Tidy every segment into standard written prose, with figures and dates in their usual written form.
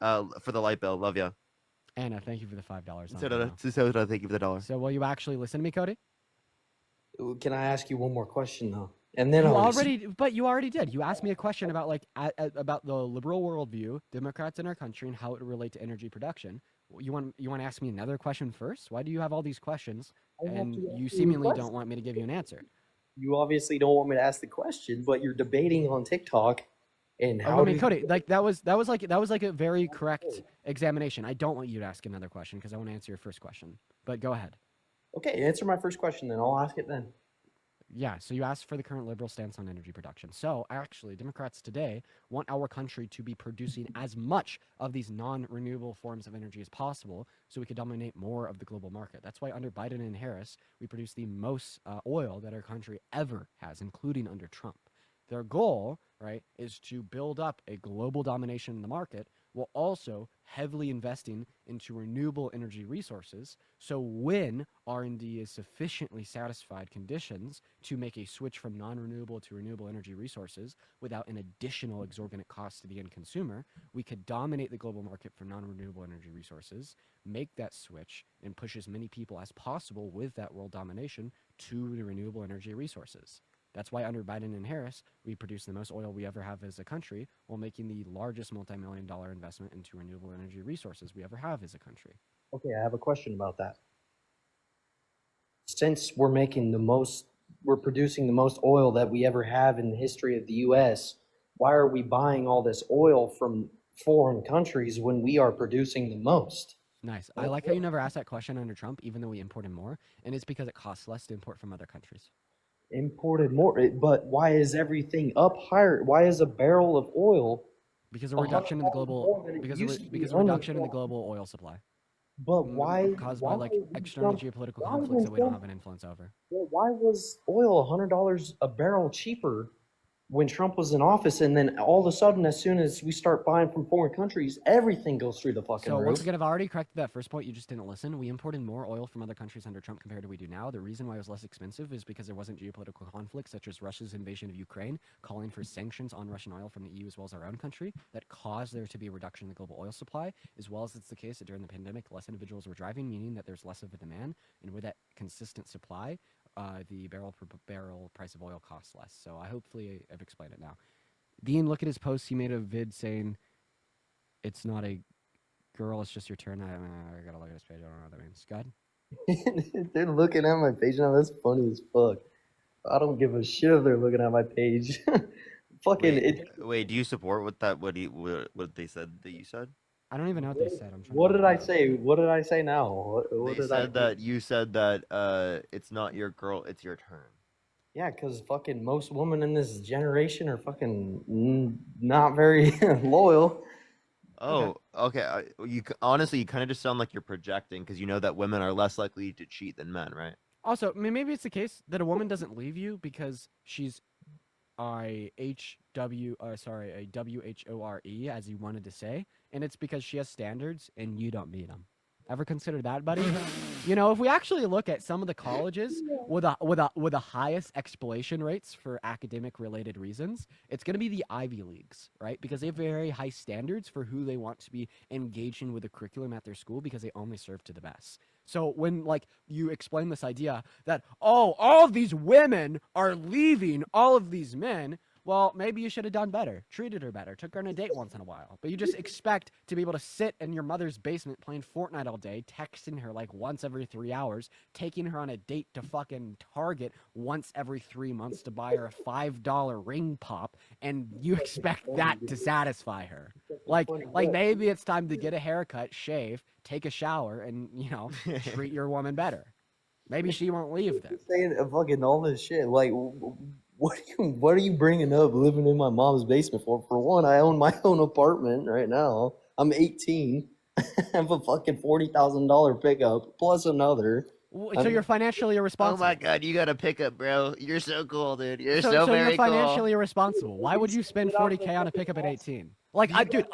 for the light bill. Love ya. Anna, thank you for the $5. So thank you for the dollar. So will you actually listen to me, Cody? Can I ask you one more question though? And then You already did. You asked me a question about about the liberal worldview, Democrats in our country, and how it would relate to energy production. You want to ask me another question first? Why do you have all these questions and you seemingly don't want me to give you an answer? You obviously don't want me to ask the question, but you're debating on TikTok. And how I mean, Cody, like that was like a very correct examination. I don't want you to ask another question because I want to answer your first question. But go ahead. Okay, answer my first question, then I'll ask it then. Yeah, so you asked for the current liberal stance on energy production. So actually, Democrats today want our country to be producing as much of these non-renewable forms of energy as possible so we could dominate more of the global market. That's why under Biden and Harris, we produce the most oil that our country ever has, including under Trump. Their goal, right, is to build up a global domination in the market while also heavily investing into renewable energy resources. So when R&D is sufficiently satisfied conditions to make a switch from non-renewable to renewable energy resources without an additional exorbitant cost to the end consumer, we could dominate the global market for non-renewable energy resources, make that switch, and push as many people as possible with that world domination to the renewable energy resources. That's why under Biden and Harris, we produce the most oil we ever have as a country while making the largest multi-million-dollar investment into renewable energy resources we ever have as a country. Okay, I have a question about that. Since we're producing the most oil that we ever have in the history of the U.S., why are we buying all this oil from foreign countries when we are producing the most? Nice. I like how you never asked that question under Trump, even though we imported more, and it's because it costs less to import from other countries. Imported more, but why is everything up higher? Why is a barrel of oil? Because a reduction in the global reduction in the global oil supply. But why caused by like external geopolitical conflicts that we don't have an influence over? Well, why was oil $100 a barrel cheaper when Trump was in office, and then all of a sudden, as soon as we start buying from foreign countries, everything goes through the fucking roof? So once again, I've already corrected that first point. You just didn't listen. We imported more oil from other countries under Trump compared to we do now. The reason why it was less expensive is because there wasn't geopolitical conflicts such as Russia's invasion of Ukraine, calling for sanctions on Russian oil from the EU as well as our own country that caused there to be a reduction in the global oil supply, as well as it's the case that during the pandemic, less individuals were driving, meaning that there's less of a demand. And with that consistent supply, the barrel price of oil costs less. So hopefully I've explained it now. Dean, look at his post. He made a vid saying it's not a girl, it's just your turn. I gotta look at his page. I don't know what that means. Go ahead. They're looking at my page now. That's funny as fuck. I don't give a shit if they're looking at my page. Wait, do you support what they said that you said? I don't even know what they said. What did I say? What did I say now? You said that it's not your girl, it's your turn. Yeah, because fucking most women in this generation are fucking not very loyal. Oh, okay. You kind of just sound like you're projecting because you know that women are less likely to cheat than men, right? Also, maybe it's the case that a woman doesn't leave you because she's a WHORE, as you wanted to say, and it's because she has standards and you don't meet them. Ever consider that, buddy? You know, if we actually look at some of the colleges with the highest expulsion rates for academic related reasons, it's going to be the Ivy Leagues, right? Because they have very high standards for who they want to be engaging with the curriculum at their school because they only serve to the best. So when like you explain this idea that, oh, all of these women are leaving all of these men, well, maybe you should have done better, treated her better, took her on a date once in a while. But you just expect to be able to sit in your mother's basement playing Fortnite all day, texting her like once every 3 hours, taking her on a date to fucking Target once every 3 months to buy her a $5 ring pop, and you expect that to satisfy her. Like maybe it's time to get a haircut, shave, take a shower, and, you know, treat your woman better. Maybe she won't leave then. Saying fucking all this shit, like, what are you bringing up living in my mom's basement for? For one, I own my own apartment right now. I'm 18. I have a fucking $40,000 pickup plus another. So you're financially irresponsible. Oh my god, you got a pickup, bro. You're so cool, dude. You're so very you're financially irresponsible. Why would you spend $40K on a pickup at 18? Like,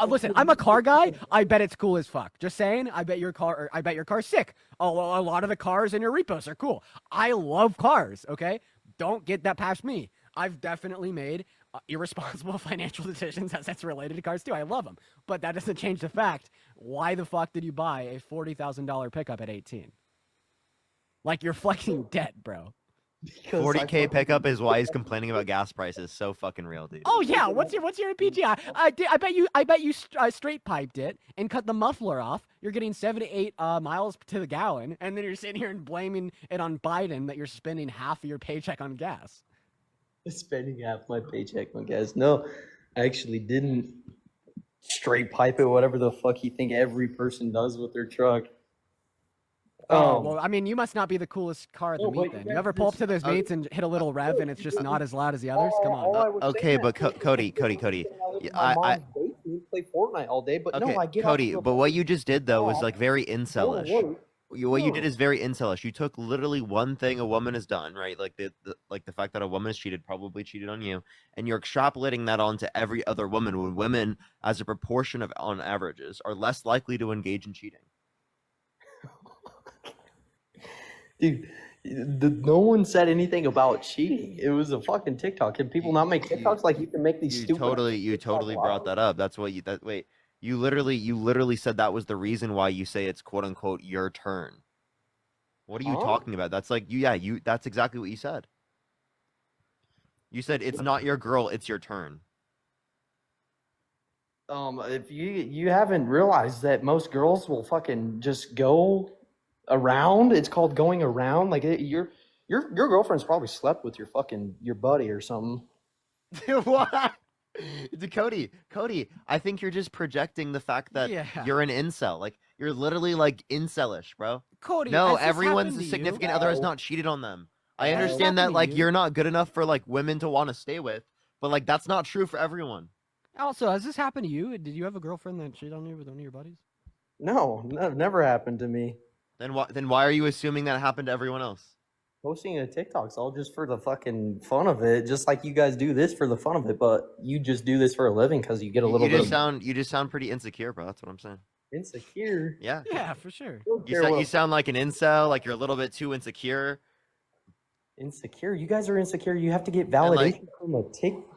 listen, I'm a car guy. I bet it's cool as fuck. Just saying. I bet your car's sick. A lot of the cars in your repos are cool. I love cars. Okay, don't get that past me. I've definitely made irresponsible financial decisions as that's related to cars too. I love them, but that doesn't change the fact. Why the fuck did you buy a $40,000 pickup at 18? Like you're flexing debt, bro. Because 40K pickup is why he's complaining about gas prices. So fucking real, dude. Oh yeah, what's your MPG? I bet you straight piped it and cut the muffler off. You're getting 7 to 8 miles to the gallon, and then you're sitting here and blaming it on Biden that you're spending half of your paycheck on gas. spending half my paycheck on gas. No, I actually didn't straight pipe it, whatever the fuck you think every person does with their truck. Oh, well, I mean, you must not be the coolest car at the No, meet but then. you You guys ever pull up just- to those meets and hit a little rev and it's just not as loud as the others? Come on. Okay, but Cody, Yeah, I play Fortnite all day, but okay, no, I get Cody. out But what you just did though was like very to incelish. work. What you did is very incelish. You took literally one thing a woman has done, right? Like the fact that a woman has cheated, probably cheated on you, and you're extrapolating that onto every other woman. When women, as a proportion of on averages, are less likely to engage in cheating. Dude, no one said anything about cheating. It was a fucking TikTok. Can people not make TikToks like you can make these You stupid? totally brought that up. That's what you that wait. You literally said that was the reason why you say it's quote unquote your turn. What are you Huh? talking about? That's like you that's exactly what you said. You said it's not your girl, it's your turn. If you haven't realized that most girls will fucking just go around. It's called going around. Like your girlfriend's probably slept with your buddy or something. What? Cody, I think you're just projecting the fact that Yeah. you're an incel. Like you're literally like incelish, bro. Cody, No, has this everyone's happened to you? significant other has No. not cheated on them. I Has this understand that happened to like you? you're not good enough for like women to want to stay with, but like that's not true for everyone. Also, has this happened to you? Did you have a girlfriend that cheated on you with one of your buddies? No, never happened to me. Then why are you assuming that happened to everyone else? Posting a TikTok's all just for the fucking fun of it, just like you guys do this for the fun of it, but you just do this for a living because you get a little You bit just of sound pretty insecure, bro. That's what I'm saying. insecure. Yeah. Yeah, for sure. You sound like an incel, like you're a little bit too insecure. Insecure. You guys are insecure. You have to get like- validation from a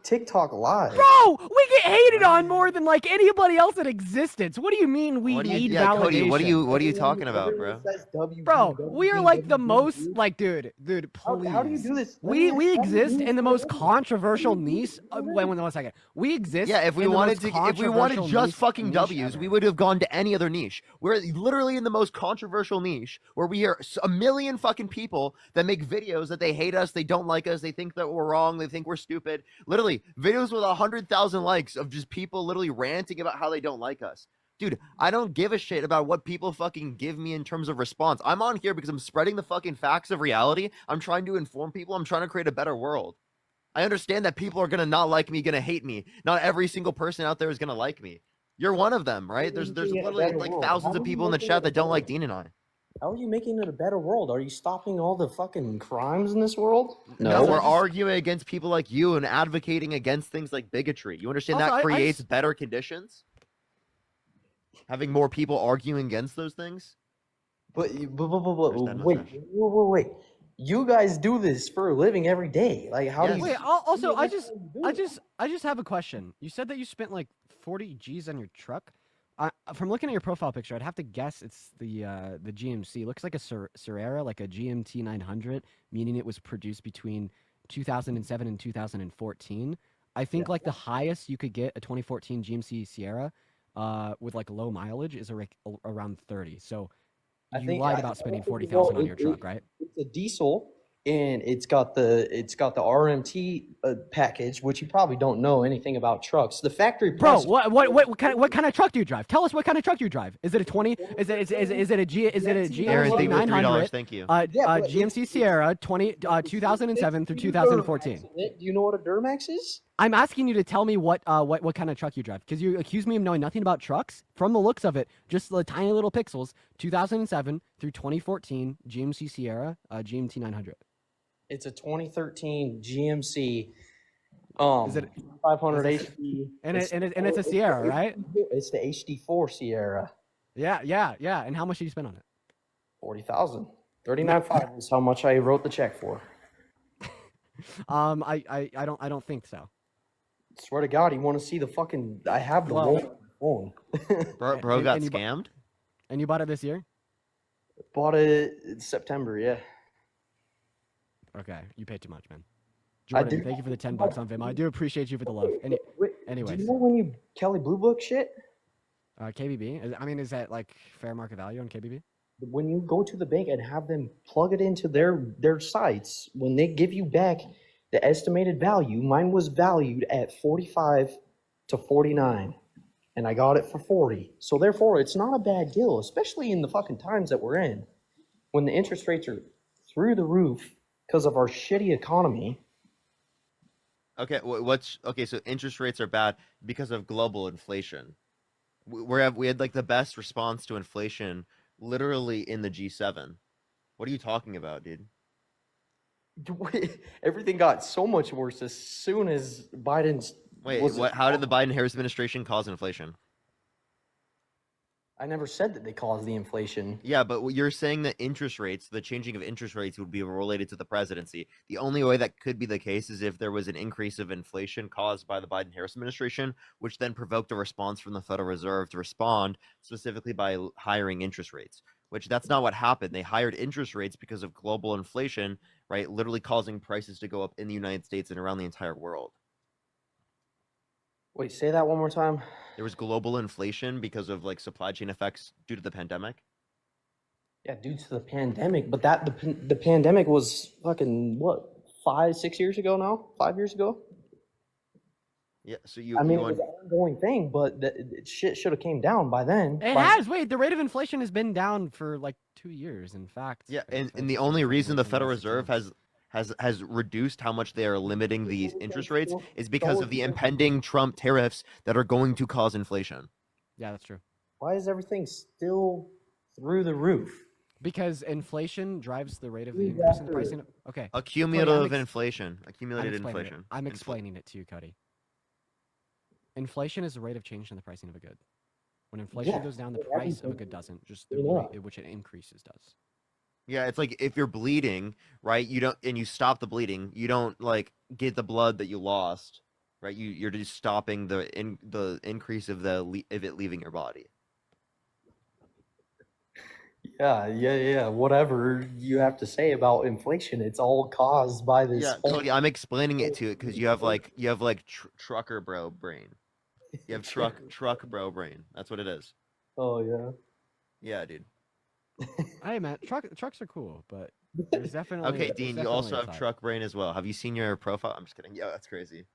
TikTok live. Bro, we get hated on more than like anybody else in existence. What do you mean we What do you, need yeah, validation? Cody, what are you talking about, bro? Everyone says WP, Bro, we are like the WP, most like dude, please. How do you do this? We exist in the most controversial niche. Wait, one second. We exist. Yeah, if we in the wanted most if we wanted controversial just niche fucking W's, ever. we would have gone to any other niche. We're literally in the most controversial niche where we hear a million fucking people that make videos that they hate us, they don't like us, they think that we're wrong, they think we're stupid. Literally, videos with 100,000 likes of just people literally ranting about how they don't like us. Dude, I don't give a shit about what people fucking give me in terms of response. I'm on here because I'm spreading the fucking facts of reality. I'm trying to inform people. I'm trying to create a better world. I understand that people are going to not like me, going to hate me. Not every single person out there is going to like me. You're one of them, right? There's literally like thousands of people in the chat that don't like Dean and I. How are you making it a better world? Are you stopping all the fucking crimes in this world? No, we're arguing against people like you and advocating against things like bigotry. You understand Also, that I creates just- better conditions? Having more people arguing against those things? But There's that no wait. You guys do this for a living every day. Like how do Yes. you? Wait, also, I that's just how you do it. have a question. You said that you spent like 40 G's on your truck. From looking at your profile picture, I'd have to guess it's the GMC. It looks like a Carrera, like a GMT 900, meaning it was produced between 2007 and 2014. I think like the highest you could get a 2014 GMC Sierra with like low mileage is around 30. So I you think- lied I- about spending well, 40,000 on it- your truck, right? It's a diesel, and it's got the RMT package, which you probably don't know anything about trucks. The factory Bro, price. what kind of truck do you drive? Tell us what kind of truck you drive. Is it a 20? Is it a GMC Aaron, thank you for $3. 900? Thank you. Yeah, but GMC Sierra 2007 through It's a 2014. Duramax in it. Do you know what a Duramax is? I'm asking you to tell me what kind of truck you drive because you accuse me of knowing nothing about trucks. From the looks of it, just the tiny little pixels. 2007 through 2014 GMC Sierra GMT 900. It's a 2013 GMC. Is it 500 is HD? and it's a Sierra, right? It's the HD4 Sierra. Yeah. And how much did you spend on it? 40,000. 39.5 is how much I wrote the check for. I don't think so. Swear to God, you want to see the fucking? I have the Well- phone. Bro got and you bu- scammed. And you bought it this year? Bought it in September. Yeah. Okay, you paid too much, man. I Jordan, did- thank you for the $10 on Vimeo. I do appreciate you for the love. Wait, do Anyways, you know when you Kelly Blue Book shit? KBB. I mean, is that like fair market value on KBB? When you go to the bank and have them plug it into their sites, when they give you back the estimated value, mine was valued at 45 to 49, and I got it for 40. So therefore, it's not a bad deal, especially in the fucking times that we're in, when the interest rates are through the roof because of our shitty economy. Okay, okay? So interest rates are bad because of global inflation. We had like the best response to inflation literally in the G7. What are you talking about, dude? Everything got so much worse as soon as Biden's. Wait, was- what? How did the Biden-Harris administration cause inflation? I never said that they caused the inflation. Yeah, but you're saying that interest rates, the changing of interest rates, would be related to the presidency. The only way that could be the case is if there was an increase of inflation caused by the Biden-Harris administration, which then provoked a response from the Federal Reserve to respond specifically by hiring interest rates. Which that's not what happened. They hired interest rates because of global inflation, right? Literally causing prices to go up in the United States and around the entire world. Wait, say that one more time. There was global inflation because of like supply chain effects due to the pandemic. Yeah, due to the pandemic, but the pandemic was fucking what, 5-6 years ago now? 5 years ago? Yeah, so you I mean, you it was want an ongoing thing, but shit should have came down by then. It has. Wait, the rate of inflation has been down for like 2 years. In fact. yeah, the and Fed the just only started reason the raising Federal rates Reserve again. has reduced how much they are limiting these interest rates is because of the impending Trump tariffs that are going to cause inflation. Yeah, that's true. Why is everything still through the roof? Because inflation drives the rate of the Who's increase in the after pricing. it? Okay. Accumulative ex- inflation, accumulated inflation. I'm explaining it to you, Cody. Inflation is the rate of change in the pricing of a good. When inflation Yeah, goes down, the but price of a everything- good doesn't. Just the Yeah. rate at which it increases does. Yeah, it's like if you're bleeding, right? You don't, and you stop the bleeding. You don't like get the blood that you lost, right? You're just stopping the increase of of it leaving your body. Yeah. Whatever you have to say about inflation, it's all caused by this. Yeah, whole- Cody, I'm explaining it to it because you have like trucker bro brain. You have truck bro brain. That's what it is. Oh yeah. Yeah, dude. Hey man, trucks are cool, but there's definitely Okay, there's Dean, you definitely also a have side. truck brain as well. Have you seen your profile? I'm just kidding. Yeah, that's crazy.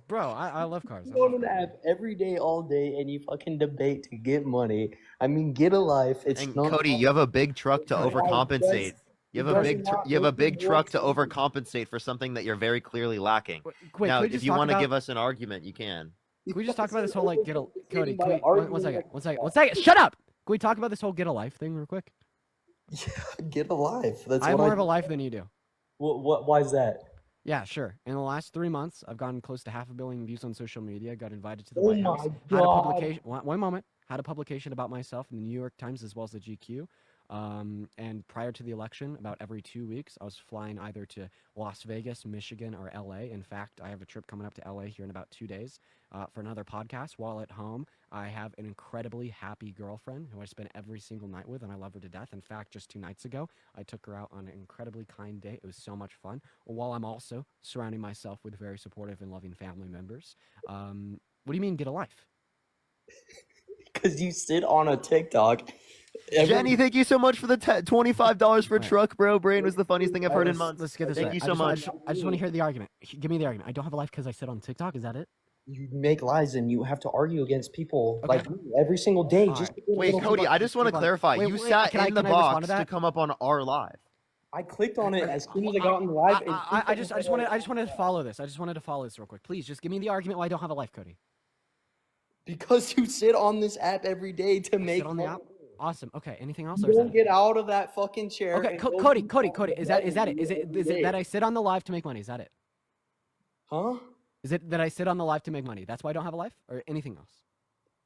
Bro, I love cars. You I go love on an cars, man. app every day, all day, and you fucking debate to get money. I mean, get a life. It's And not. Cody, you have a big truck to Cody, overcompensate. You have a does big not you have a look big good truck to whatsoever. overcompensate for something that you're very clearly lacking. Wait, Now, can we if just you talk want to about? give us an argument, you can. Can we just talk about this whole like get a Cody? by Can we, arguing, one second, like- one second. Shut up. Can we talk about this whole get a life thing real quick? Get a life. That's I have what more of a life than you do. What? Why is that? Yeah, sure. In the last 3 months, I've gotten close to 500 million views on social media. Got invited to the Oh White my House. Had a God. publication. One moment. Had a publication about myself in the New York Times as well as the GQ. And prior to the election, about every 2 weeks, I was flying either to Las Vegas, Michigan, or LA. In fact, I have a trip coming up to LA here in about 2 days for another podcast. While at home, I have an incredibly happy girlfriend who I spend every single night with, and I love her to death. In fact, just 2 nights ago, I took her out on an incredibly kind date. It was so much fun. While I'm also surrounding myself with very supportive and loving family members. What do you mean, get a life? Because you sit on a TikTok. every- Jenny, thank you so much for the $25 for Right. truck, bro. Brain was the funniest thing I've heard in Let's- months. Let's get this Thank right. you I so just wa- much. I just want to hear the argument. Give me the argument. I don't have a life because I sit on TikTok. Is that it? You make lies and you have to argue against people Okay. like me every single day. All just right. to get a Wait, little- Cody, I just want to Keep on. clarify. Wait, You wait, sat can I- in the can I respond box to to that? come up on our live. I clicked on it as soon as I got in the live. and I just wanted to follow this. I just wanted to follow this real quick. Please, just give me the argument why I don't have a life, Cody. because you sit on this app every day to I make sit on the money. app. Awesome. Okay. Anything else? You Or is don't that it? get out of that fucking chair. Okay, and go Cody. do Is that it? Is every it that day. I sit on the live to make money? Is that it? Huh? Is it that I sit on the live to make money? That's why I don't have a life, or anything else?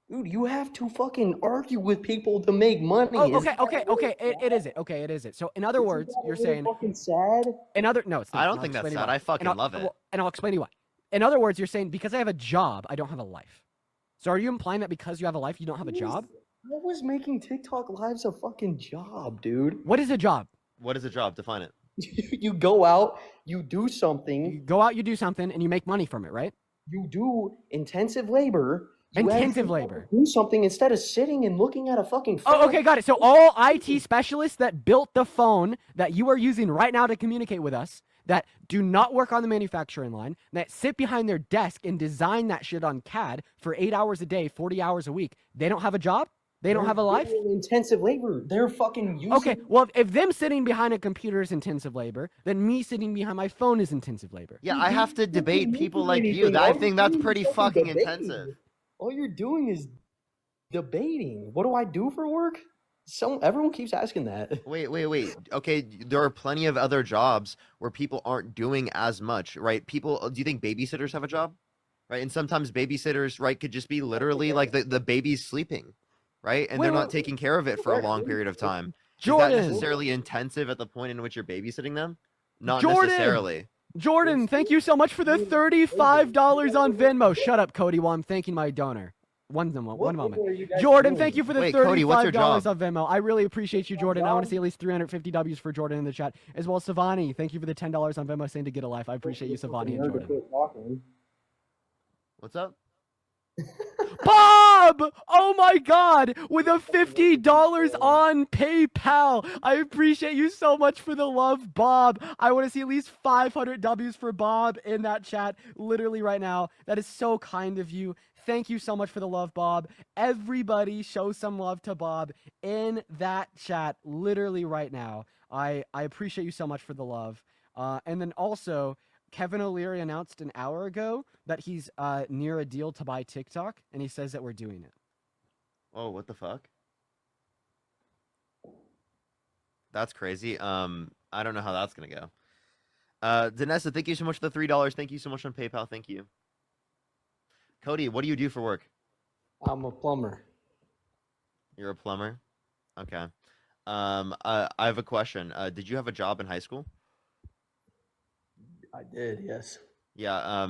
Dude, you have to fucking argue with people to make money. Oh, Isn't okay. that It is it. Okay, it is it. So in other words, Isn't that you're really saying fucking sad. no, it's not. I don't and I'll think that's explain to you sad. why. I fucking love it. And I'll explain to you why. in other words, you're saying because I have a job, I don't have a life. So are you implying that because you have a life, you don't have a job? I was making TikTok lives a fucking job, dude. What is a job? What is a job? Define it. You go out, you do You something, go out, you do something, and you make money from it, right? you do intensive labor. You Intensive actually labor. do something instead of sitting and looking at a fucking phone. Oh, okay, got it. So all IT specialists that built the phone that you are using right now to communicate with us, that do not work on the manufacturing line, that sit behind their desk and design that shit on CAD for 8 hours a day, 40 hours a week, they don't have a job? They don't have a life? They're intensive labor. They're fucking using. Okay, well, if them sitting behind a computer is intensive labor, then me sitting behind my phone is intensive labor. Yeah, I have to debate people like you. anything. I All think you're that's doing is pretty fucking fucking debating. intensive. All you're doing is debating. What do I do for work? Everyone keeps asking that. Wait. Okay, there are plenty of other jobs where people aren't doing as much, right? People, do you think babysitters have a job? Right? And sometimes babysitters, right, could just be literally like the baby's sleeping, right? And they're not taking care of it for a long period of time. Is that Jordan! necessarily intensive at the point in which you're babysitting them? Not Jordan! necessarily. Jordan, thank you so much for the $35 on Venmo. Shut up, Cody, while I'm thanking my donor. One moment. Jordan, thank you for the Wait, Cody, what's your $35 job? on Venmo. I really appreciate you, Jordan. I want to see at least 350 W's for Jordan in the chat. As well as Savani, thank you for the $10 on Venmo saying to get a life. I appreciate you, Savani and Jordan. What's up? Bob! Oh my god! With a $50 on PayPal. I appreciate you so much for the love, Bob. I want to see at least 500 W's for Bob in that chat literally right now. That is so kind of you. Thank you so much for the love, Bob. Everybody show some love to Bob in that chat literally right now. I appreciate you so much for the love. And then also, Kevin O'Leary announced an hour ago that he's near a deal to buy TikTok, and he says that we're doing it. Oh, what the fuck? That's crazy. I don't know how that's gonna go. Danessa, thank you so much for the $3. Thank you so much on PayPal. Thank you. Cody, what do you do for work? I'm a plumber. You're a plumber? Okay. I have a question. Did you have a job in high school? I did, yes. Yeah,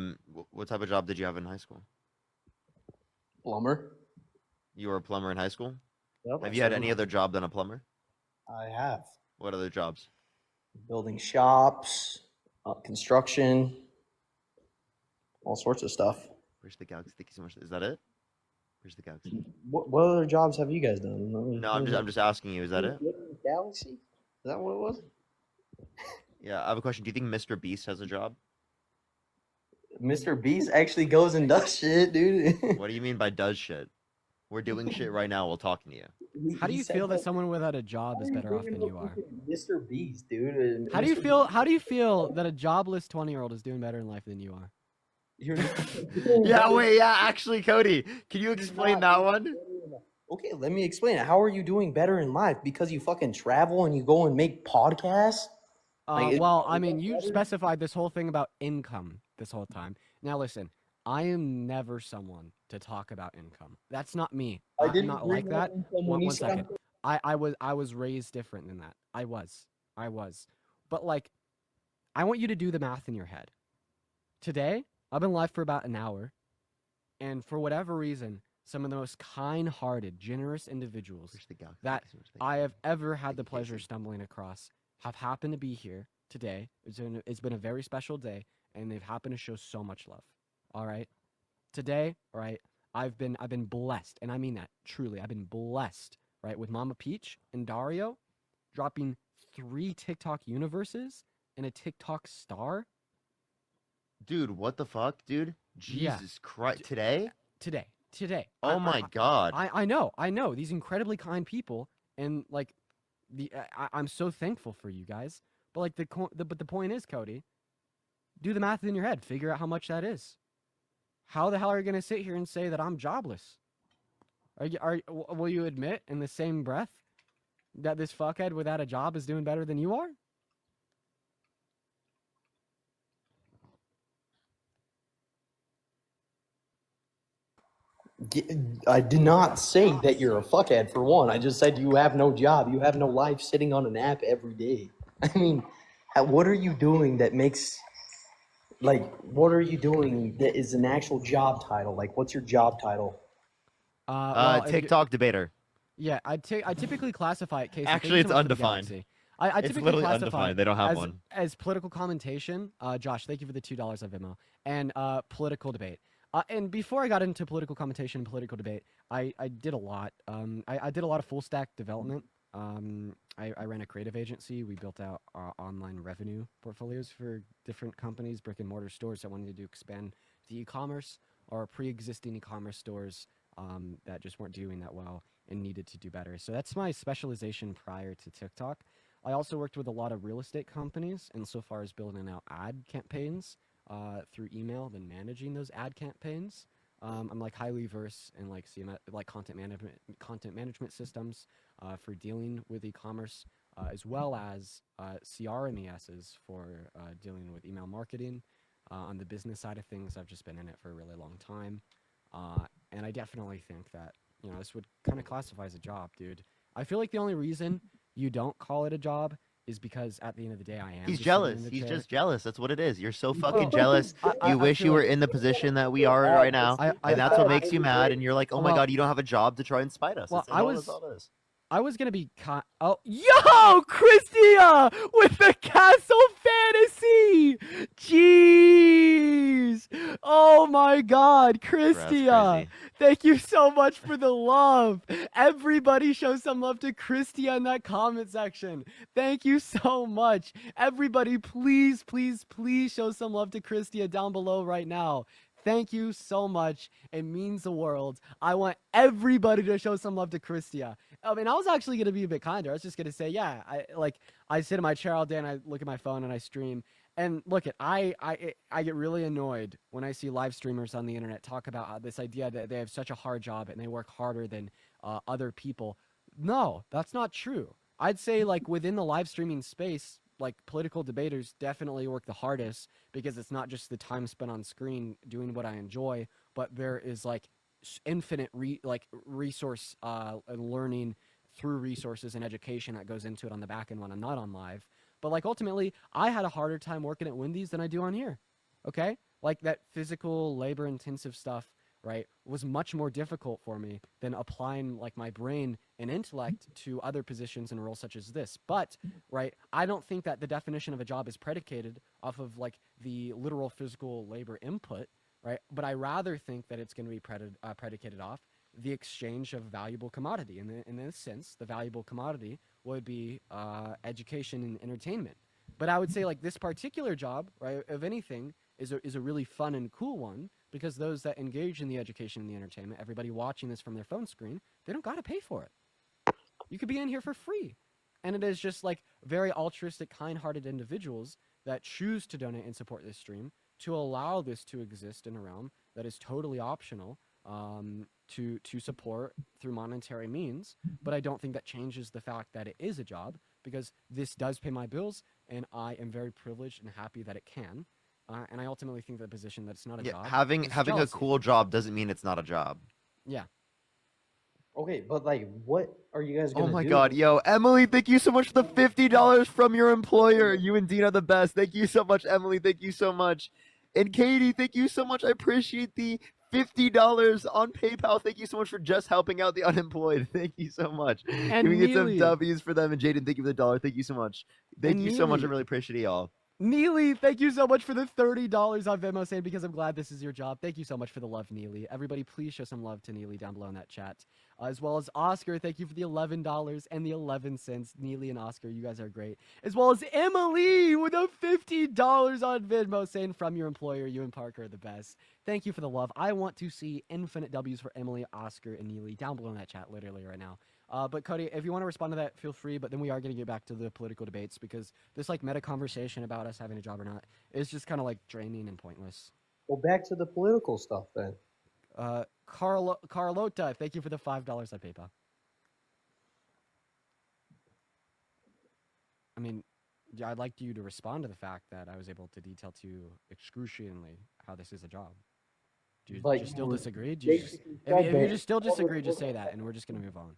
what type of job did you have in high school? Plumber. You were a plumber in high school? Yep, Have you had any other job than a plumber? I have. What other jobs? Building shops, construction, all sorts of stuff. Where's the galaxy? Thank you so much. Is that it? Where's the galaxy? What other jobs have you guys done? No, I'm just asking you. Is that it? Galaxy? Is that what it was? Yeah, I have a question. Do you think Mr. Beast has a job? Mr. Beast actually goes and does shit, dude. What do you mean by does shit? We're doing shit right now while talking to you. How do you feel that someone without a job is better off than you are? Mr. Beast, dude. How do you feel? How do you feel that a jobless 20-year-old is doing better in life than you are? Yeah, wait, yeah, actually, Cody, can you explain that one? Okay, let me explain it. How are you doing better in life? Because you fucking travel and you go and make podcasts? Well, I mean, you specified this whole thing about income this whole time. Now, listen, I am never someone to talk about income. That's not me. I'm not like that. One second. I was raised different than that. I was. But like, I want you to do the math in your head. Today, I've been live for about an hour, and for whatever reason, some of the most kind-hearted, generous individuals that I have ever had the pleasure of stumbling across have happened to be here today. It's been a very special day, and they've happened to show so much love. All right, today, all right, I've been blessed, and I mean that truly. I've been blessed, right, with Mama Peach and Dario dropping 3 TikTok universes and a TikTok star. Dude, what the fuck, dude? Yeah. Jesus Christ, today? Today. Oh my God. I know these incredibly kind people, and like I'm so thankful for you guys. But like the point is, Cody, do the math in your head, figure out how much that is. How the hell are you gonna sit here and say that I'm jobless? Will you admit in the same breath that this fuckhead without a job is doing better than you are? I did not say that you're a fuckhead for one. I just said you have no job. You have no life sitting on an app every day. I mean, what are you doing that makes Like, what are you doing that is an actual job title? Like, what's your job title? Well, if you TikTok debater. yeah, I typically classify it. Casey, thank Actually, you so it's much for the undefined. galaxy. I It's typically literally classify undefined. They don't have as one. political commentation. Josh, thank you for the $2 on Venmo, and political debate. And before I got into political commentation and political debate, I did a lot. I did a lot of full stack development. I ran a creative agency. We built out online revenue portfolios for different companies, brick and mortar stores that wanted to expand to e-commerce or pre-existing e-commerce stores that just weren't doing that well and needed to do better. So that's my specialization prior to TikTok. I also worked with a lot of real estate companies, and so far as building out ad campaigns through email, then managing those ad campaigns. I'm like highly versed in like CMS, like content management systems for dealing with e-commerce, as well as CRMESs for dealing with email marketing. On the business side of things, I've just been in it for a really long time, and I definitely think that this would kind of classify as a job, dude. I feel like the only reason you don't call it a job is because at the end of the day, I am He's just sitting in jealous. the He's chair. just jealous. That's what it is. You're so fucking No, jealous. You I wish feel you were like in the position that we are right now, and that's what makes you mad. And you're like, oh my well, god, you don't have a job to try and spite us. well, That's all it is. I was gonna be oh, yo, Christia with the Castle Fantasy. Jeez. Oh my God, That's Christia. crazy. Thank you so much for the love. Everybody show some love to Christia in that comment section. Thank you so much. Everybody, please, please, please show some love to Christia down below right now. Thank you so much. It means the world. I want everybody to show some love to Christia. I mean, I was actually gonna be a bit kinder. I was just gonna say, yeah, I sit in my chair all day and I look at my phone and I stream. And look, I get really annoyed when I see live streamers on the internet talk about this idea that they have such a hard job and they work harder than other people. No, that's not true. I'd say like within the live streaming space, like political debaters definitely work the hardest because it's not just the time spent on screen doing what I enjoy, but there is like infinite resource and learning through resources and education that goes into it on the back end when I'm not on live. But like ultimately, I had a harder time working at Wendy's than I do on here. Okay, like that physical labor intensive stuff, right, was much more difficult for me than applying like my brain and intellect to other positions and roles such as this. But right, I don't think that the definition of a job is predicated off of like the literal physical labor input, right? But I rather think that it's going to be predicated off the exchange of valuable commodity. In this sense, the valuable commodity would be education and entertainment. But I would say like this particular job, right, of anything, is a really fun and cool one because those that engage in the education and the entertainment, everybody watching this from their phone screen, they don't got to pay for it. You could be in here for free. And it is just like very altruistic, kind-hearted individuals that choose to donate and support this stream to allow this to exist in a realm that is totally optional to support through monetary means. But I don't think that changes the fact that it is a job because this does pay my bills, and I am very privileged and happy that it can. And I ultimately think the position that it's not a job. Having a jealousy. cool job doesn't mean it's not a job. Yeah. Okay, but like, what are you guys gonna Oh do? my god, yo, Emily, thank you so much for the $50 from your employer. You and Dean are the best. Thank you so much, Emily. Thank you so much. And Katie, thank you so much. I appreciate the $50 on PayPal. Thank you so much for just helping out the unemployed. Thank you so much. And Can we get some Neely. W's for them? And Jaden, thank you for the dollar. Thank you so much. Thank And you so much. I Neely. really appreciate y'all. Neely, thank you so much for the $30 on Venmo, saying because I'm glad this is your job. Thank you so much for the love, Neely. Everybody, please show some love to Neely down below in that chat. As well as Oscar, thank you for the $11 and the 11 cents. Neely and Oscar, you guys are great. As well as Emily with a $50 on Venmo, saying from your employer, you and Parker are the best. Thank you for the love. I want to see infinite W's for Emily, Oscar, and Neely down below in that chat, literally right now. But Cody, if you want to respond to that, feel free. But then we are going to get back to the political debates because this like meta conversation about us having a job or not is just kind of like draining and pointless. Well, back to the political stuff then. Carlota, thank you for the $5 on PayPal. I mean, yeah, I'd like you to respond to the fact that I was able to detail to you excruciatingly how this is a job. Do you Like, just still you disagree? Do you just, if you just still disagree, just say that, and we're just going to move on.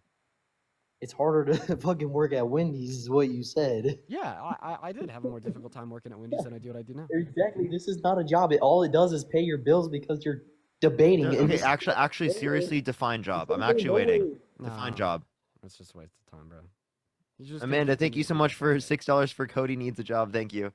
It's harder to fucking work at Wendy's, is what you said. Yeah, I did have a more difficult time working at Wendy's than I do what I do now. Exactly. This is not a job. All it does is pay your bills because you're debating. And Okay, this, actually, seriously, define job. I'm actually waiting. Define Nah, job. That's just a waste of time, bro. You just gonna Amanda, keep thank doing you what so you're much for doing. $6 for Cody needs a job. Thank you.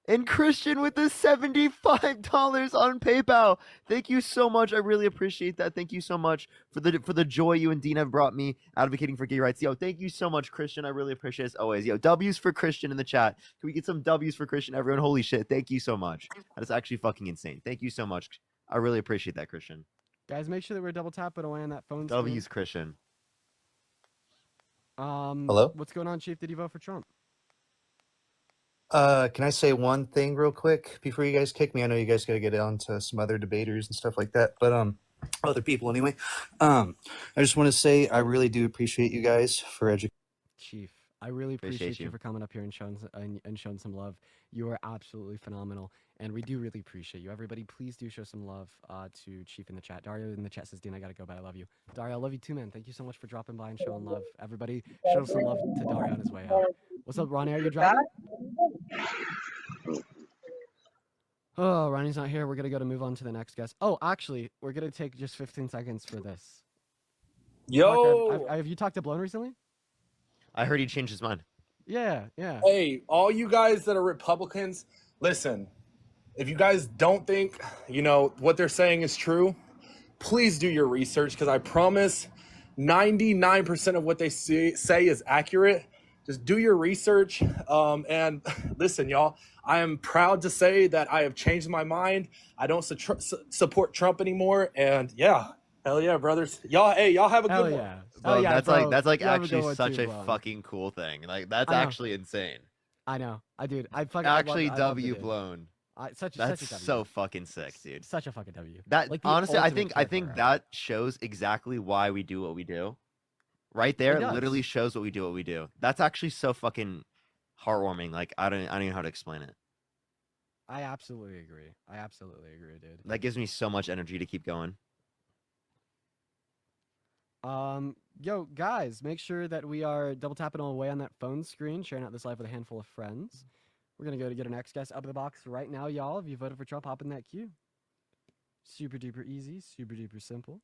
And Christian with the $75 on PayPal. Thank you so much. I really appreciate that. Thank you so much for the joy you and Dina have brought me advocating for gay rights. Yo, thank you so much, Christian. I really appreciate it as always. Yo, W's for Christian in the chat. Can we get some W's for Christian, everyone? Holy shit. Thank you so much. That is actually fucking insane. Thank you so much. I really appreciate that, Christian. Guys, make sure that we're double tapping away on that phone screen. W's Christian. Hello? What's going on, Chief? Did you vote for Trump? Can I say one thing real quick before you guys kick me? I know you guys got to get on to some other debaters and stuff like that, but other people anyway. I just want to say I really do appreciate you guys for educating. Chief, I really appreciate you you. for coming up here and showing some love. You are absolutely phenomenal, and we do really appreciate you. Everybody, please do show some love to Chief in the chat. Dario in the chat says, "Dean, I gotta go, but I love you." Dario, I love you too, man. Thank you so much for dropping by and showing love. Everybody, show some love to Dario on his way out. What's up, Ronnie? Are you driving? Oh, Ronnie's not here. We're gonna move on to the next guest. Oh, actually, we're gonna take just 15 seconds for this. Yo! Parker, have you talked to Blown recently? I heard he changed his mind. Yeah. Hey, all you guys that are Republicans, listen, if you guys don't think, what they're saying is true, please do your research, because I promise 99% of what they say is accurate. Just do your research. And listen, y'all, I am proud to say that I have changed my mind. I don't support Trump anymore. And yeah, hell yeah, brothers. Y'all have a Hell good yeah. one. Bro, yeah, that's bro. like You have a good actually one such too, a Blown. fucking cool thing. Like that's I know. actually insane. I know. I do. I fucking Actually, I love the W dude. blown. Such That's a W. so fucking sick, dude. Such a fucking W. That Like the honestly, I ultimate think kid forever. that shows exactly why we do what we do. Right there, It does. literally shows what we do. That's actually so fucking heartwarming. Like I don't even know how to explain it. I absolutely agree. Dude. That gives me so much energy to keep going. Yo, guys, make sure that we are double tapping away on that phone screen, sharing out this live with a handful of friends. We're gonna go to get our next guest up in the box right now, y'all. If you voted for Trump, hop in that queue. Super duper easy, super duper simple.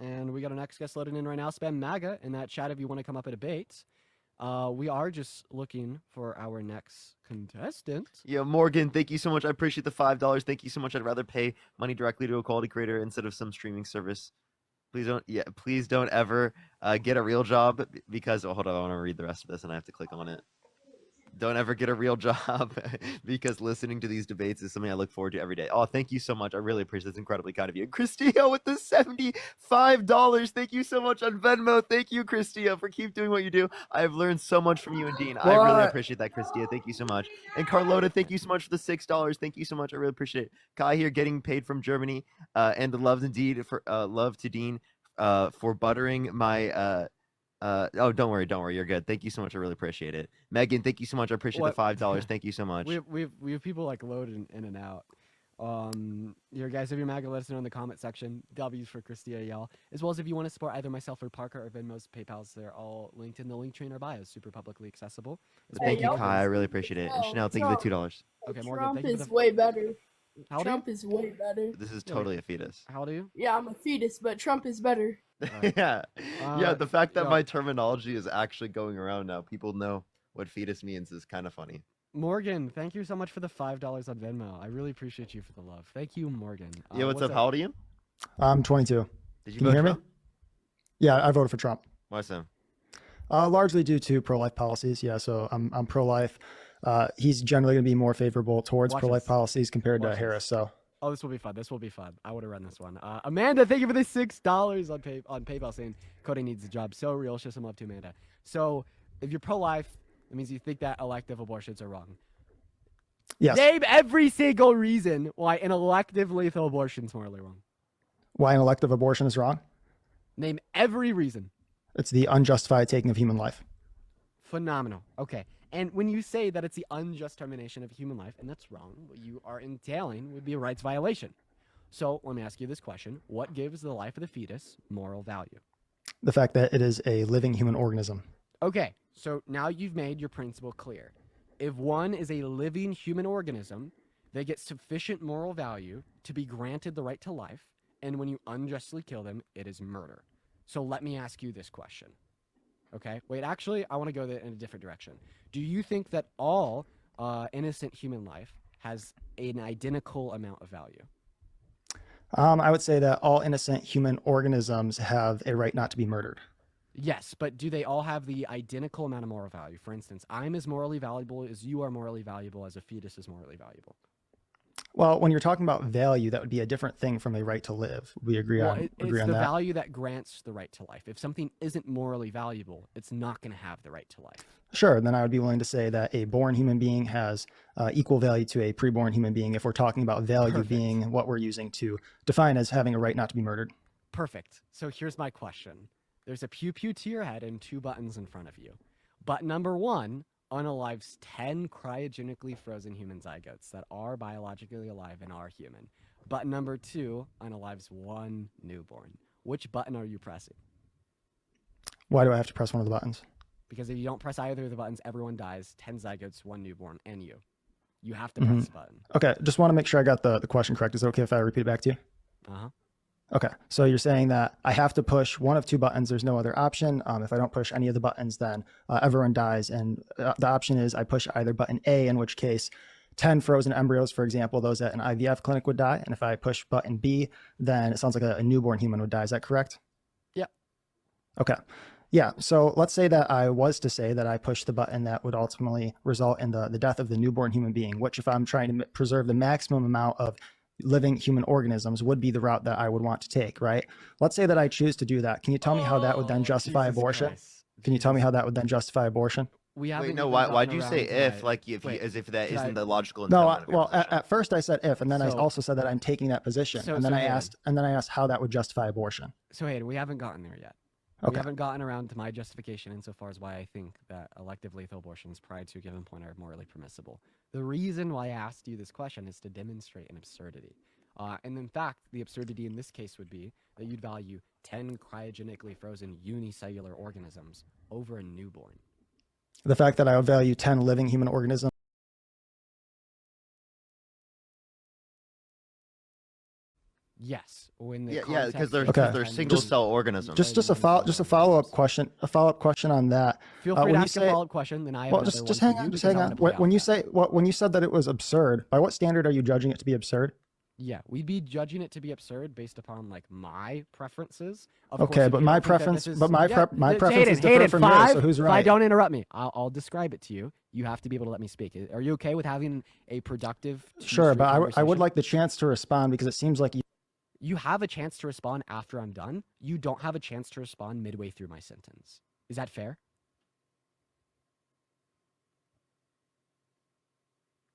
And we got our next guest loading in right now. Spam MAGA in that chat if you want to come up and debate. We are just looking for our next contestant. Yeah, Morgan, thank you so much. I appreciate the $5. Thank you so much. I'd rather pay money directly to a quality creator instead of some streaming service. Please don't ever get a real job because hold on, I want to read the rest of this and I have to click on it. Don't ever get a real job because listening to these debates is something I look forward to every day. Oh, thank you so much. I really appreciate it. It's incredibly kind of you. Christia with the $75. Thank you so much on Venmo. Thank you, Christia, for keep doing what you do. I've learned so much from you and Dean. I really appreciate that, Christia. Thank you so much. And Carlota, thank you so much for the $6. Thank you so much. I really appreciate it. Kai here getting paid from Germany. And love indeed for love to Dean for buttering my oh, don't worry, you're good. Thank you so much. I really appreciate it. Megan, thank you so much. I appreciate the $5. Thank you so much. We have people like loading in and out. Your guys, if you're MAGA, let us know in the comment section. W's for Christia, y'all. As well as if you want to support either myself or Parker or Venmo's, PayPal's, they're all linked in the link tree in our bio. Super publicly accessible. Thank you, Kai. I really appreciate it. And Chanel, thank you for the $2. Okay, Morgan, Trump thank you is for the... way better. How old are Trump is way better. This is totally a fetus. How old are you? Yeah, I'm a fetus, but Trump is better. Yeah. Yeah, the fact that yo. my terminology is actually going around now, people know what fetus means is kind of funny. Morgan, thank you so much for the $5 on Venmo. I really appreciate you for the love. Thank you, Morgan. Yeah, what's up? How old are you? I'm 22. Did you Can vote you hear Trump? me? Yeah, I voted for Trump. Why so? Largely due to pro-life policies. Yeah, so I'm pro-life. He's generally going to be more favorable towards Watch pro-life this. policies compared Watch to this. Harris. So Oh, this will be fun. This will be fun. I would have run this one. Amanda, thank you for the $6 on PayPal saying Cody needs a job. So real. Show some love to Amanda. So if you're pro-life, it means you think that elective abortions are wrong. yes, Name every single reason why an elective lethal abortion is morally wrong. why an elective abortion is wrong? Name every reason. It's the unjustified taking of human life. Phenomenal. Okay. And when you say that it's the unjust termination of human life, and that's wrong, what you are entailing would be a rights violation. So let me ask you this question. What gives the life of the fetus moral value? The fact that it is a living human organism. Okay, so now you've made your principle clear. If one is a living human organism, they get sufficient moral value to be granted the right to life, and when you unjustly kill them, it is murder. So let me ask you this question. Okay, wait, actually, I want to go in a different direction. Do you think that all innocent human life has an identical amount of value? I would say that all innocent human organisms have a right not to be murdered. Yes, but do they all have the identical amount of moral value? For instance, I'm as morally valuable as you are morally valuable, as a fetus is morally valuable. Well, when you're talking about value, that would be a different thing from a right to live. We agree Well, on it's the that. value that grants the right to life. If something isn't morally valuable, it's not going to have the right to life. Sure, then I would be willing to say that a born human being has equal value to a preborn human being if we're talking about value Perfect. being what we're using to define as having a right not to be murdered. Perfect. So here's my question. There's a pew pew to your head and 2 buttons in front of you. Button number 1 unalives 10 cryogenically frozen human zygotes that are biologically alive and are human. Button number 2 unalives 1 newborn. Which button are you pressing? Why do I have to press one of the buttons? Because if you don't press either of the buttons, everyone dies. 10 zygotes, 1 newborn, and you. You have to press the button. Okay, just want to make sure I got the question correct. Is it okay if I repeat it back to you? Uh-huh. Okay, so you're saying that I have to push one of 2 buttons. There's no other option. If I don't push any of the buttons, then everyone dies. And the option is I push either button A, in which case 10 frozen embryos, for example, those at an IVF clinic would die. And if I push button B, then it sounds like a newborn human would die. Is that correct? Yeah. Okay. Yeah, so let's say that I was to say that I push the button that would ultimately result in the death of the newborn human being, which if I'm trying to preserve the maximum amount of living human organisms would be the route that I would want to take, right? Let's say that I choose to do that. Can you tell me how that would then justify Jesus abortion? Christ. Can you tell me how that would then justify abortion? We haven't Wait, no. even Why'd gotten you say around to if? my- Like if Wait, you, as if that should isn't I- the logical No, entailment of your well, position. at first I said if, and then I So- also said that I'm taking that position, So- and then so I Hayden. asked how that would justify abortion. So Hayden, we haven't gotten there yet. We Okay. haven't gotten around to my justification insofar as why I think that elective lethal abortions prior to a given point are morally permissible. The reason why I asked you this question is to demonstrate an absurdity. And in fact, the absurdity in this case would be that you'd value 10 cryogenically frozen unicellular organisms over a newborn. The fact that I would value 10 living human organisms. Yes, when the Yeah, context because they're of Okay. they're 10 single Just- cell organisms. Just a follow up question. A follow up question on that. Feel free when to you ask say- a follow-up question, then I have Well, another just one hang for you on. Just because hang I on. wanna play When you off that. say when you said that it was absurd, by what standard are you judging it to be absurd? Yeah, we'd be judging it to be absurd based upon like my preferences. Of Okay, course, if but you my don't think that preference- this is- but my yeah, preference Hayden, is different from yours, so who's If I right? don't interrupt me, I'll describe it to you. You have to be able to let me speak. Are you okay with having a productive? Sure, two-street but I would conversation? like the chance to respond because it seems like You have a chance to respond after I'm done. You don't have a chance to respond midway through my sentence. Is that fair?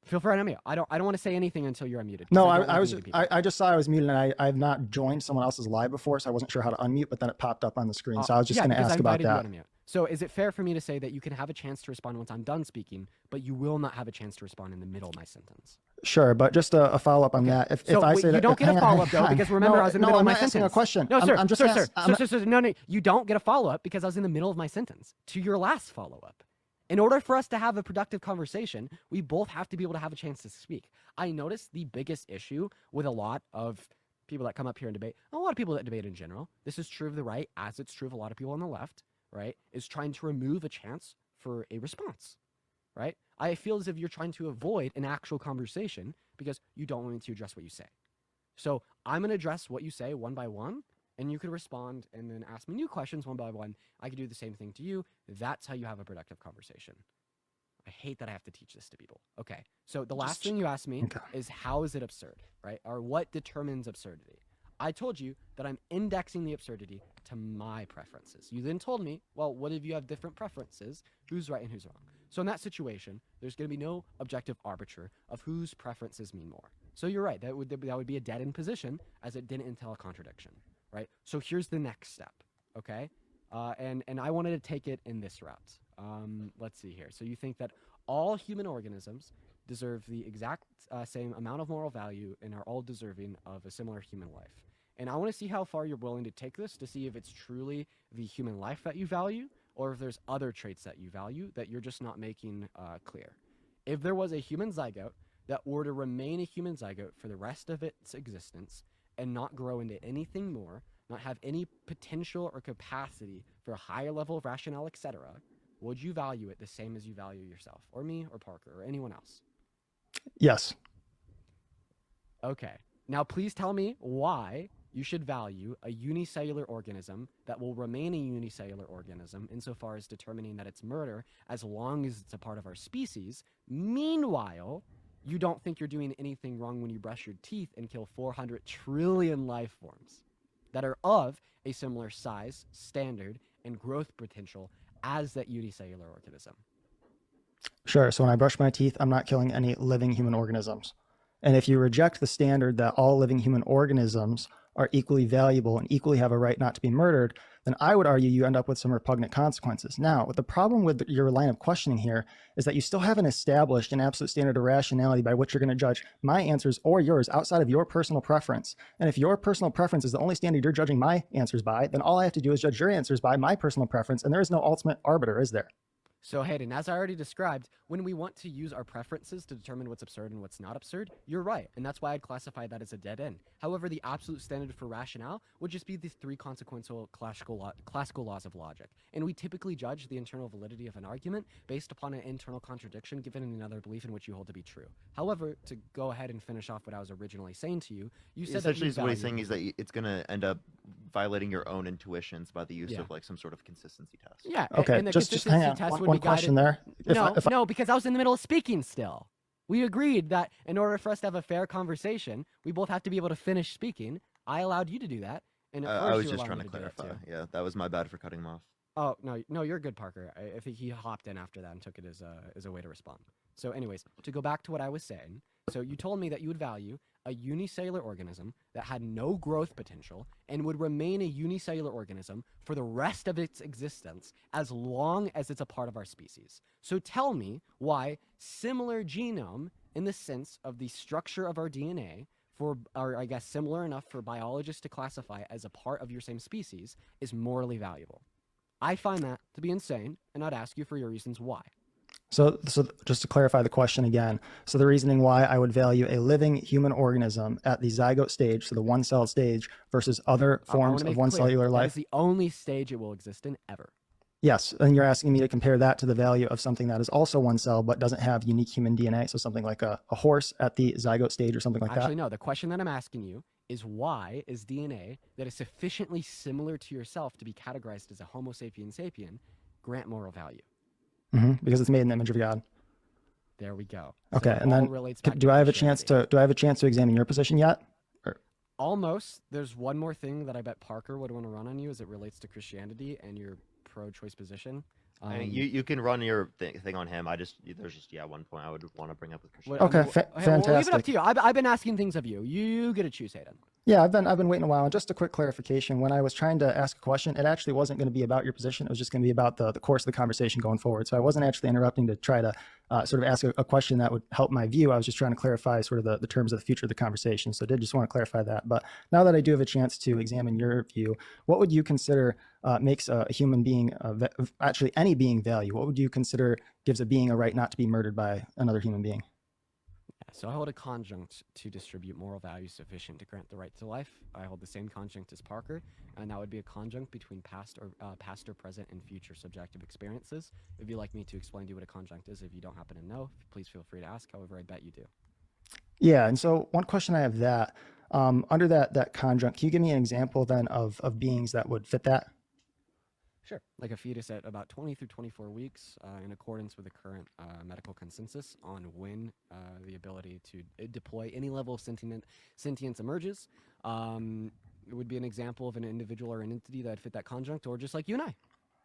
Feel free to unmute. I don't want to say anything until you're unmuted. 'cause No, don't like I was muting people. I just saw I was muted and I've not joined someone else's live before, so I wasn't sure how to unmute, but then it popped up on the screen. So I was just going to because I ask about invited you that. on mute. So is it fair for me to say that you can have a chance to respond once I'm done speaking, but you will not have a chance to respond in the middle of my sentence? Sure, but just a follow up on that. If So I wait, say you that don't get hang a on, follow up hang though, on. because remember No, I was in the no, middle I'm of my not asking sentence. a question. No, sir, I'm just no, you don't get a follow up because I was in the middle of my sentence to your last follow up. In order for us to have a productive conversation, we both have to be able to have a chance to speak. I notice the biggest issue with a lot of people that come up here and debate, a lot of people that debate in general, this is true of the right as it's true of a lot of people on the left, right, is trying to remove a chance for a response, right? I feel as if you're trying to avoid an actual conversation because you don't want me to address what you say. So I'm going to address what you say one by one, and you could respond and then ask me new questions one by one. I could do the same thing to you. That's how you have a productive conversation. I hate that I have to teach this to people. Okay, so the last thing you asked me Okay. is how is it absurd, right? Or what determines absurdity? I told you that I'm indexing the absurdity to my preferences. You then told me, well, what if you have different preferences? Who's right and who's wrong? So in that situation, there's going to be no objective arbiter of whose preferences mean more. So you're right. That would be a dead-end position as it didn't entail a contradiction, right? So here's the next step, okay? And I wanted to take it in this route. Let's see here. So you think that all human organisms deserve the exact same amount of moral value and are all deserving of a similar human life. And I want to see how far you're willing to take this to see if it's truly the human life that you value or if there's other traits that you value that you're just not making clear. If there was a human zygote that were to remain a human zygote for the rest of its existence and not grow into anything more, not have any potential or capacity for a higher level of rationale, etc., would you value it the same as you value yourself, or me, or Parker, or anyone else? Yes. Okay. Now, please tell me why you should value a unicellular organism that will remain a unicellular organism insofar as determining that it's murder as long as it's a part of our species. Meanwhile, you don't think you're doing anything wrong when you brush your teeth and kill 400 trillion life forms that are of a similar size, standard, and growth potential as that unicellular organism. Sure. So when I brush my teeth, I'm not killing any living human organisms. And if you reject the standard that all living human organisms are equally valuable and equally have a right not to be murdered, then I would argue you end up with some repugnant consequences. Now, the problem with your line of questioning here is that you still haven't established an absolute standard of rationality by which you're going to judge my answers or yours outside of your personal preference. And if your personal preference is the only standard you're judging my answers by, then all I have to do is judge your answers by my personal preference, and there is no ultimate arbiter, is there? So Hayden, as I already described, when we want to use our preferences to determine what's absurd and what's not absurd, you're right, and that's why I'd classify that as a dead end. However, the absolute standard for rationale would just be the three consequential classical laws of logic, and we typically judge the internal validity of an argument based upon an internal contradiction given in another belief in which you hold to be true. However, to go ahead and finish off what I was originally saying to you, you said Essentially, that what he's saying is that it's going to end up violating your own intuitions by the use of like some sort of consistency test. Yeah. Okay, and the just hang consistency on. test would One be question guided. there. No, because I was in the middle of speaking still. We agreed that in order for us to have a fair conversation, we both have to be able to finish speaking. I allowed you to do that, and at I first was you just allowed trying me to do that clarify. too. Yeah, that was my bad for cutting him off. Oh no, you're good, Parker. I think he hopped in after that and took it as a way to respond. So, anyways, to go back to what I was saying, so you told me that you would value a unicellular organism that had no growth potential and would remain a unicellular organism for the rest of its existence as long as it's a part of our species. So tell me why similar genome in the sense of the structure of our DNA or I guess similar enough for biologists to classify as a part of your same species is morally valuable. I find that to be insane, and I'd ask you for your reasons why. So just to clarify the question again, so the reasoning why I would value a living human organism at the zygote stage, so the one-celled stage, versus other forms of one-cellular life. That is the only stage it will exist in ever. Yes, and you're asking me to compare that to the value of something that is also one cell but doesn't have unique human DNA, so something like a horse at the zygote stage or something like that? Actually, no. The question that I'm asking you is why is DNA that is sufficiently similar to yourself to be categorized as a Homo sapien sapien grant moral value? Because it's made in the image of God. There we go. Okay, So and then do I have a chance to examine your position yet? Almost. There's one more thing that I bet Parker would want to run on you as it relates to Christianity and your pro-choice position. I mean, you can run your thing on him. There's just one point I would want to bring up with Christian. Okay, fantastic. We'll leave it up to you. I've been asking things of you. You get to choose, Hayden. Yeah, I've been waiting a while. And just a quick clarification: when I was trying to ask a question, it actually wasn't going to be about your position. It was just going to be about the course of the conversation going forward. So I wasn't actually interrupting to try to sort of ask a question that would help my view. I was just trying to clarify sort of the terms of the future of the conversation. So I did just want to clarify that. But now that I do have a chance to examine your view, what would you consider makes a human being, actually any being, value? What would you consider gives a being a right not to be murdered by another human being? So I hold a conjunct to distribute moral value sufficient to grant the right to life. I hold the same conjunct as Parker, and that would be a conjunct between past or present, and future subjective experiences. If you'd like me to explain to you what a conjunct is, if you don't happen to know, please feel free to ask. However, I bet you do. Yeah, and so one question I have under that conjunct, can you give me an example then of beings that would fit that? Sure. Like a fetus at about 20 through 24 weeks, in accordance with the current medical consensus on when the ability to deploy any level of sentience emerges. It would be an example of an individual or an entity that fit that conjunct, or just like you and I.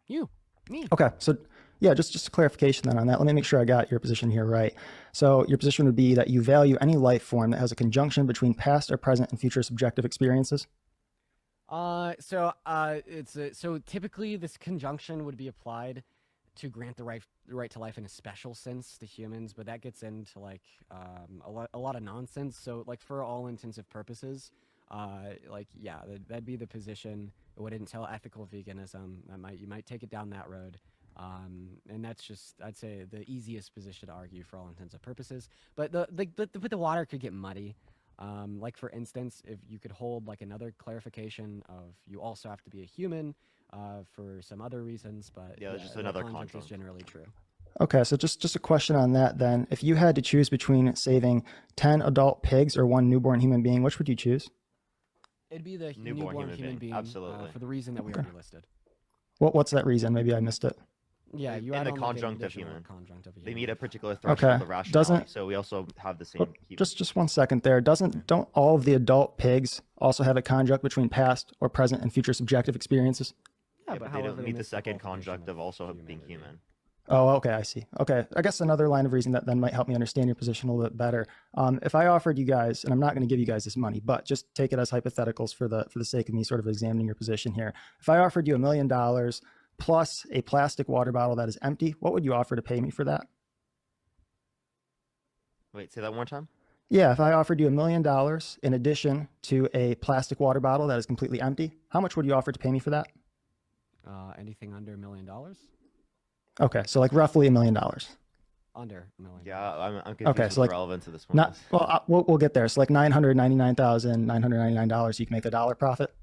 You, me. Okay, so yeah, just a clarification then on that. Let me make sure I got your position here right. So your position would be that you value any life form that has a conjunction between past or present and future subjective experiences? So typically this conjunction would be applied to grant the right to life in a special sense to humans, but that gets into like a lot of nonsense. So like for all intensive purposes, like yeah, that'd be the position. It would entail ethical veganism. You might take it down that road. And that's just, I'd say, the easiest position to argue for all intents and purposes. But the water could get muddy. Like for instance, if you could hold like another clarification of you also have to be a human for some other reasons, but Yeah, just another conjunct is conjunct. generally true. Okay, so just a question on that then. If you had to choose between saving 10 adult pigs or one newborn human being, which would you choose? It'd be the Newborn newborn human human being, being, absolutely. for the reason that we already listed. What's that reason? Maybe I missed it. Yeah, you In add the on conjunct of additional human. conjunct of a They human. meet a particular threshold of rationality, Doesn't- so we also have the same. Well, just 1 second there. Don't all of the adult pigs also have a conjunct between past or present and future subjective experiences? Yeah, but they however, don't meet the miss second qualification conjunct of also being humanity. human. Oh, okay, I see. Okay, I guess another line of reasoning that then might help me understand your position a little bit better. If I offered you guys, and I'm not going to give you guys this money, but just take it as hypotheticals for the sake of me sort of examining your position here. If I offered you $1 million plus a plastic water bottle that is empty, what would you offer to pay me for that? Wait, say that one more time. Yeah, if I offered you $1 million in addition to a plastic water bottle that is completely empty, how much would you offer to pay me for that? Anything under $1 million? Okay, so like roughly $1 million. Under $1 million. Yeah, I'm confused Okay, with so the like relevance of this one. not well. We'll get there. So like $999,999, you can make $1 profit.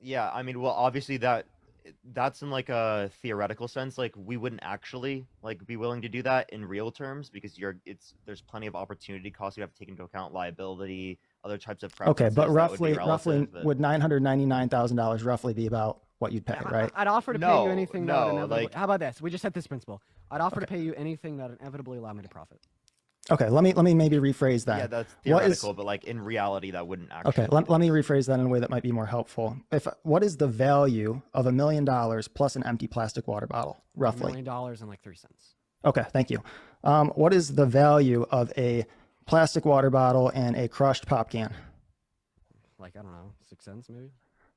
Yeah, I mean, well, obviously that's in like a theoretical sense. Like we wouldn't actually like be willing to do that in real terms because there's plenty of opportunity costs you have to take into account, liability, other types of preferences. Okay, but that would be roughly relative, but- would $999,000 roughly be about what you'd pay, right? I'd offer to pay No, you anything that no, would inevitably. like- How about this? We just set this principle. I'd offer to pay you anything that would inevitably allow me to profit. Okay, let me maybe rephrase that. Yeah, that's What is- theoretical, but like in reality, that wouldn't actually. Okay, let me rephrase that in a way that might be more helpful. What is the value of $1 million plus an empty plastic water bottle, $1 roughly? million and like 3 cents. Okay, thank you. What is the value of a plastic water bottle and a crushed pop can? Like, I don't know, 6 cents maybe?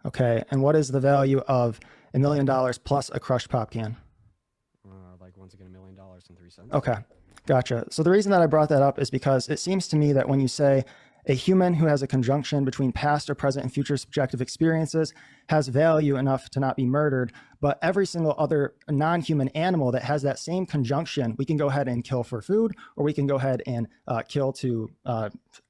Okay, and what is the value of $1 million plus a crushed pop can? Like, once again, $1 million and 3 cents. Okay, gotcha. So the reason that I brought that up is because it seems to me that when you say a human who has a conjunction between past or present and future subjective experiences has value enough to not be murdered, but every single other non-human animal that has that same conjunction, we can go ahead and kill for food, or we can go ahead and kill to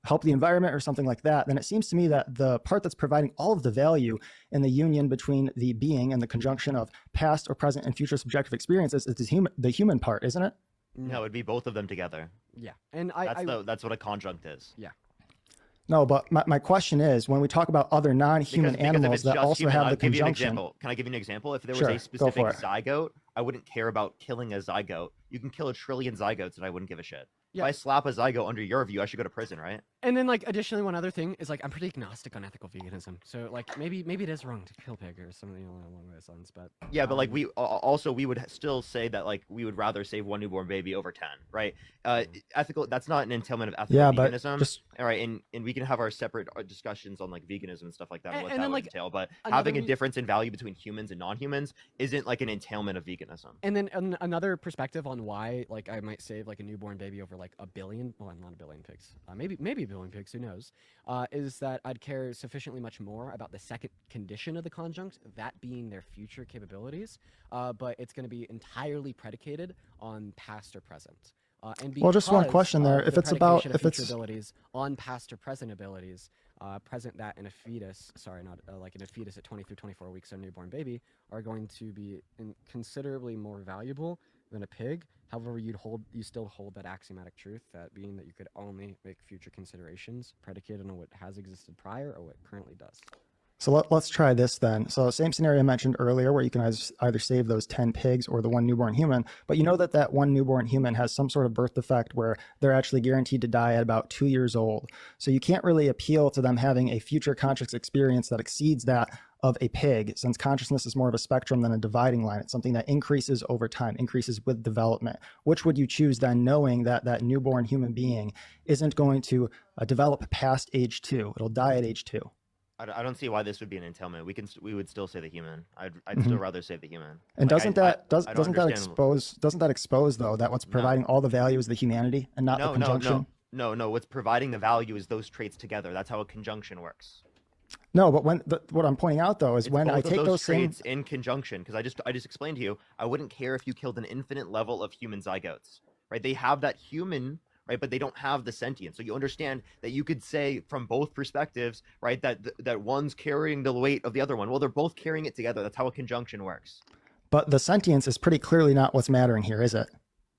help the environment or something like that, then it seems to me that the part that's providing all of the value in the union between the being and the conjunction of past or present and future subjective experiences is the human part, isn't it? No, it'd be both of them together. Yeah, and That's what a conjunct is. Yeah. No, but my question is, when we talk about other non-human Because if animals it's that just also human, have I'll the give you an conjunction, example. Can I give you an example? If there was Sure, a go specific for it. zygote, I wouldn't care about killing a zygote. You can kill 1 trillion zygotes and I wouldn't give a shit. Yeah. If I slap a zygote under your view, I should go to prison, right? And then, like, additionally, one other thing is, like, I'm pretty agnostic on ethical veganism. So, like, maybe it is wrong to kill pig or something along those lines. But Yeah, but like we would still say that like we would rather save 1 newborn baby over 10, right? Ethical. That's not an entailment of ethical Yeah, but veganism. just All right, and we can have our separate discussions on like veganism and stuff like that, and And- what and that then, would like, entail. But another having a re- difference in value between humans and non-humans isn't like an entailment of veganism. And then another perspective on why, like, I might save like a newborn baby over like a billion, well, not a billion pigs, maybe a billion pigs, who knows? Is that I'd care sufficiently much more about the second condition of the conjunct, that being their future capabilities, but it's going to be entirely predicated on past or present. And Well, just one because question there. of If the it's about- predication of if future it's- abilities on past or present abilities, present that in a fetus, sorry, not like in a fetus at 20 through 24 weeks, a newborn baby, are going to be considerably more valuable than a pig. However, you still hold that axiomatic truth, that being that you could only make future considerations predicated on what has existed prior or what currently does. So let's try this then. So same scenario I mentioned earlier where you can either save those 10 pigs or the 1 newborn human, but you know that 1 newborn human has some sort of birth defect where they're actually guaranteed to die at about 2 years old. So you can't really appeal to them having a future conscious experience that exceeds that of a pig, since consciousness is more of a spectrum than a dividing line. It's something that increases over time, increases with development. Which would you choose then, knowing that newborn human being isn't going to develop past age 2? It'll die at age 2. I don't see why this would be an entailment. We would still say the human. I'd Mhm. still rather save the human. And Like, doesn't I don't that understand- expose though that what's providing all the value is the humanity and not the No, no, conjunction? no. No. What's providing the value is those traits together. That's how a conjunction works. No, but what I'm pointing out though is It's when I both of take those same traits in conjunction, because I just explained to you, I wouldn't care if you killed an infinite level of human zygotes, right? They have that human, right, but they don't have the sentience. So you understand that you could say from both perspectives, right, that one's carrying the weight of the other one. Well, they're both carrying it together. That's how a conjunction works. but the sentience is pretty clearly not what's mattering here, is it?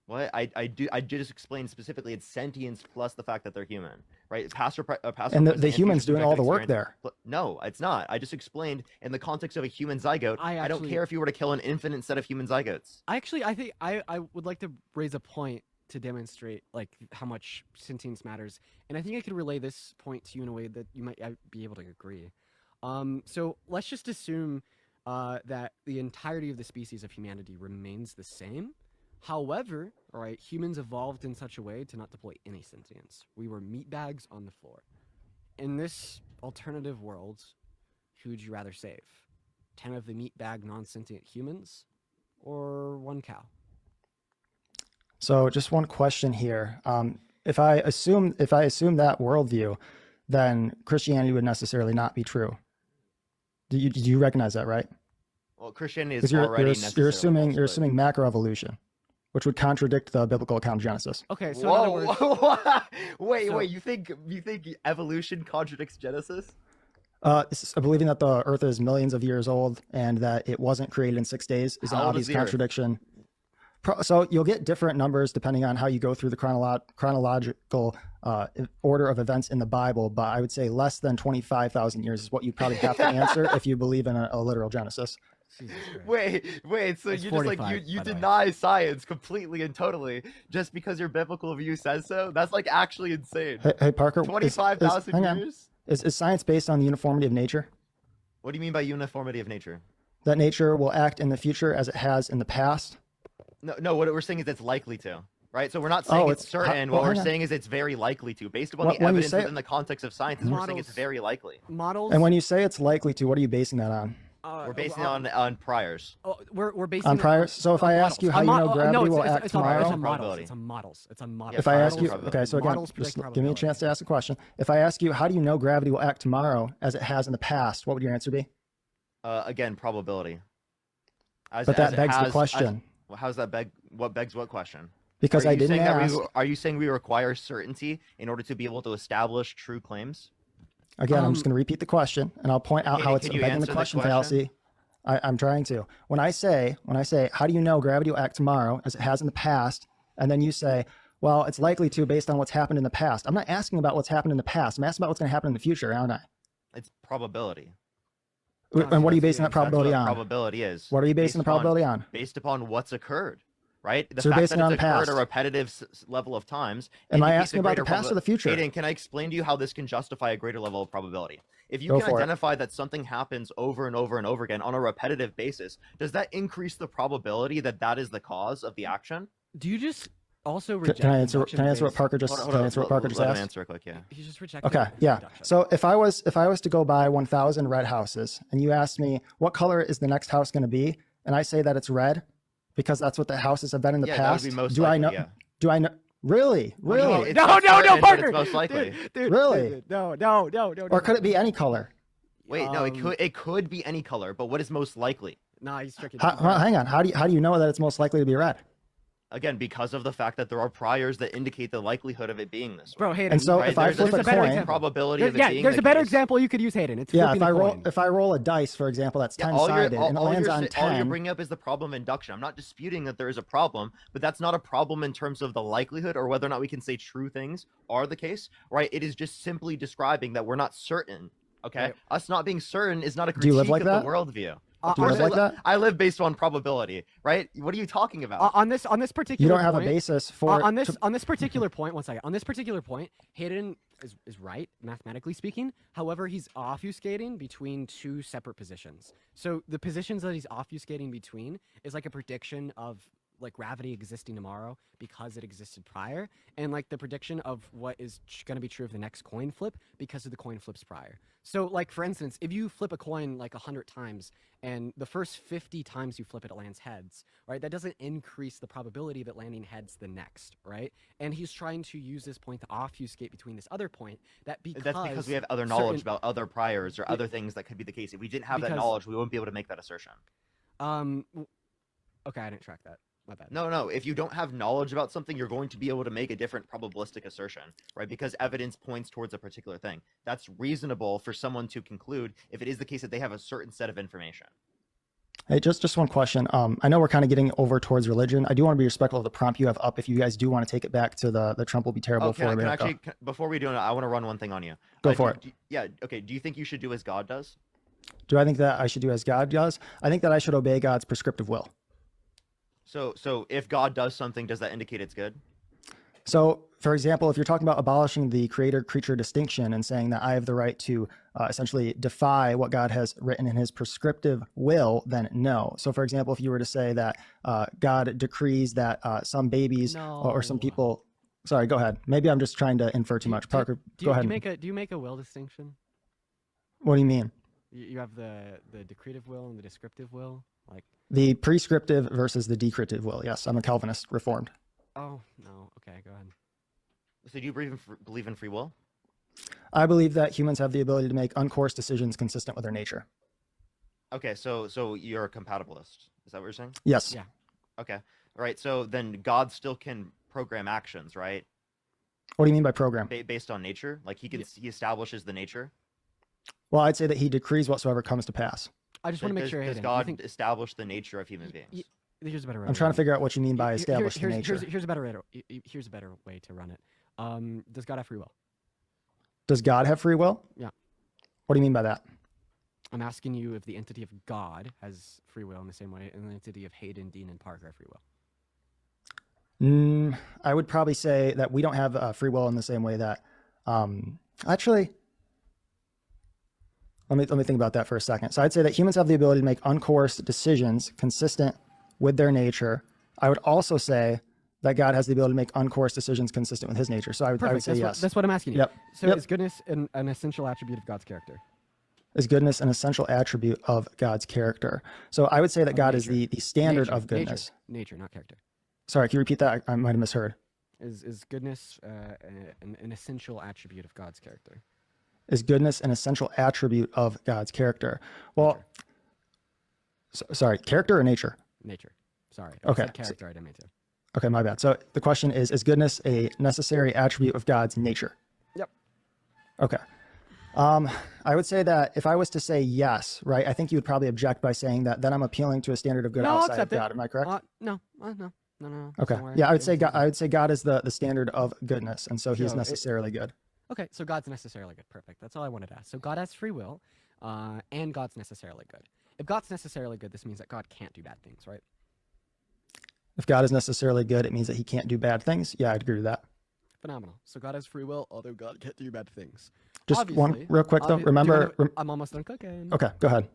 What I just explained specifically, it's sentience plus the fact that they're human, right? Pastor And the present human's doing all the work experience. there. No, it's not. I just explained in the context of a human zygote. I don't care if you were to kill an infinite set of human zygotes. I think I would like to raise a point to demonstrate like how much sentience matters, and I think I could relay this point to you in a way that you might be able to agree. So let's just assume that the entirety of the species of humanity remains the same. However, all right, humans evolved in such a way to not deploy any sentience. We were meatbags on the floor. In this alternative world, who would you rather save? 10 of the meatbag non-sentient humans, or 1 cow? So just one question here. If I assume that worldview, then Christianity would necessarily not be true. Do you recognize that, right? Well, Christianity is Because already you're assuming false, but- macroevolution, which would contradict the biblical account of Genesis. Okay, so in other words, Wait, So- you think evolution contradicts Genesis? It's believing that the Earth is millions of years old and that it wasn't created in 6 days is an How old obvious is the Earth? contradiction. So you'll get different numbers depending on how you go through the chronological order of events in the Bible, but I would say less than 25,000 years is what you probably have to answer if you believe in a literal Genesis. Jesus Christ. Wait, so It's you just like 45, you by the way. deny science completely and totally just because your biblical view says so? That's like actually insane. Hey Parker, 25,000 hang on. years? Is science based on the uniformity of nature? What do you mean by uniformity of nature? That nature will act in the future as it has in the past? No, what we're saying is it's likely to, right? So we're not saying it's certain. well, What we're hang on. saying is it's very likely to, based upon When the you evidence say- within the context of science. We're saying it's Models- very likely. Models. And when you say it's likely to, what are you basing that on? We're basing it on priors. We're basing On it priors? So if I ask you how you know gravity will act tomorrow? It's on models. Probability. It's on models. It's on models. Yeah, If I ask you, probability. okay, so again, Models just predict give me a chance to ask a question. If I ask you, how do you know gravity will act tomorrow as it has in the past? What would your answer be? Again, probability. But that begs the question. How's that beg? What begs what question? Because Are I you didn't saying that ask. are you saying we require certainty in order to be able to establish true claims? Again, I'm just going to repeat the question, and I'll point out how it's Can you begging the answer the question question? fallacy. I'm trying to. When I say, how do you know gravity will act tomorrow as it has in the past? And then you say, well, it's likely to based on what's happened in the past. I'm not asking about what's happened in the past. I'm asking about what's going to happen in the future, aren't I? It's probability. And what are you basing that That's what probability on? probability is. What are you basing the probability on? Based upon what's occurred, right? The So you're fact basing that it on it's the occurred past. a repetitive level of times. Am I indicates asking a about the greater past or the future? Aiden, can I explain to you how this can justify a greater level of probability? If you Go can for it. identify that something happens over and over and over again on a repetitive basis, does that increase the probability that that is the cause of the action? Do you just also reject? Can I answer what induction-based- Parker just? Hold on, Can I answer what Parker just let him asked? answer quick, yeah. He's just rejecting. Okay, yeah. induction. So if I was to go buy 1,000 red houses, and you asked me what color is the next house going to be, and I say that it's red, because that's what the houses have been in the Yeah, that would past. be most do I likely, know? yeah. Do I know? Really? Really? It's No, not no, certain, but Parker. It's most likely. Dude, Really? dude, no. Or could it be any color? Wait, no, it could be any color, but what is most likely? Nah, he's tricky. Well, hang on. How do you know that it's most likely to be red? Again, because of the fact that there are priors that indicate the likelihood of it being this way. Bro, Hayden. And so Right? if I There's flip a a better coin, example. probability of it Yeah, being there's the a better case. example you could use, Hayden. It's yeah, flipping if a coin. I roll a dice, for example, that's Yeah, 10-sided, and it lands on all you're 10. bringing up is the problem of induction. I'm not disputing that there is a problem, but that's not a problem in terms of the likelihood or whether or not we can say true things are the case, right? It is just simply describing that we're not certain. Okay, Right. Us not being certain is not a Do critique you live like of that? the worldview. Do Of you live course like that? I live based on probability, right? What are you talking about? on this particular You don't have a point, basis for on this particular point. One second. On this particular point, Hayden is right, mathematically speaking. However, he's obfuscating between two separate positions. So the positions that he's obfuscating between is like a prediction of like gravity existing tomorrow because it existed prior, and like the prediction of what is going to be true of the next coin flip because of the coin flips prior. So like for instance, if you flip a coin like 100 times and the first 50 times you flip it, it lands heads, right? That doesn't increase the probability of it landing heads the next, right? And he's trying to use this point to obfuscate between this other point that because That's because we have other knowledge about other priors or other things that could be the case. If we didn't have that knowledge, we wouldn't be able to make that assertion. Okay, I didn't track that. My bad. No. If you don't have knowledge about something, you're going to be able to make a different probabilistic assertion, right? Because evidence points towards a particular thing. That's reasonable for someone to conclude if it is the case that they have a certain set of information. Hey, just one question. I know we're kind of getting over towards religion. I do want to be respectful of the prompt you have up. If you guys do want to take it back to the Trump will be terrible for America. Before we do it, I want to run one thing on you. Go for it. Okay. Do you think you should do as God does? Do I think that I should do as God does? I think that I should obey God's prescriptive will. So if God does something, does that indicate it's good? So, for example, if you're talking about abolishing the creator-creature distinction and saying that I have the right to essentially defy what God has written in his prescriptive will, then no. So, for example, if you were to say that God decrees that some babies or some people... Sorry, go ahead. Maybe I'm just trying to infer too much. Parker, go ahead. Do you make a will distinction? What do you mean? You have the decretive will and the descriptive will? Like the prescriptive versus the decretive will. Yes, I'm a Calvinist, Reformed. Oh, no. Okay, go ahead. So do you believe in free will? I believe that humans have the ability to make uncoerced decisions consistent with their nature. Okay, so you're a compatibilist. Is that what you're saying? Yes. Yeah. Okay. All right, so then God still can program actions, right? What do you mean by program? Based on nature? Like he establishes the nature? Well, I'd say that he decrees whatsoever comes to pass. I just want to make sure. Does God establish the nature of human beings? Here's a better way. I'm trying to figure out what you mean by establish the nature. Here's a better way to run it. Does God have free will? Does God have free will? Yeah. What do you mean by that? I'm asking you if the entity of God has free will in the same way, and the entity of Hayden, Dean, and Parker have free will. I would probably say that we don't have free will in the same way that. Actually, let me think about that for a second. So I'd say that humans have the ability to make uncoerced decisions consistent with their nature. I would also say that God has the ability to make uncoerced decisions consistent with his nature. So I would say yes. That's what I'm asking you. Yep. So is goodness an essential attribute of God's character? Is goodness an essential attribute of God's character? So I would say that God is the standard of goodness. Nature, not character. Sorry, can you repeat that? I might have misheard. Is goodness an essential attribute of God's character? Is goodness an essential attribute of God's character? Well, sorry, character or nature? Nature. Sorry. Okay. Character, I didn't mean to. Okay, my bad. So the question is goodness a necessary attribute of God's nature? Yep. Okay. I would say that if I was to say yes, right, I think you would probably object by saying that then I'm appealing to a standard of good outside of God. Am I correct? No. Okay. Yeah, I would say God is the standard of goodness, and so he's necessarily good. Okay, so God's necessarily good. Perfect. That's all I wanted to ask. So God has free will, and God's necessarily good. If God's necessarily good, this means that God can't do bad things, right? If God is necessarily good, it means that he can't do bad things. Yeah, I'd agree with that. Phenomenal. So God has free will, although God can't do bad things. Just one real quick though. Remember, I'm almost done cooking. Okay, go ahead.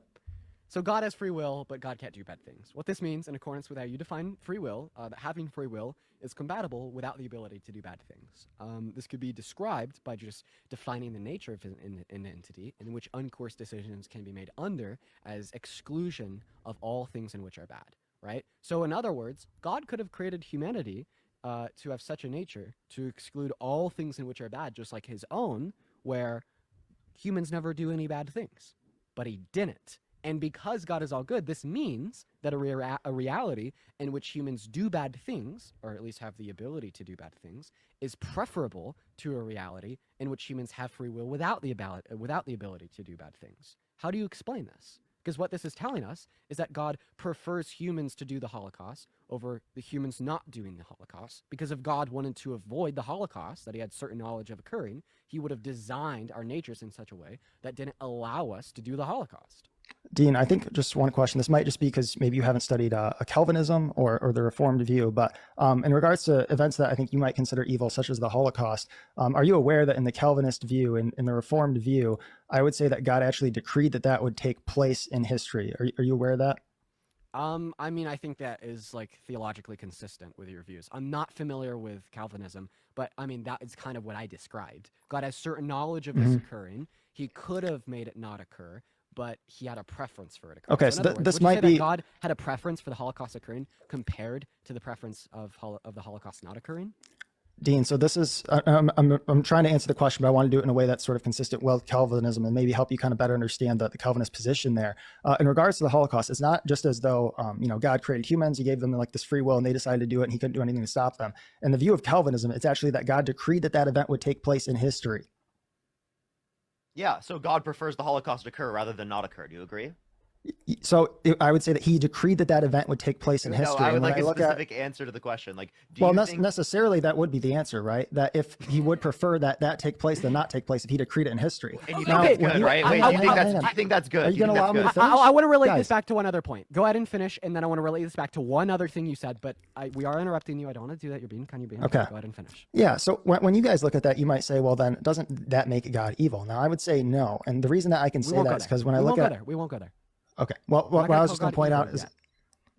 So God has free will, but God can't do bad things. What this means, in accordance with how you define free will, that having free will is compatible without the ability to do bad things. This could be described by just defining the nature of an entity in which uncoerced decisions can be made under as exclusion of all things in which are bad, right? So in other words, God could have created humanity to have such a nature to exclude all things in which are bad, just like his own, where humans never do any bad things. But he didn't. And because God is all good, this means that a reality in which humans do bad things, or at least have the ability to do bad things, is preferable to a reality in which humans have free will without the ability to do bad things. How do you explain this? Because what this is telling us is that God prefers humans to do the Holocaust over the humans not doing the Holocaust. Because if God wanted to avoid the Holocaust that he had certain knowledge of occurring, he would have designed our natures in such a way that didn't allow us to do the Holocaust. Dean, I think just one question. This might just be because maybe you haven't studied a Calvinism or the Reformed view, but in regards to events that I think you might consider evil, such as the Holocaust, are you aware that in the Calvinist view, in the Reformed view, I would say that God actually decreed that would take place in history? Are you aware of that? I mean, I think that is like theologically consistent with your views. I'm not familiar with Calvinism, but I mean that is kind of what I described. God has certain knowledge of this occurring. He could have made it not occur, but he had a preference for it occurring. Okay, So, in so other words, this would you might say be that God had a preference for the Holocaust occurring compared to the preference of the Holocaust not occurring? Dean. So this is I'm trying to answer the question, but I want to do it in a way that's sort of consistent with Calvinism and maybe help you kind of better understand the Calvinist position there. In regards to the Holocaust, it's not just as though God created humans, he gave them like this free will, and they decided to do it, and he couldn't do anything to stop them. In the view of Calvinism, it's actually that God decreed that event would take place in history. Yeah, so God prefers the Holocaust occur rather than not occur. Do you agree? So I would say that he decreed that event would take place in history. No, I would And when like a look specific answer to the question. Like, do well, you think... necessarily that would be the answer, right? That if he would prefer that take place than not take place, if he decreed it in history. And you Now, think it's when good, you- right? hang Wait, on, do you hang on. think that's good? Are you Do think gonna allow that's me to good? finish? I want to relate Guys. this back to one other point. Go ahead and finish, and then I want to relate this back to one other thing you said, but we are interrupting you. I don't want to do that. You're being kind of being Okay. Go ahead and finish. Yeah. So when you guys look at that, you might say, well, then doesn't that make God evil? Now, I would say no. And the reason that I can We say won't that go is there. because when I We look won't at go there. We won't go there. okay, well, We're not what I gonna was call just going God to point evil out is yet.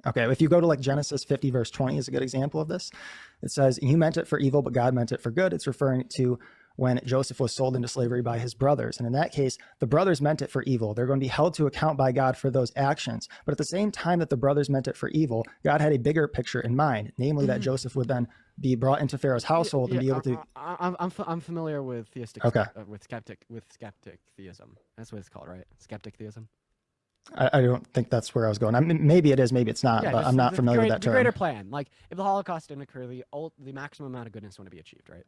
okay, if you go to like Genesis 50 verse 20 is a good example of this. It says, you meant it for evil, but God meant it for good. It's referring to when Joseph was sold into slavery by his brothers. And in that case, the brothers meant it for evil. They're going to be held to account by God for those actions. But at the same time that the brothers meant it for evil, God had a bigger picture in mind, namely that Joseph would then be brought into Pharaoh's household and be able to. I'm familiar with theistic. Okay. With skeptic theism. That's what it's called, right? Skeptic theism. I don't think that's where I was going. I mean, maybe it is, maybe it's not, but just I'm not familiar with that the term. greater plan. Like if the Holocaust didn't occur, the maximum amount of goodness want to be achieved, right?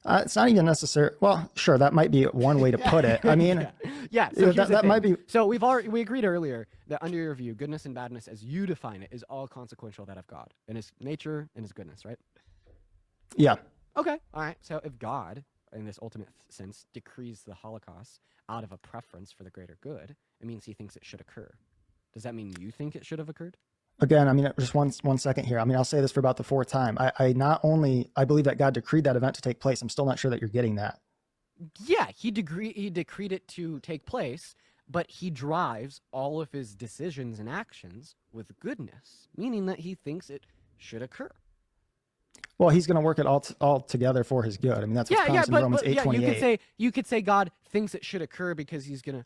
It's not even necessary. Well, sure, that might be one way to put it. I mean, yeah. So here's the that might thing. be. So we agreed earlier that under your view, goodness and badness, as you define it, is all consequential that of God and His nature and His goodness, right? Yeah. Okay. All right. So if God, in this ultimate sense, decrees the Holocaust out of a preference for the greater good, it means He thinks it should occur. Does that mean you think it should have occurred? Again, I mean, just one second here. I mean, I'll say this for about the fourth time. I believe that God decreed that event to take place. I'm still not sure that you're getting that. Yeah, he decreed it to take place, but he drives all of his decisions and actions with goodness, meaning that he thinks it should occur. Well, he's going to work it all together for his good. I mean, that's what's promised in Romans 8:28. you could say God thinks it should occur because he's going to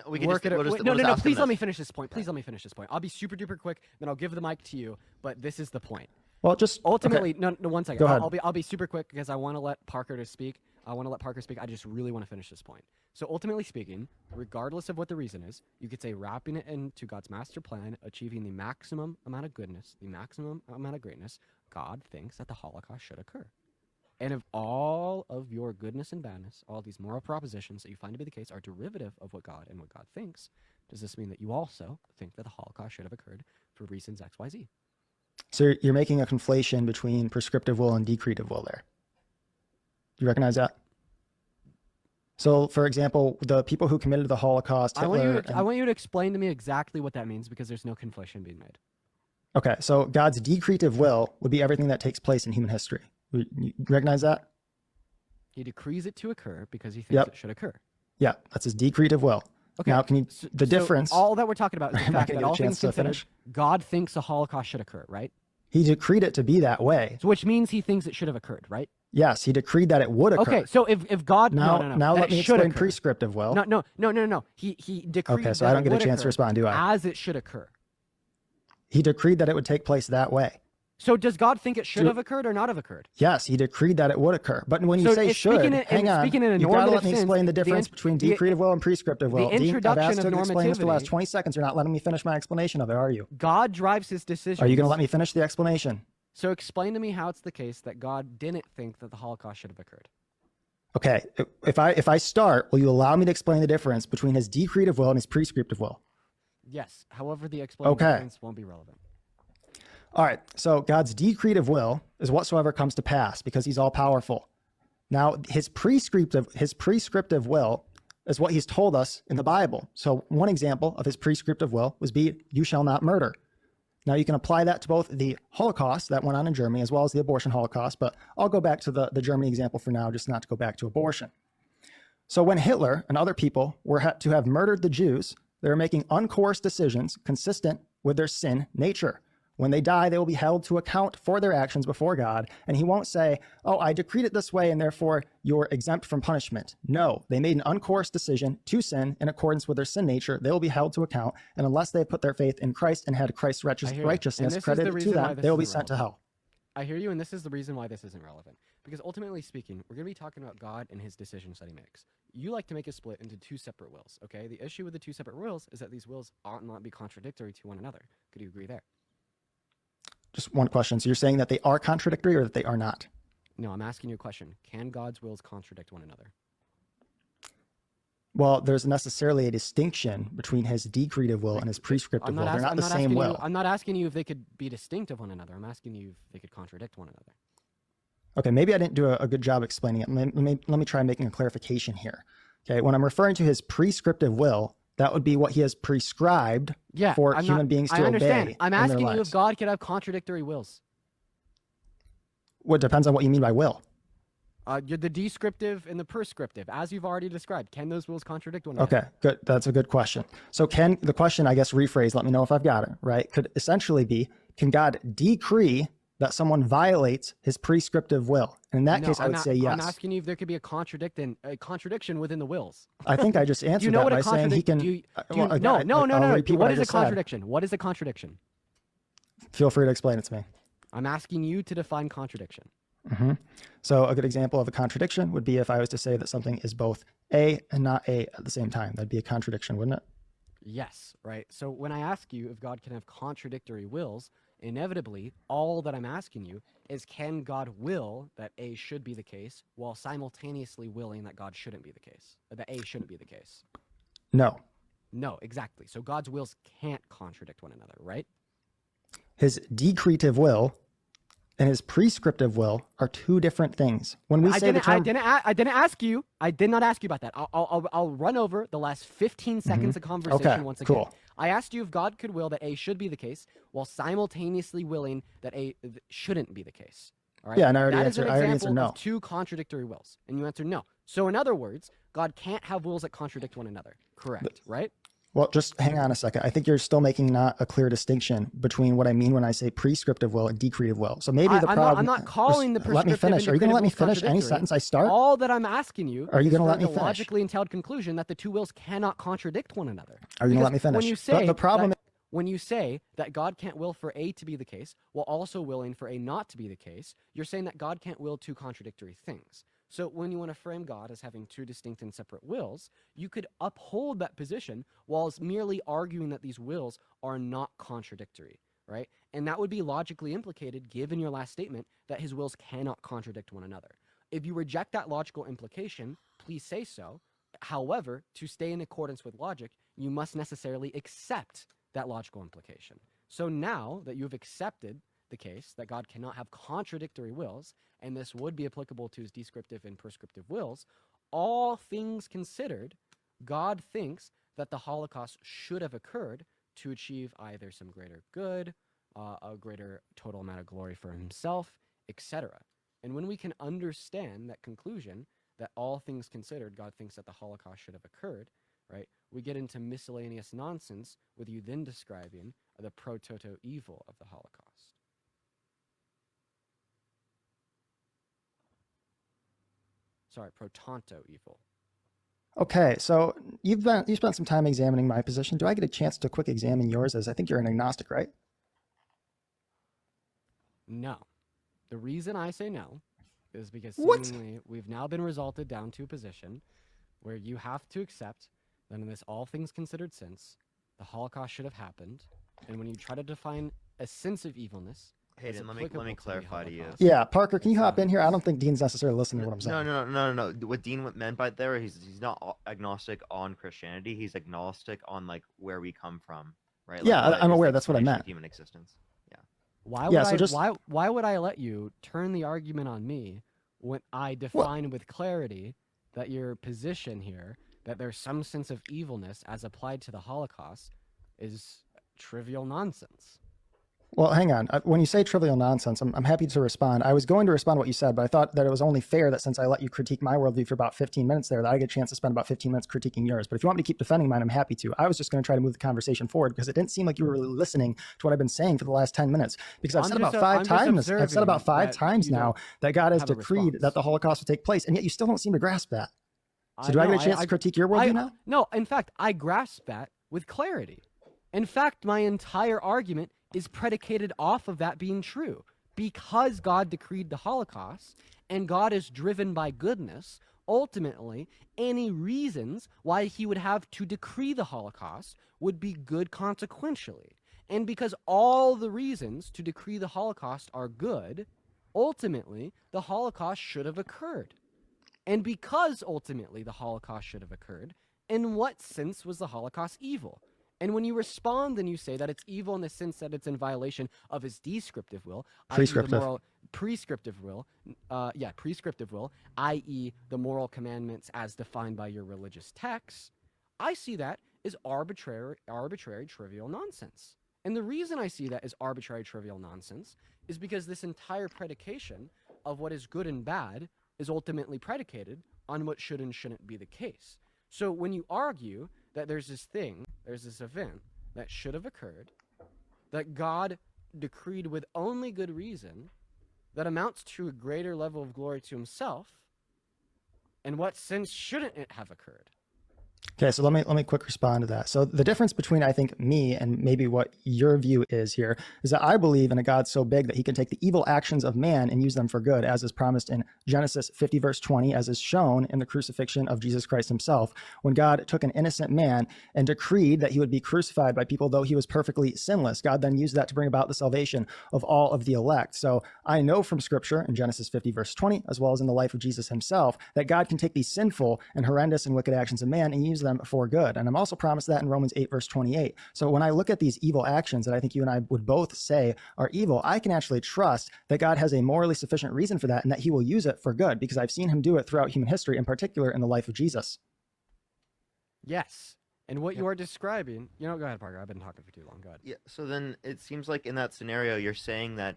We can work just, it. we'll just, No, we'll just no, ask please him let me this. finish this point. Please let me finish this point. I'll be super duper quick, then I'll give the mic to you. But this is the point. Well, just Ultimately, okay. no, 1 second. Go ahead. I'll be super quick because I want to let Parker speak. I just really want to finish this point. So ultimately speaking, regardless of what the reason is, you could say wrapping it into God's master plan, achieving the maximum amount of goodness, the maximum amount of greatness, God thinks that the Holocaust should occur. And if all of your goodness and badness, all these moral propositions that you find to be the case are derivative of what God thinks, does this mean that you also think that the Holocaust should have occurred for reasons X, Y, Z? So you're making a conflation between prescriptive will and decretive will there. Do you recognize that? So, for example, the people who committed the Holocaust, I Hitler, want you to explain to me exactly what that means because there's no conflation being made. okay, so God's decretive will would be everything that takes place in human history. You recognize that? He decrees it to occur because he thinks Yep. it should occur. Yeah, that's his decretive will. Okay. Now, can you the difference? All that we're talking about is the Am I fact gonna that get a all chance things to considered, finish? God thinks the Holocaust should occur, right? He decreed it to be that way. So which means he thinks it should have occurred, right? Yes, he decreed that it would occur. Okay, so if God Now, no, now that let me it should explain occur. prescriptive will. No. He decreed. Okay, so that I don't it get a would chance to occur respond, do I? As it should occur. He decreed that it would take place that way. So does God think it should So- have occurred or not have occurred? Yes, he decreed that it would occur. But when you So say it's should, speaking in- hang on, speaking in a you gotta let normative me explain sense, the difference between the decretive will and prescriptive will. Dean, I've introduction asked of you to explain this for the last normativity- 20 seconds. You're not letting me finish my explanation of it, are you? God drives his decisions. Are you going to let me finish the explanation? So explain to me how it's the case that God didn't think that the Holocaust should have occurred. Okay, if I start, will you allow me to explain the difference between his decretive will and his prescriptive will? Yes. However, the explained Okay. difference won't be relevant. All right, so God's decretive will is whatsoever comes to pass because he's all powerful. Now, his prescriptive will is what he's told us in the Bible. So one example of his prescriptive will was you shall not murder. Now you can apply that to both the Holocaust that went on in Germany as well as the abortion Holocaust, but I'll go back to the Germany example for now, just not to go back to abortion. So when Hitler and other people were to have murdered the Jews, they were making uncoerced decisions consistent with their sin nature. When they die, they will be held to account for their actions before God. And he won't say, oh, I decreed it this way, and therefore you're exempt from punishment. No, they made an uncoerced decision to sin in accordance with their sin nature. They will be held to account. And unless they put their faith in Christ and had Christ's righteousness credited to them, they will be sent to hell. I hear you, and this is the reason why this isn't relevant. Because ultimately speaking, we're going to be talking about God and his decisions that he makes. You like to make a split into two separate wills, okay? The issue with the two separate wills is that these wills ought not be contradictory to one another. Could you agree there? Just one question. So you're saying that they are contradictory or that they are not? No, I'm asking you a question. Can God's wills contradict one another? Well, there's necessarily a distinction between his decretive will and his prescriptive will. They're not the same will. I'm not asking you if they could be distinct of one another. I'm asking you if they could contradict one another. Okay, maybe I didn't do a good job explaining it. Let me try making a clarification here. Okay, when I'm referring to his prescriptive will, that would be what he has prescribed for human beings to obey. I understand. I'm asking you if God could have contradictory wills. Well, it depends on what you mean by will. You're the descriptive and the prescriptive, as you've already described. Can those wills contradict one another? Okay, good. That's a good question. So the question, I guess, rephrase, let me know if I've got it, right? Could essentially be, can God decree that someone violates his prescriptive will? And in that case, I would say yes. I'm asking you if there could be a contradiction within the wills. I think I just answered that by saying he can. No. What is a contradiction? What is a contradiction? Feel free to explain it to me. I'm asking you to define contradiction. Mm-hmm. So a good example of a contradiction would be if I was to say that something is both A and not A at the same time. That'd be a contradiction, wouldn't it? Yes, right. So when I ask you if God can have contradictory wills, inevitably, all that I'm asking you is, can God will that A should be the case while simultaneously willing that God shouldn't be the case, or that A shouldn't be the case? No. No, exactly. So God's wills can't contradict one another, right? His decretive will and his prescriptive will are two different things. When we say the term, I didn't ask you. I did not ask you about that. I'll run over the last 15 seconds of conversation once again. Cool. I asked you if God could will that A should be the case while simultaneously willing that A shouldn't be the case. All right? Yeah, and I already answered no. Of two contradictory wills, and you answered no. So in other words, God can't have wills that contradict one another. Correct, right? Well, just hang on a second. I think you're still making not a clear distinction between what I mean when I say prescriptive will and decretive will. So maybe the problem. I'm not calling the prescriptive. Let me finish. Are you going to let me finish any sentence I start? All that I'm asking you. Are you going to let me finish? Logically entailed conclusion that the two wills cannot contradict one another. Are you going to let me finish? When you say the problem. When you say that God can't will for A to be the case while also willing for A not to be the case, you're saying that God can't will two contradictory things. So when you want to frame God as having two distinct and separate wills, you could uphold that position whilst merely arguing that these wills are not contradictory, right? And that would be logically implicated, given your last statement, that his wills cannot contradict one another. If you reject that logical implication, please say so. However, to stay in accordance with logic, you must necessarily accept that logical implication. So now that you've accepted the case that God cannot have contradictory wills, and this would be applicable to his descriptive and prescriptive wills, all things considered, God thinks that the Holocaust should have occurred to achieve either some greater good, a greater total amount of glory for himself, etc. And when we can understand that conclusion, that all things considered, God thinks that the Holocaust should have occurred, right? We get into miscellaneous nonsense with you then describing the pro-toto evil of the Holocaust. Sorry, pro-tanto evil. Okay, so you spent some time examining my position. Do I get a chance to quick examine yours? As I think you're an agnostic, right? No. The reason I say no is because seemingly we've now been resulted down to a position where you have to accept that in this all things considered sense, the Holocaust should have happened. And when you try to define a sense of evilness, Hayden, let me clarify to you. Yeah, Parker, can you hop in here? I don't think Dean's necessarily listening to what I'm saying. No. What Dean meant by there, he's not agnostic on Christianity. He's agnostic on like where we come from, right? Like, yeah, I'm aware. That's what I meant. Human existence. Yeah. Why would I let you turn the argument on me when I define with clarity that your position here, that there's some sense of evilness as applied to the Holocaust, is trivial nonsense? Well, hang on. When you say trivial nonsense, I'm happy to respond. I was going to respond to what you said, but I thought that it was only fair that since I let you critique my worldview for about 15 minutes there, that I get a chance to spend about 15 minutes critiquing yours. But if you want me to keep defending mine, I'm happy to. I was just going to try to move the conversation forward because it didn't seem like you were really listening to what I've been saying for the last 10 minutes. Because I've said about five times now that God has decreed that the Holocaust would take place, and yet you still don't seem to grasp that. So do I get a chance to critique your worldview now? No, in fact, I grasp that with clarity. In fact, my entire argument is predicated off of that being true. Because God decreed the Holocaust, and God is driven by goodness, ultimately, any reasons why he would have to decree the Holocaust would be good consequentially. And because all the reasons to decree the Holocaust are good, ultimately, the Holocaust should have occurred. And because ultimately the Holocaust should have occurred, in what sense was the Holocaust evil? And when you respond and you say that it's evil in the sense that it's in violation of his descriptive will, prescriptive will, i.e. the moral commandments as defined by your religious texts, I see that as arbitrary, trivial nonsense. And the reason I see that as arbitrary, trivial nonsense is because this entire predication of what is good and bad is ultimately predicated on what should and shouldn't be the case. So when you argue that there's this event that should have occurred, that God decreed with only good reason, that amounts to a greater level of glory to himself, in what sense shouldn't it have occurred? Okay, so let me quick respond to that. So the difference between, I think, me and maybe what your view is here is that I believe in a God so big that he can take the evil actions of man and use them for good, as is promised in Genesis 50 verse 20, as is shown in the crucifixion of Jesus Christ himself, when God took an innocent man and decreed that he would be crucified by people though he was perfectly sinless. God then used that to bring about the salvation of all of the elect. So I know from scripture in Genesis 50 verse 20, as well as in the life of Jesus himself, that God can take these sinful and horrendous and wicked actions of man and use them for good. And I'm also promised that in Romans 8 verse 28. So when I look at these evil actions that I think you and I would both say are evil, I can actually trust that God has a morally sufficient reason for that and that he will use it for good, because I've seen him do it throughout human history, in particular in the life of Jesus. Yes. And what you are describing, go ahead, Parker. I've been talking for too long. Go ahead. Yeah, so then it seems like in that scenario, you're saying that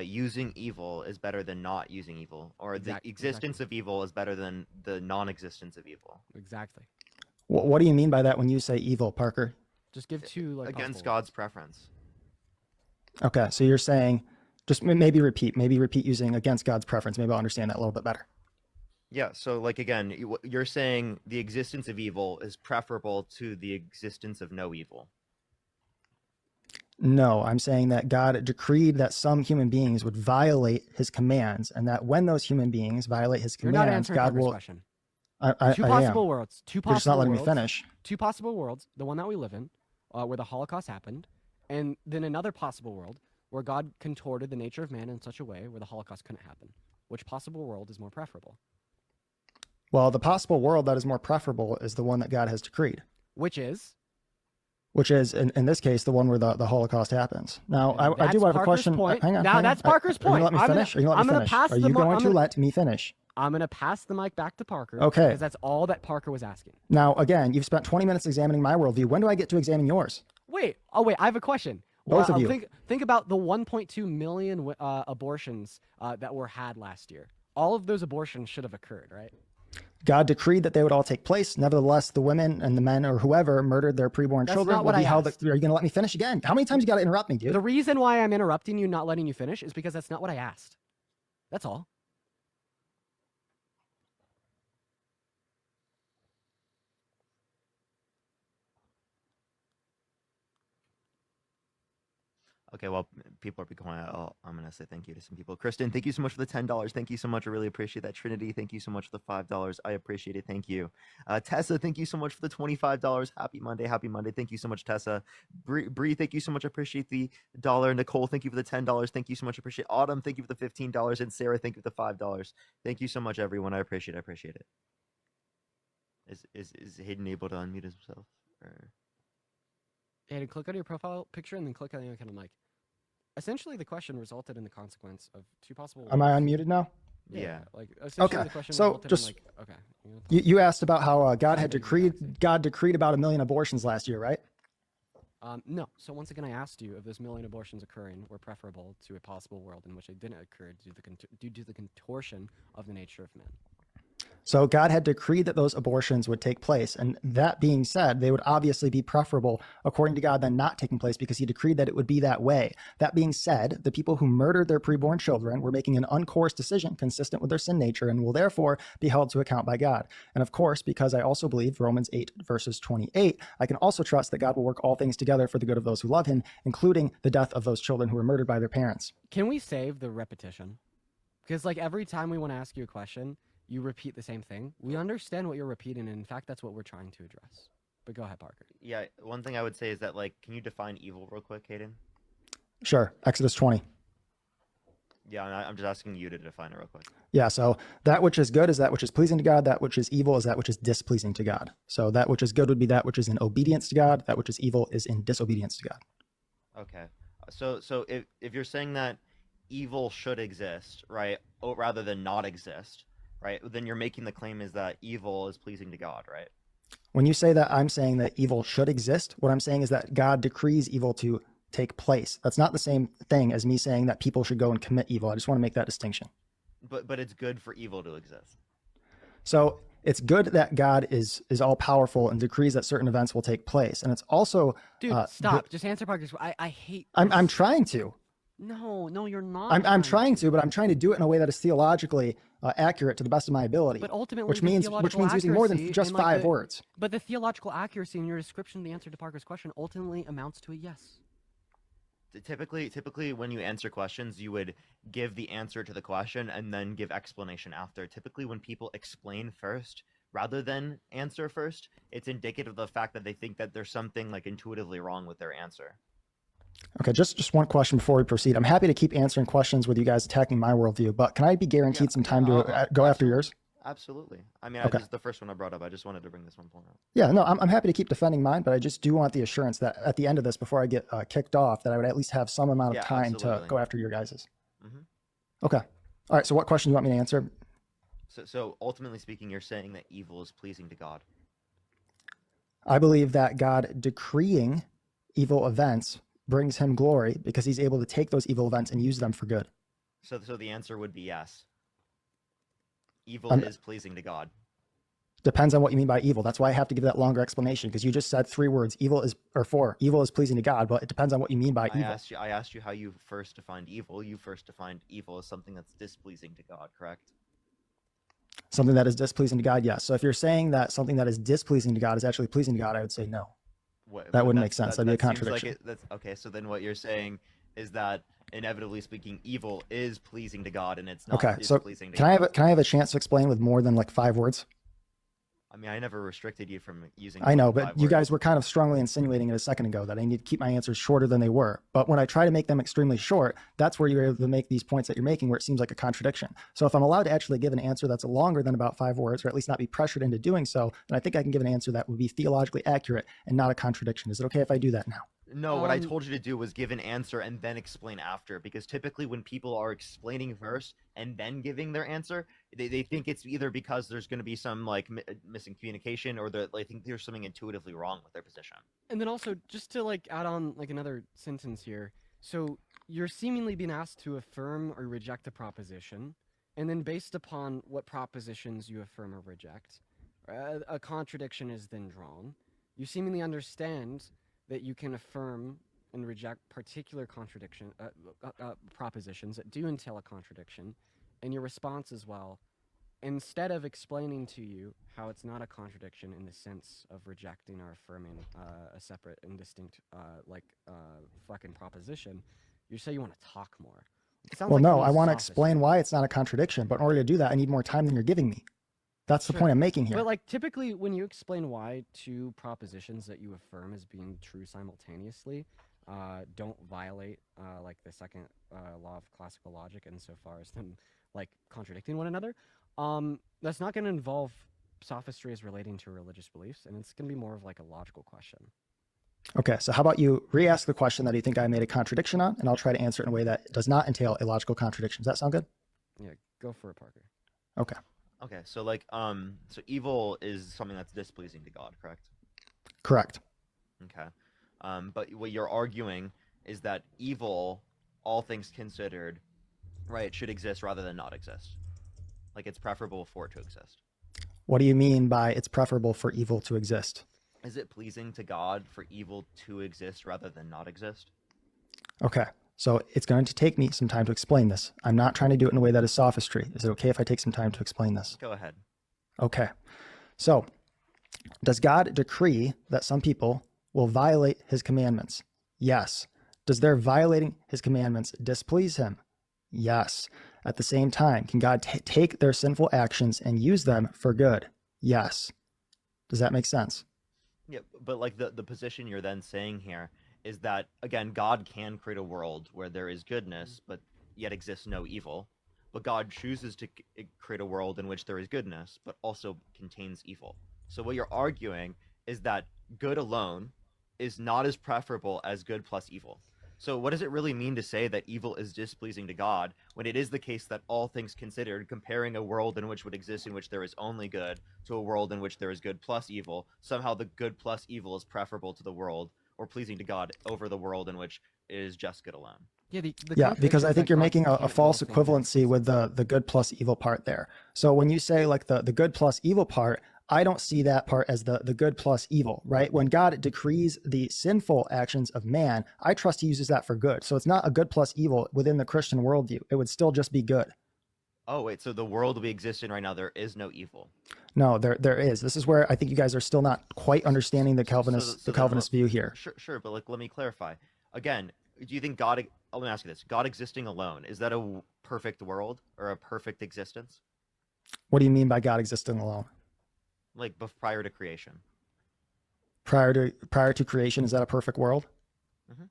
using evil is better than not using evil, or the existence of evil is better than the non-existence of evil. Exactly. What do you mean by that when you say evil, Parker? Just give two against God's preference. Okay, so you're saying, just maybe repeat using against God's preference. Maybe I'll understand that a little bit better. Yeah, so again, you're saying the existence of evil is preferable to the existence of no evil. No, I'm saying that God decreed that some human beings would violate his commands, and that when those human beings violate his commands, You're not answering God will. Question. Two possible worlds. You're just not letting me finish. Two possible worlds. The one that we live in, where the Holocaust happened, and then another possible world where God contorted the nature of man in such a way where the Holocaust couldn't happen. Which possible world is more preferable? Well, the possible world that is more preferable is the one that God has decreed. Which is, in this case, the one where the Holocaust happens. Now, I do have a question. Hang on. That's Parker's point. Are you going to let me finish? Are you going to let me finish? I'm going to pass the mic back to Parker. Okay. Because that's all that Parker was asking. Now, again, you've spent 20 minutes examining my worldview. When do I get to examine yours? Wait, I have a question. Both of you. Think about the 1.2 million abortions that were had last year. All of those abortions should have occurred, right? God decreed that they would all take place. Nevertheless, the women and the men or whoever murdered their preborn children will be held. Are you going to let me finish again? How many times you got to interrupt me, dude? The reason why I'm interrupting you, not letting you finish, is because that's not what I asked. That's all. Okay, well, people are becoming. I'm gonna say thank you to some people. Kristen, thank you so much for the $10. Thank you so much. I really appreciate that. Trinity, thank you so much for the $5. I appreciate it. Thank you. Tessa, thank you so much for the $25. Happy Monday. Happy Monday. Thank you so much, Tessa. Bree, thank you so much. I appreciate the $1. Nicole, thank you for the $10. Thank you so much. I appreciate it. Autumn, thank you for the $15. And Sarah, thank you for the $5. Thank you so much, everyone. I appreciate it. I appreciate it. Is Hayden able to unmute himself? Or... And click on your profile picture and then click on the icon on mic. Essentially, the question resulted in the consequence of two possible. Am I unmuted now? Yeah. Okay. The question so just you asked about how God decreed about 1 million abortions last year, right? No. So once again, I asked you if those million abortions occurring were preferable to a possible world in which they didn't occur due to the contortion of the nature of man. So God had decreed that those abortions would take place. And that being said, they would obviously be preferable, according to God, than not taking place because he decreed that it would be that way. That being said, the people who murdered their preborn children were making an uncoerced decision consistent with their sin nature and will therefore be held to account by God. And of course, because I also believe Romans 8 verses 28, I can also trust that God will work all things together for the good of those who love him, including the death of those children who were murdered by their parents. Can we save the repetition? Because like every time we want to ask you a question, you repeat the same thing. We understand what you're repeating, and in fact, that's what we're trying to address. But go ahead, Parker. Yeah, one thing I would say is that, like, can you define evil real quick, Hayden? Sure. Exodus 20. Yeah, and I'm just asking you to define it real quick. Yeah, so that which is good is that which is pleasing to God. That which is evil is that which is displeasing to God. So that which is good would be that which is in obedience to God. That which is evil is in disobedience to God. Okay. So if you're saying that evil should exist, right, rather than not exist, right, then you're making the claim is that evil is pleasing to God, right? When you say that, I'm saying that evil should exist. What I'm saying is that God decrees evil to take place. That's not the same thing as me saying that people should go and commit evil. I just want to make that distinction. But it's good for evil to exist. So it's good that God is all powerful and decrees that certain events will take place. And it's also Dude, stop. Just answer Parker's. I hate. I'm this. trying to. No, you're not. I'm trying to, but I'm trying to do it in a way that is theologically accurate to the best of my ability. But ultimately, which the means theological using more than accuracy just and, like, 5 words. But the theological accuracy in your description of the answer to Parker's question ultimately amounts to a yes. Typically, when you answer questions, you would give the answer to the question and then give explanation after. Typically, when people explain first rather than answer first, it's indicative of the fact that they think that there's something like intuitively wrong with their answer. Okay, just one question before we proceed. I'm happy to keep answering questions with you guys attacking my worldview, but can I be guaranteed some time to go after yours? Absolutely. I mean, Okay. this is the first one I brought up. I just wanted to bring this one point up. Yeah, no, I'm happy to keep defending mine, but I just do want the assurance that at the end of this, before I get kicked off, that I would at least have some amount of time to go after your guys's. Mm-hmm. Okay. All right, so what question do you want me to answer? So ultimately speaking, you're saying that evil is pleasing to God. I believe that God decreeing evil events brings him glory because he's able to take those evil events and use them for good. So the answer would be yes. Evil is pleasing to God. Depends on what you mean by evil. That's why I have to give that longer explanation, because you just said 3 words. Evil is pleasing to God, but it depends on what you mean by evil. I asked you how you first defined evil. You first defined evil as something that's displeasing to God, correct? Something that is displeasing to God, yes. So if you're saying that something that is displeasing to God is actually pleasing to God, I would say no. That wouldn't make sense. That'd be a contradiction. That's okay. So then what you're saying is that inevitably speaking, evil is pleasing to God, and it's not displeasing to God. Can I have a chance to explain with more than like 5 words? I mean, I never restricted you from using. I know, but you guys were kind of strongly insinuating it a second ago that I need to keep my answers shorter than they were. But when I try to make them extremely short, that's where you're able to make these points that you're making where it seems like a contradiction. So if I'm allowed to actually give an answer that's longer than about 5 words, or at least not be pressured into doing so, then I think I can give an answer that would be theologically accurate and not a contradiction. Is it okay if I do that now? No, what I told you to do was give an answer and then explain after, because typically when people are explaining first and then giving their answer, they think it's either because there's going to be some like missing communication, or they think there's something intuitively wrong with their position. And then also, just to like add on like another sentence here, so you're seemingly being asked to affirm or reject a proposition, and then based upon what propositions you affirm or reject, a contradiction is then drawn. You seemingly understand that you can affirm and reject particular propositions that do entail a contradiction, and your response as well, instead of explaining to you how it's not a contradiction in the sense of rejecting or affirming a separate and distinct fucking proposition, you say you want to talk more. Well, no, I want to explain why it's not a contradiction, but in order to do that, I need more time than you're giving me. That's the point I'm making here. But like typically when you explain why 2 propositions that you affirm as being true simultaneously don't violate like the second law of classical logic insofar as them like contradicting one another, that's not going to involve sophistry as relating to religious beliefs, and it's going to be more of like a logical question. Okay, so how about you re-ask the question that you think I made a contradiction on, and I'll try to answer it in a way that does not entail a logical contradiction. Does that sound good? Yeah, go for it, Parker. Okay. Okay, so like so evil is something that's displeasing to God, correct? Correct. Okay. But what you're arguing is that evil, all things considered, right, should exist rather than not exist. Like it's preferable for it to exist. What do you mean by it's preferable for evil to exist? Is it pleasing to God for evil to exist rather than not exist? Okay, so it's going to take me some time to explain this. I'm not trying to do it in a way that is sophistry. Is it okay if I take some time to explain this? Go ahead. Okay, so does God decree that some people will violate his commandments? Yes. Does their violating his commandments displease him? Yes. At the same time, can God take their sinful actions and use them for good? Yes. Does that make sense? Yeah, but like the position you're then saying here is that, again, God can create a world where there is goodness, but yet exists no evil. But God chooses to create a world in which there is goodness, but also contains evil. So what you're arguing is that good alone is not as preferable as good plus evil. So what does it really mean to say that evil is displeasing to God when it is the case that all things considered, comparing a world in which would exist in which there is only good to a world in which there is good plus evil, somehow the good plus evil is preferable to the world or pleasing to God over the world in which it is just good alone? Yeah, Yeah, because I contradiction is think that you're God making a can't false will things equivalency with the good plus evil part there. So when you say like the good plus evil part, I don't see that part as the good plus evil, right? When God decrees the sinful actions of man, I trust he uses that for good. So it's not a good plus evil within the Christian worldview. It would still just be good. Oh, wait, so the world we exist in right now, there is no evil. No, there is. This is where I think you guys are still not quite understanding the So then, Calvinist view here. Sure, but like, let me clarify. Again, do you think God? Let me ask you this: God existing alone, is that a perfect world or a perfect existence? What do you mean by God existing alone? Like prior to creation. Prior to creation, is that a perfect world? Mhm.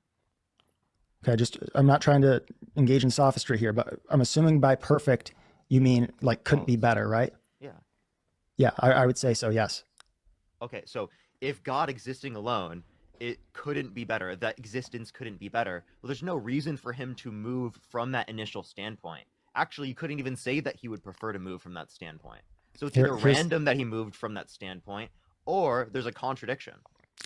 Okay, I'm not trying to engage in sophistry here, but I'm assuming by perfect you mean like couldn't be better, right? Yeah. Yeah, I would say so, yes. Okay, so if God existing alone, it couldn't be better. That existence couldn't be better. Well, there's no reason for him to move from that initial standpoint. Actually, you couldn't even say that he would prefer to move from that standpoint. So it's either random that he moved from that standpoint, or there's a contradiction.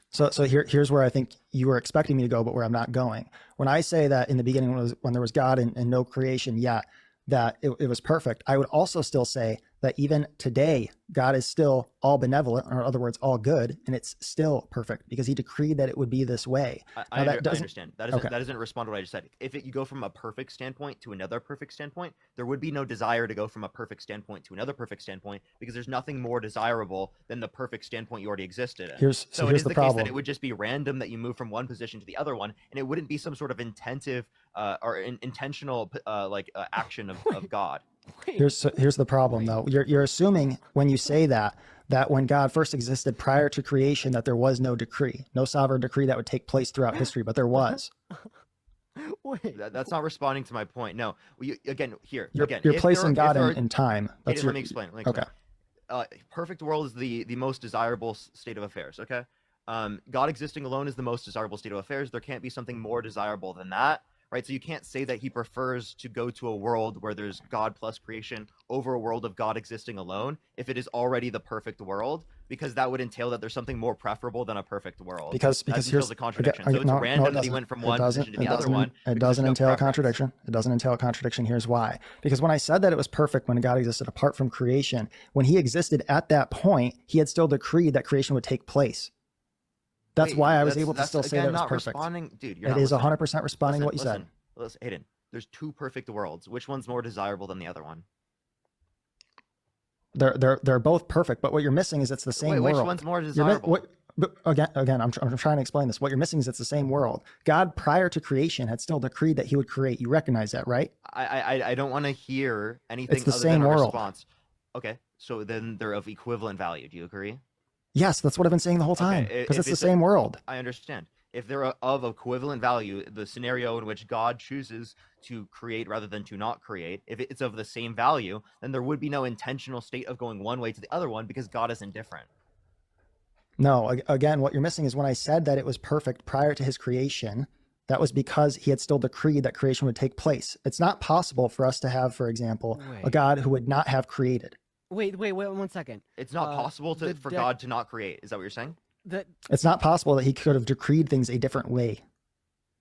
So here's where I think you were expecting me to go, but where I'm not going. When I say that in the beginning, when there was God and no creation yet, that it was perfect, I would also still say that even today, God is still all benevolent, or in other words, all good, and it's still perfect because he decreed that it would be this way. I understand. That doesn't respond to what I just said. If you go from a perfect standpoint to another perfect standpoint, there would be no desire to go from a perfect standpoint to another perfect standpoint because there's nothing more desirable than the perfect standpoint you already existed in. So it is the case that it would just be random that you move from one position to the other one, and it wouldn't be some sort of intentional action of God. Here's the problem, though. You're assuming when you say that when God first existed prior to creation, that there was no decree, no sovereign decree that would take place throughout history, but there was. Wait, That's not responding to my point. No, You're placing God in time. Let me explain. Okay. Perfect world is the most desirable state of affairs. Okay. God existing alone is the most desirable state of affairs. There can't be something more desirable than that. Right, so you can't say that he prefers to go to a world where there's God plus creation over a world of God existing alone if it is already the perfect world, because that would entail that there's something more preferable than a perfect world. Because here's a contradiction. So it's random that he went from one position to the other one. It doesn't entail a contradiction. It doesn't entail a contradiction. Here's why. Because when I said that it was perfect when God existed apart from creation, when he existed at that point, he had still decreed that creation would take place. That's why I was able to still say that it was perfect. Dude, it is 100% responding to what you said. Listen, Hayden, there's two perfect worlds. Which one's more desirable than the other one? They're both perfect, but what you're missing is it's the same world. Which one's more desirable? Again, I'm trying to explain this. What you're missing is it's the same world. God, prior to creation, had still decreed that he would create. You recognize that, right? I don't want to hear anything it's the other same than a world. Response. Okay, so then they're of equivalent value. Do you agree? Yes, that's what I've been saying the whole time. Because it's the same world. I understand. If they're of equivalent value, the scenario in which God chooses to create rather than to not create, if it's of the same value, then there would be no intentional state of going one way to the other one because God is indifferent. No, again, what you're missing is when I said that it was perfect prior to his creation, that was because he had still decreed that creation would take place. It's not possible for us to have, for example, a God who would not have created. Wait, 1 second. It's not possible for God to not create. Is that what you're saying? that It's not possible that he could have decreed things a different way.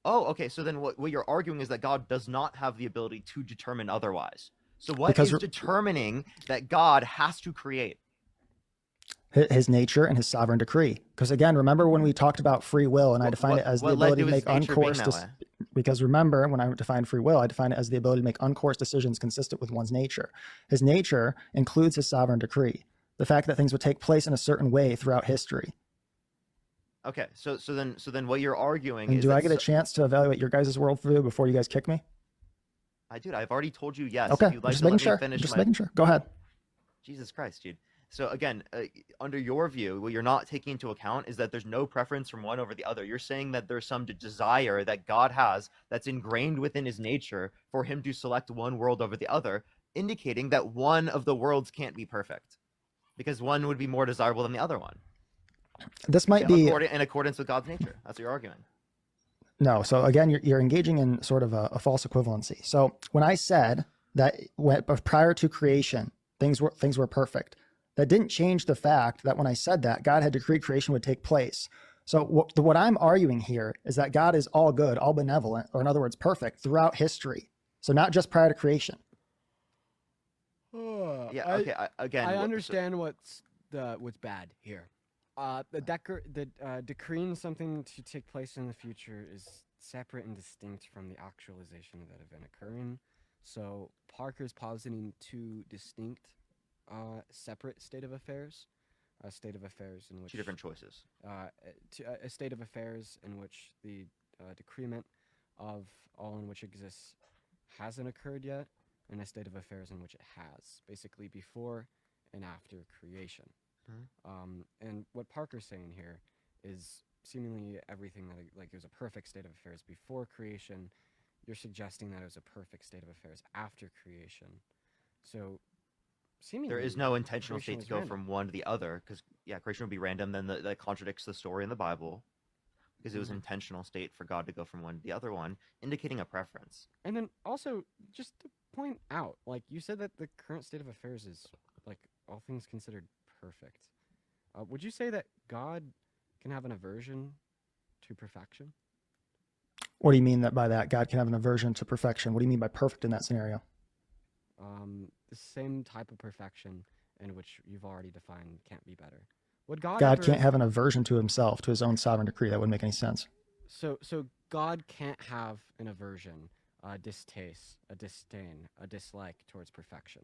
Oh, okay. So then what you're arguing is that God does not have the ability to determine otherwise. So what Because is determining that God has to create? his nature and his sovereign decree. Because again, remember when we talked about free will and I defined it as the what led ability to to his make nature being uncourse that way? because remember when I defined free will, I defined it as the ability to make uncourse decisions consistent with one's nature. His nature includes his sovereign decree. The fact that things would take place in a certain way throughout history. Okay, so then what you're arguing And is do that I get a chance to evaluate your guys' worldview before you guys kick me? dude, I've already told you yes. Okay, If you'd like just to making let me sure. finish Just my making sure. Go ahead. Jesus Christ, dude. So again, under your view, what you're not taking into account is that there's no preference from one over the other. You're saying that there's some desire that God has that's ingrained within his nature for him to select one world over the other, indicating that one of the worlds can't be perfect because one would be more desirable than the other one. This might be in accordance with God's nature. That's what you're arguing. no. So again, you're engaging in sort of a false equivalency. So when I said that prior to creation, things were perfect, that didn't change the fact that when I said that, God had decreed creation would take place. So what I'm arguing here is that God is all good, all benevolent, or in other words, perfect throughout history. So not just prior to creation. Yeah. Okay. I understand what's bad here. Decreeing something to take place in the future is separate and distinct from the actualization of that event occurring. So Parker's positing two distinct, separate state of affairs. A state of affairs in which two different choices. A state of affairs in which the decrement of all in which exists hasn't occurred yet, and a state of affairs in which it has, basically before and after creation. And what Parker's saying here is seemingly everything that like it was a perfect state of affairs before creation. You're suggesting that it was a perfect state of affairs after creation. So seemingly there is no intentional creation state to go random. from one to the other, because creation would be random. Then that contradicts the story in the Bible, because it was an intentional state for God to go from one to the other one, indicating a preference. And then also just to point out, like you said that the current state of affairs is like all things considered perfect. Would you say that God can have an aversion to perfection? What do you mean by that? God can have an aversion to perfection. What do you mean by perfect in that scenario? The same type of perfection in which you've already defined can't be better. Would God can't have an aversion to himself, to his own sovereign decree. That wouldn't make any sense. So God can't have an aversion, a distaste, a disdain, a dislike towards perfection.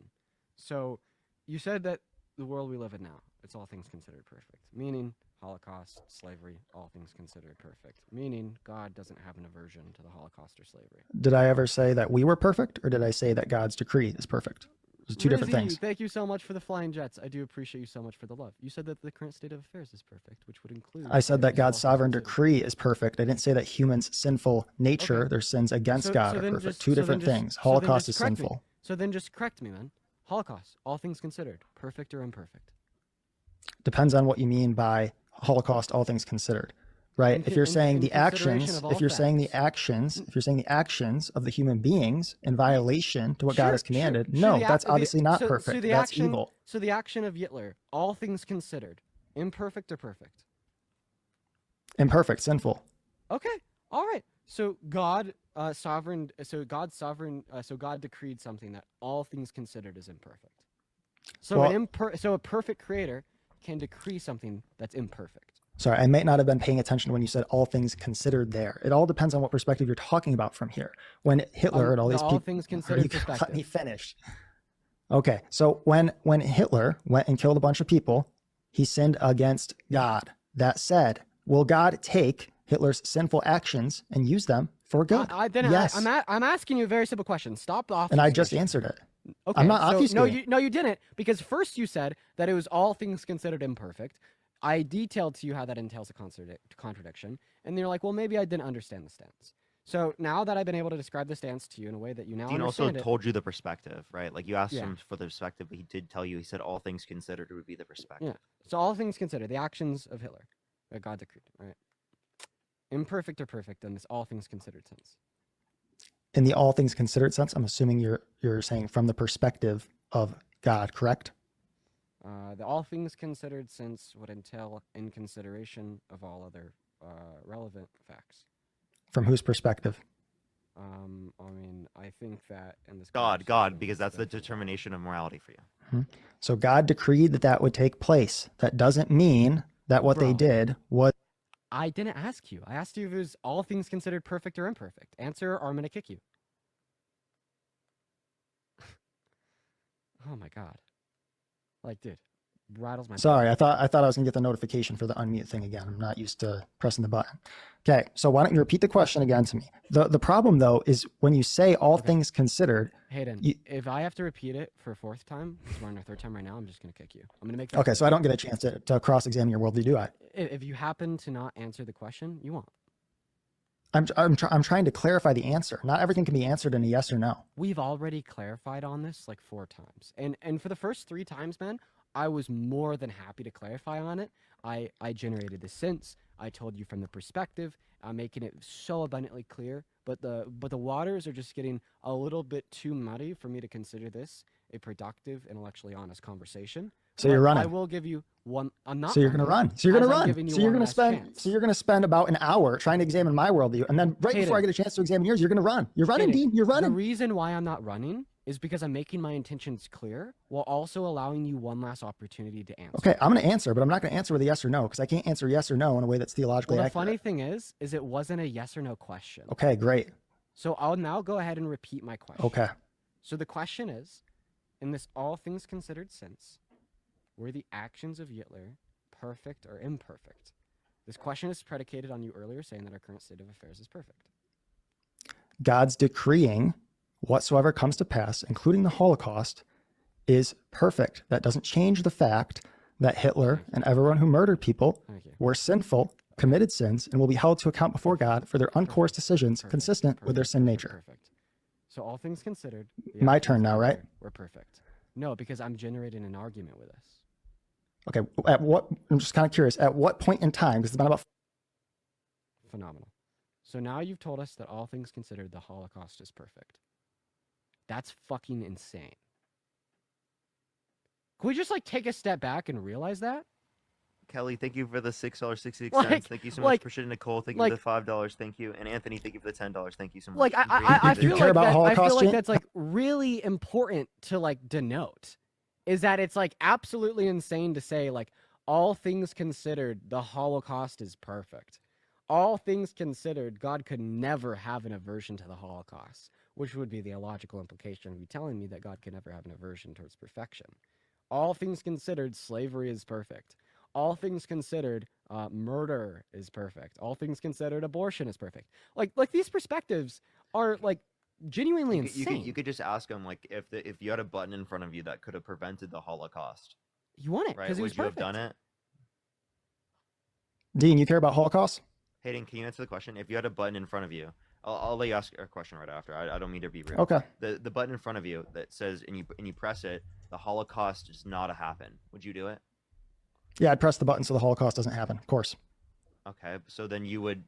So you said that the world we live in now, it's all things considered perfect, meaning Holocaust, slavery, all things considered perfect, meaning God doesn't have an aversion to the Holocaust or slavery. Did I ever say that we were perfect, or did I say that God's decree is perfect? Those are two different things. Thank you so much for the flying jets. I do appreciate you so much for the love. You said that the current state of affairs is perfect, which would include... I said that God's sovereign decree is perfect. I didn't say that humans' sinful nature, their sins against God are perfect. Two different things. Holocaust is sinful. So then just correct me, man. Holocaust, all things considered, perfect or imperfect? Depends on what you mean by Holocaust, all things considered, right? If you're saying the actions, if you're saying the actions of the human beings in violation to what God has commanded, no, that's obviously not perfect. That's evil. So the action of Hitler, all things considered, imperfect or perfect? Imperfect, sinful. Okay, all right. So God sovereign. So God decreed something that all things considered is imperfect. So a perfect creator can decree something that's imperfect. Sorry, I may not have been paying attention when you said all things considered there. It all depends on what perspective you're talking about from here. When Hitler and all these people... things considered perspective. Let me finish. Okay, so when Hitler went and killed a bunch of people, he sinned against God. That said, will God take Hitler's sinful actions and use them for good? Yes. I'm asking you a very simple question. Stop off. And I just answered it. Okay, I'm not obfuscating. No, you didn't, because first you said that it was all things considered imperfect. I detailed to you how that entails a contradiction, and you're like, well, maybe I didn't understand the stance. So now that I've been able to describe the stance to you in a way that you now Dean understand also told you the perspective, right? Like you asked him for the perspective, but he did tell you, he said all things considered, it would be the perspective. Yeah, so all things considered, the actions of Hitler, that God decreed, right? Imperfect or perfect in this all things considered sense? In the all things considered sense, I'm assuming you're saying from the perspective of God, correct? The all things considered sense would entail in consideration of all other relevant facts. From whose perspective? I mean, I think that in this God, conversation, because it's that's the been- determination of morality for you. So God decreed that that would take place. That doesn't mean that what they Bro. did was I didn't ask you. I asked you if it was all things considered perfect or imperfect. Answer, or I'm gonna kick you. Oh my god. Like, dude, rattles my. sorry. I thought I was gonna get the notification for the unmute thing again. I'm not used to pressing the button. Okay, so why don't you repeat the question again to me? The problem though is when you say all Okay. things considered. Hayden, You- if I have to repeat it for a fourth time, because we're on our third time right now, I'm just gonna kick you. I'm gonna make that. Okay, clear. so I don't get a chance to cross-examine your worldview, do I? If you happen to not answer the question, you won't. I'm trying to clarify the answer. Not everything can be answered in a yes or no. We've already clarified on this like 4 times. And for the first 3 times, man, I was more than happy to clarify on it. I generated the sense. I told you from the perspective. I'm making it so abundantly clear. But the waters are just getting a little bit too muddy for me to consider this a productive, intellectually honest conversation. So you're But running. I will give you one. I'm not. So you're going to running, run. So you're going as to I'm run. giving you So you're one going to last spend. chance. So you're going to spend about an hour trying to examine my worldview, and then right before I Hayden. get a chance to examine yours, you're going to run. You're running, Hayden, Dean. You're The running. reason why I'm not running is because I'm making my intentions clear while also allowing you one last opportunity to answer. Okay, I'm going to answer, but I'm not going to answer with a yes or no because I can't answer yes or no in a way that's theologically Well, the accurate. funny thing is it wasn't a yes or no question. Okay, great. So I'll now go ahead and repeat my question. Okay. So the question is, in this all things considered sense, were the actions of Hitler perfect or imperfect? This question is predicated on you earlier saying that our current state of affairs is perfect. God's decreeing whatsoever comes to pass, including the Holocaust, is perfect. That doesn't change the fact that Hitler and everyone who murdered people Thank you. were sinful, committed sins, and will be held to account before God for their uncourse decisions Perfect, consistent with their perfect, sin perfect, nature. Perfect. So all things considered, the My actions turn of now, right? Hitler were perfect. No, because I'm generating an argument with us. Okay, at what, I'm just kind of curious, at what point in time, because it's been about, Phenomenal. So now you've told us that all things considered, the Holocaust is perfect. That's fucking insane. Can we just like take a step back and realize that? Kelly, thank you for the $6.66. Like- Thank you so like- much. Appreciate Nicole. Thank you like- for the $5. Thank you. And Anthony, thank you for the $10. Thank you so much. Like I Do you feel care like about that, I Holocaust, feel like Jane? that's like really important to like denote is that it's like absolutely insane to say like all things considered the Holocaust is perfect. All things considered, God could never have an aversion to the Holocaust, which would be the illogical implication of you telling me that God could never have an aversion towards perfection. All things considered, slavery is perfect. All things considered, murder is perfect. All things considered, abortion is perfect. Like these perspectives are like genuinely You could, insane. you could just ask him like if you had a button in front of you that could have prevented the Holocaust, You want it right? because it was Would you have perfect. done it? Dean, you care about Holocaust? Hayden, can you answer the question? If you had a button in front of you, I'll let you ask a question right after. I don't mean to be rude. Okay. The button in front of you that says and you press it, the Holocaust does not happen. Would you do it? Yeah, I'd press the button so the Holocaust doesn't happen, of course. Okay, so then you would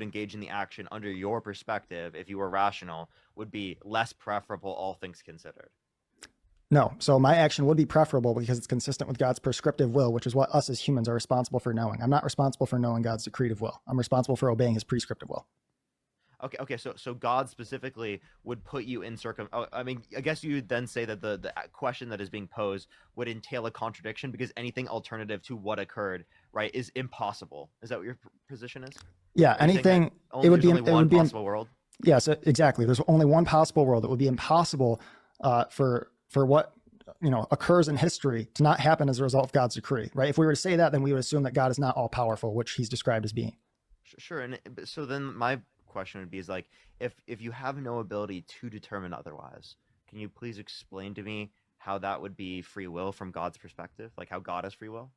engage in the action under your perspective, if you were rational, would be less preferable, all things considered. No, so my action would be preferable because it's consistent with God's prescriptive will, which is what us as humans are responsible for knowing. I'm not responsible for knowing God's decretive will. I'm responsible for obeying his prescriptive will. Okay, so God specifically would put you in I mean, I guess you would then say that the question that is being posed would entail a contradiction because anything alternative to what occurred, right, is impossible. Is that what your position is? Yeah, Are you saying anything, that it would be, there's only one be, possible world? yes, exactly. There's only one possible world. It would be impossible for what, occurs in history to not happen as a result of God's decree, right? If we were to say that, then we would assume that God is not all powerful, which he's described as being. Sure, and so then my question would be is like, if you have no ability to determine otherwise, can you please explain to me how that would be free will from God's perspective? Like how God has free will?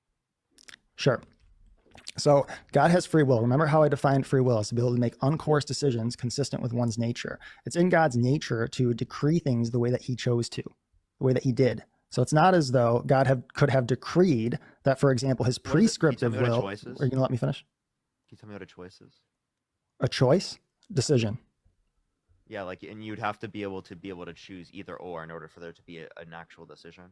Sure. So God has free will. Remember how I defined free will as to be able to make uncoerced decisions consistent with one's nature. It's in God's nature to decree things the way that he chose to, the way that he did. So it's not as though God could have decreed that, for example, his What is it? Can you tell prescriptive me what a will. choice is? Are you gonna let me finish? Can you tell me what a choice is? A choice, decision. Yeah, like, and you'd have to be able to choose either or in order for there to be an actual decision.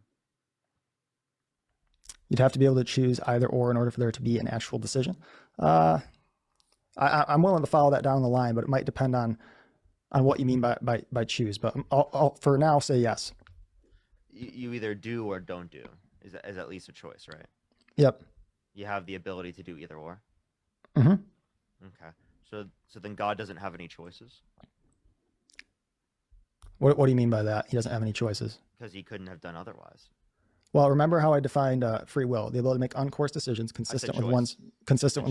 You'd have to be able to choose either or in order for there to be an actual decision. I'm willing to follow that down the line, but it might depend on what you mean by choose. But I'll for now say yes. You either do or don't do is at least a choice, right? Yep. You have the ability to do either or. Mm-hmm. Okay. So then God doesn't have any choices What do you mean by that? He doesn't have any choices. because he couldn't have done otherwise. Well, remember how I defined free will, the ability to make uncourse decisions consistent with choice.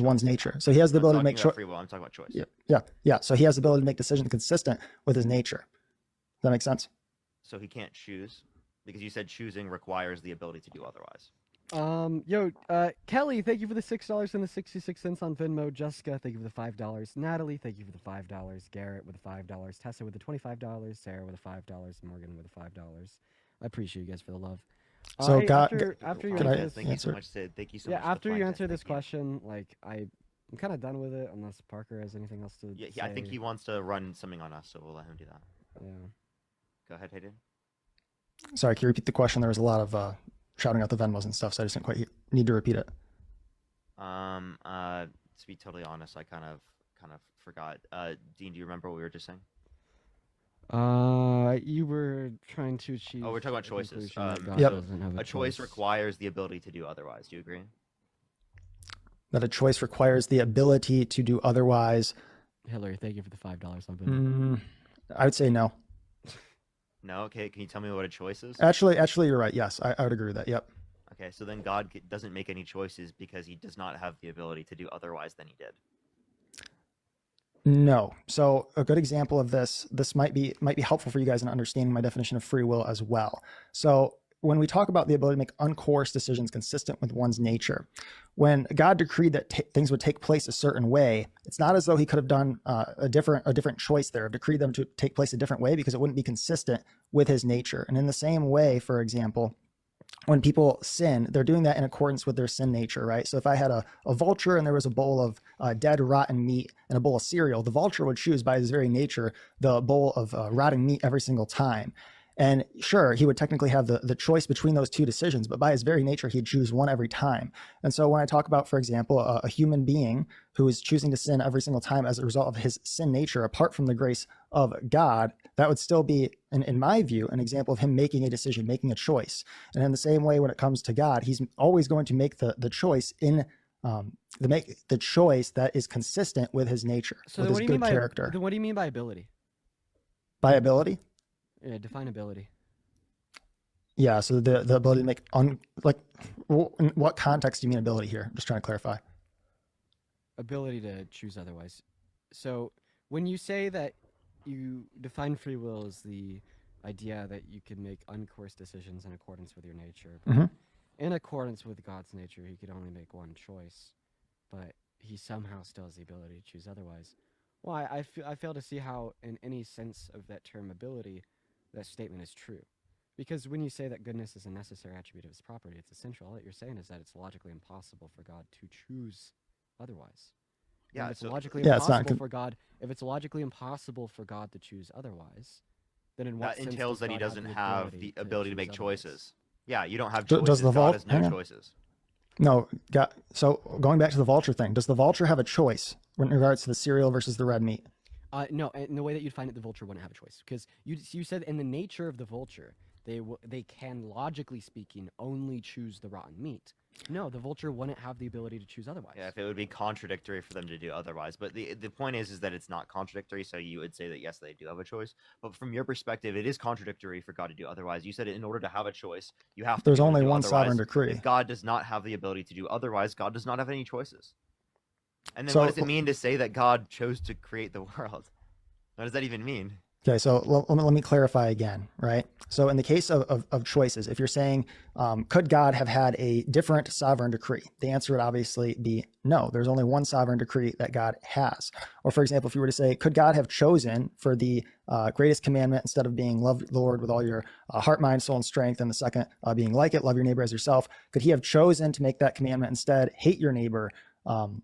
one's nature. So he has the I'm ability to talking make about choice. free will. I'm talking about choice. Yeah. So he has the ability to make decisions consistent with his nature. Does that make sense? So he can't choose because you said choosing requires the ability to do otherwise. Kelly, thank you for the $6 and the 66 cents on Venmo. Jessica, thank you for the $5. Natalie, thank you for the $5. Garrett with the $5. Tessa with the $25. Sarah with the $5. Morgan with the $5. I appreciate you guys for the love. So hey, God, after you can I answer this, Thank you so much, Sid. Thank you so much. yeah, after you answer this Thank you. question, like I'm kind of done with it, unless Parker has anything else to say. I think he wants to run something on us, so we'll let him do that. Yeah. Go ahead, Hayden. sorry, can you repeat the question? There was a lot of shouting out the Venmos and stuff, so I just didn't quite need to repeat it. To be totally honest, I kind of forgot. Dean, do you remember what we were just saying? You were trying to achieve. Oh, we're talking about a choices. conclusion that God Yep. doesn't have A choice requires the ability to do otherwise. Do you agree? That a choice requires the ability to do otherwise. Hillary, thank you for the $5 on Venmo. I would say no. No. Okay. Can you tell me what a choice is? Actually, you're right. Yes, I would agree with that. Yep. Okay. So then God doesn't make any choices because he does not have the ability to do otherwise than he did. No. So a good example of this might be helpful for you guys in understanding my definition of free will as well. So when we talk about the ability to make uncoerced decisions consistent with one's nature, when God decreed that things would take place a certain way, it's not as though he could have done a different choice there, decreed them to take place a different way, because it wouldn't be consistent with his nature. And in the same way, for example, when people sin, they're doing that in accordance with their sin nature, right? So if I had a vulture and there was a bowl of dead, rotten meat and a bowl of cereal, the vulture would choose by his very nature the bowl of rotting meat every single time. And sure, he would technically have the choice between those two decisions, but by his very nature, he'd choose one every time. And so when I talk about, for example, a human being who is choosing to sin every single time as a result of his sin nature, apart from the grace of God, that would still be, in my view, an example of him making a decision, making a choice. And in the same way, when it comes to God, he's always going to make the choice the choice that is consistent with his nature, So with then his what do you mean good by character. Then what do you mean by ability? By ability? Yeah, define ability. Yeah, so the ability to make in what context do you mean ability here? I'm just trying to clarify. Ability to choose otherwise. So when you say that you define free will as the idea that you can make uncoerced decisions in accordance with your nature, but Mhm. in accordance with God's nature, he could only make one choice, but he somehow still has the ability to choose otherwise. Well, I fail to see how, in any sense of that term ability, that statement is true. Because when you say that goodness is a necessary attribute of his property, it's essential. All that you're saying is that it's logically impossible for God to choose otherwise. And Yeah. if it's So logically Yeah, it's not impossible for God, if it's logically impossible for God to choose otherwise, then in what that sense entails does that he God doesn't have the ability to make choose otherwise? choices. Yeah. You don't have Does choices. the God vault- has no hang on. choices. No, so going back to the vulture thing, does the vulture have a choice in regards to the cereal versus the red meat? No, in the way that you'd find it, the vulture wouldn't have a choice, because you said in the nature of the vulture, they can, logically speaking, only choose the rotten meat. No, the vulture wouldn't have the ability to choose otherwise. Yeah, if it would be contradictory for them to do otherwise. But the point is that it's not contradictory, so you would say that yes, they do have a choice. But from your perspective, it is contradictory for God to do otherwise. You said in order to have a choice, you have to There's be able to only do one otherwise. sovereign decree. If God does not have the ability to do otherwise, God does not have any choices. And then So- what does it mean to say that God chose to create the world? What does that even mean? Okay, so let me clarify again, right? So in the case of choices, if you're saying, could God have had a different sovereign decree? The answer would obviously be no. There's only one sovereign decree that God has. Or for example, if you were to say, could God have chosen for the greatest commandment, instead of being love the Lord with all your heart, mind, soul, and strength, and the second being like it, love your neighbor as yourself, could he have chosen to make that commandment instead hate your neighbor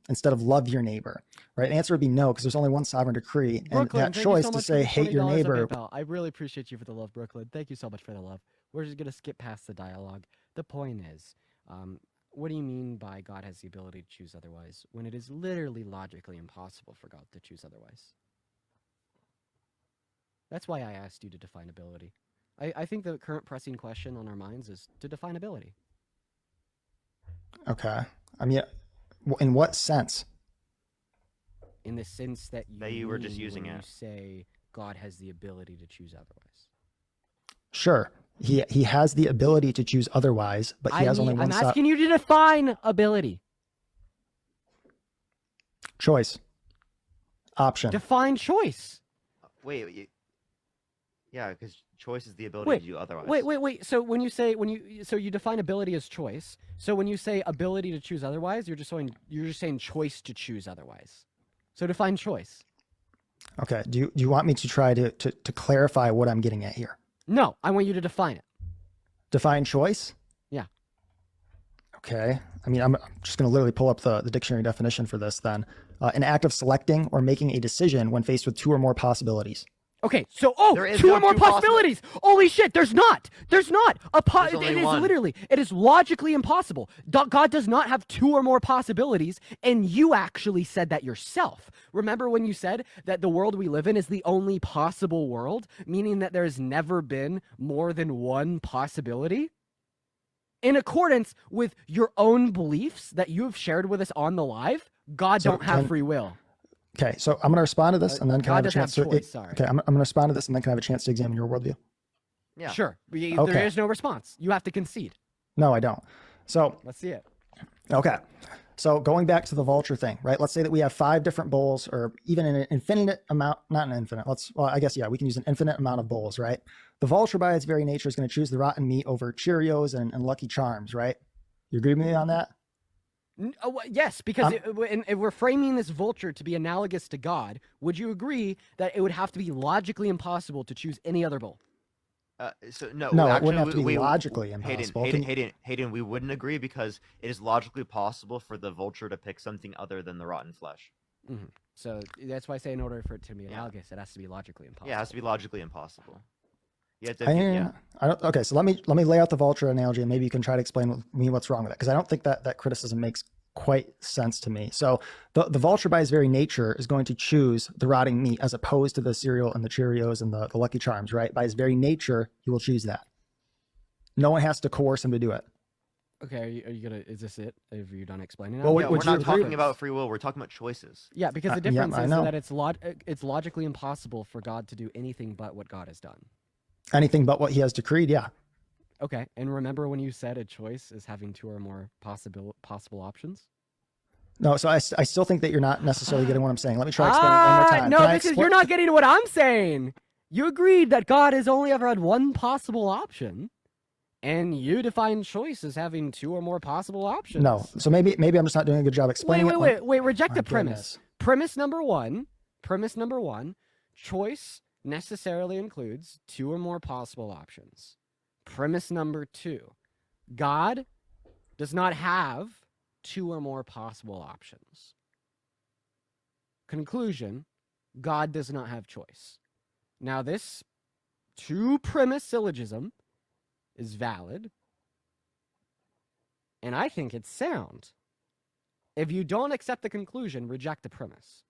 instead of love your neighbor, right? The answer would be no, because there's only one sovereign decree. And Brooklyn, that thank you choice so to much for say the hate your $20 on neighbor. PayPal. I really appreciate you for the love, Brooklyn. Thank you so much for the love. We're just gonna skip past the dialogue. The point is, What do you mean by God has the ability to choose otherwise when it is literally logically impossible for God to choose otherwise? That's why I asked you to define ability. I think the current pressing question on our minds is to define ability. Okay. I mean, in what sense? In the sense that you were just mean using when it. you say God has the ability to choose otherwise. Sure. He has the ability to choose otherwise, but he has only one I'm asking you to define ability. choice. Option. Define choice. Wait. Yeah, because choice is the ability to do otherwise. Wait. So when you say you define ability as choice. So when you say ability to choose otherwise, you're just saying choice to choose otherwise. So define choice. Okay. Do you want me to try to clarify what I'm getting at here? No, I want you to define it. Define choice? Yeah. Okay. I mean, I'm just going to literally pull up the dictionary definition for this then. An act of selecting or making a decision when faced with two or more possibilities. Okay, so There is two no or more two possibilities. Holy shit, there's not. There's not. There's only It is one. literally, it is logically impossible. God does not have two or more possibilities, and you actually said that yourself. Remember when you said that the world we live in is the only possible world, meaning that there has never been more than one possibility? In accordance with your own beliefs that you have shared with us on the live, God So don't have free will. Okay, so I'm going to respond to this, and then can I have a God doesn't chance have to? choice, sorry. Okay, I'm going to respond to this, and then can I have a chance to examine your worldview? Yeah. Sure. There Okay. is no response. You have to concede. No, I don't. So Let's see it. okay, so going back to the vulture thing, right? Let's say that we have 5 different bowls, or even an infinite amount, not an infinite. I guess yeah, we can use an infinite amount of bowls, right? The vulture, by its very nature, is going to choose the rotten meat over Cheerios and Lucky Charms, right? You agree with me on that? Yes, because if we're framing this vulture to be analogous to God, would you agree that it would have to be logically impossible to choose any other bowl? No, actually, it wouldn't have to be logically impossible. Hayden, we wouldn't agree because it is logically possible for the vulture to pick something other than the rotten flesh. Mm-hmm. So that's why I say in order for it to be analogous, it has to be logically impossible. Yeah, it has to be logically impossible. You have to, okay, so let me lay out the vulture analogy, and maybe you can try to explain with me what's wrong with it, because I don't think that criticism makes quite sense to me. So the vulture, by its very nature, is going to choose the rotting meat as opposed to the cereal and the Cheerios and the Lucky Charms, right? By its very nature, he will choose that. No one has to coerce him to do it. Okay, are you gonna? Is this it? Are you done explaining that? Well, we're not talking about free will. We're talking about choices. Yeah, because the difference is know. that it's logically impossible for God to do anything but what God has done. Anything but what he has decreed, yeah. Okay, and remember when you said a choice is having 2 or more possible options? No, so I still think that you're not necessarily getting what I'm saying. Let me try explaining it one more time. No, because you're not getting what I'm saying. You agreed that God has only ever had one possible option, and you define choice as having 2 or more possible options. No, so maybe I'm just not doing a good job explaining it. Wait, reject the premise. Goodness. Premise number one, choice necessarily includes 2 or more possible options. Premise number 2, God does not have 2 or more possible options. Conclusion, God does not have choice. Now this 2-premise syllogism is valid, and I think it's sound. If you don't accept the conclusion, reject the premise.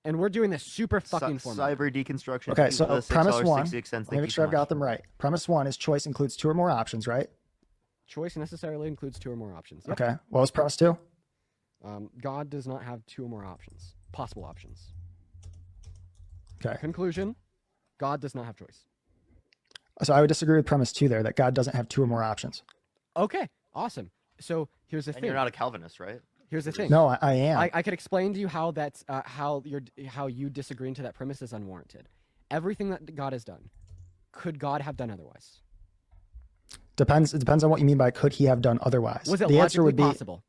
And we're doing this super fucking format. Cyber deconstruction. Okay, so premise 1, let me make sure I've got them right. Premise 1 is choice includes 2 or more options, right? Choice necessarily includes 2 or more options. Yep. Okay, what was premise 2? God does not have 2 or more options, possible options. Okay. Conclusion, God does not have choice. So I would disagree with premise 2 there, that God doesn't have 2 or more options. Okay, awesome. So here's the And thing. you're not a Calvinist, right? Here's the thing. No, I am. I could explain to you how that's how you disagreeing to that premise is unwarranted. Everything that God has done, could God have done otherwise? It depends on what you mean by could he have done otherwise. Was it the answer logically would be possible?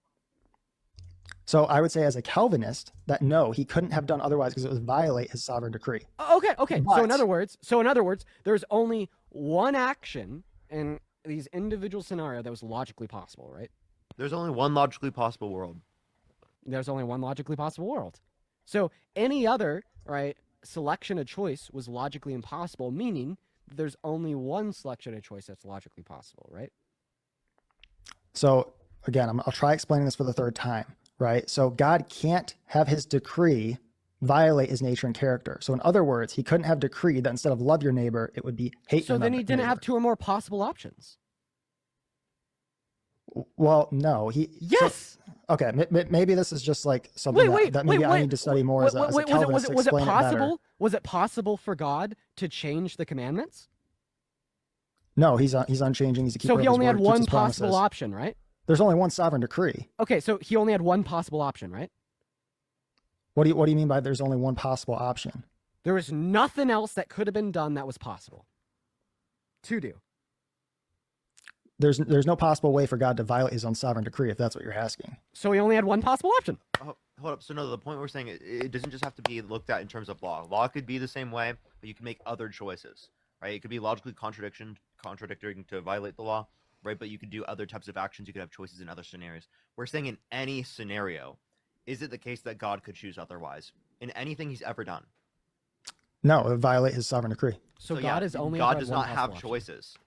So I would say as a Calvinist that no, he couldn't have done otherwise because it would violate his sovereign decree. Okay. But- So in other words, there's only one action in these individual scenario that was logically possible, right? There's only one logically possible world. There's only one logically possible world. So any other, right, selection of choice was logically impossible, meaning there's only one selection of choice that's logically possible, right? So again, I'll try explaining this for the third time, right? So God can't have his decree violate his nature and character. So in other words, he couldn't have decreed that instead of love your neighbor, it would be hate So your then he didn't neighbor. have 2 or more possible options. Well, no, Yes. Okay, maybe this is just like something that maybe I need to study more as a Calvinist to explain it better. Was it possible for God to change the commandments? No, he's unchanging. He's a keeper So he of his only word, had keeps one his possible promises. option, right? There's only one sovereign decree. Okay, so he only had one possible option, right? What do you mean by there's only one possible option? There was nothing else that could have been done that was possible to do. There's no possible way for God to violate his own sovereign decree, if that's what you're asking. So he only had one possible option. Oh, hold up. So no, the point we're saying, it doesn't just have to be looked at in terms of law. Law could be the same way, but you can make other choices, right? It could be logically contradicting to violate the law, right? But you could do other types of actions. You could have choices in other scenarios. We're saying in any scenario, is it the case that God could choose otherwise in anything he's ever done? No, it would violate his sovereign decree. So So God yeah, is only God ever does had one not possible have option. choices.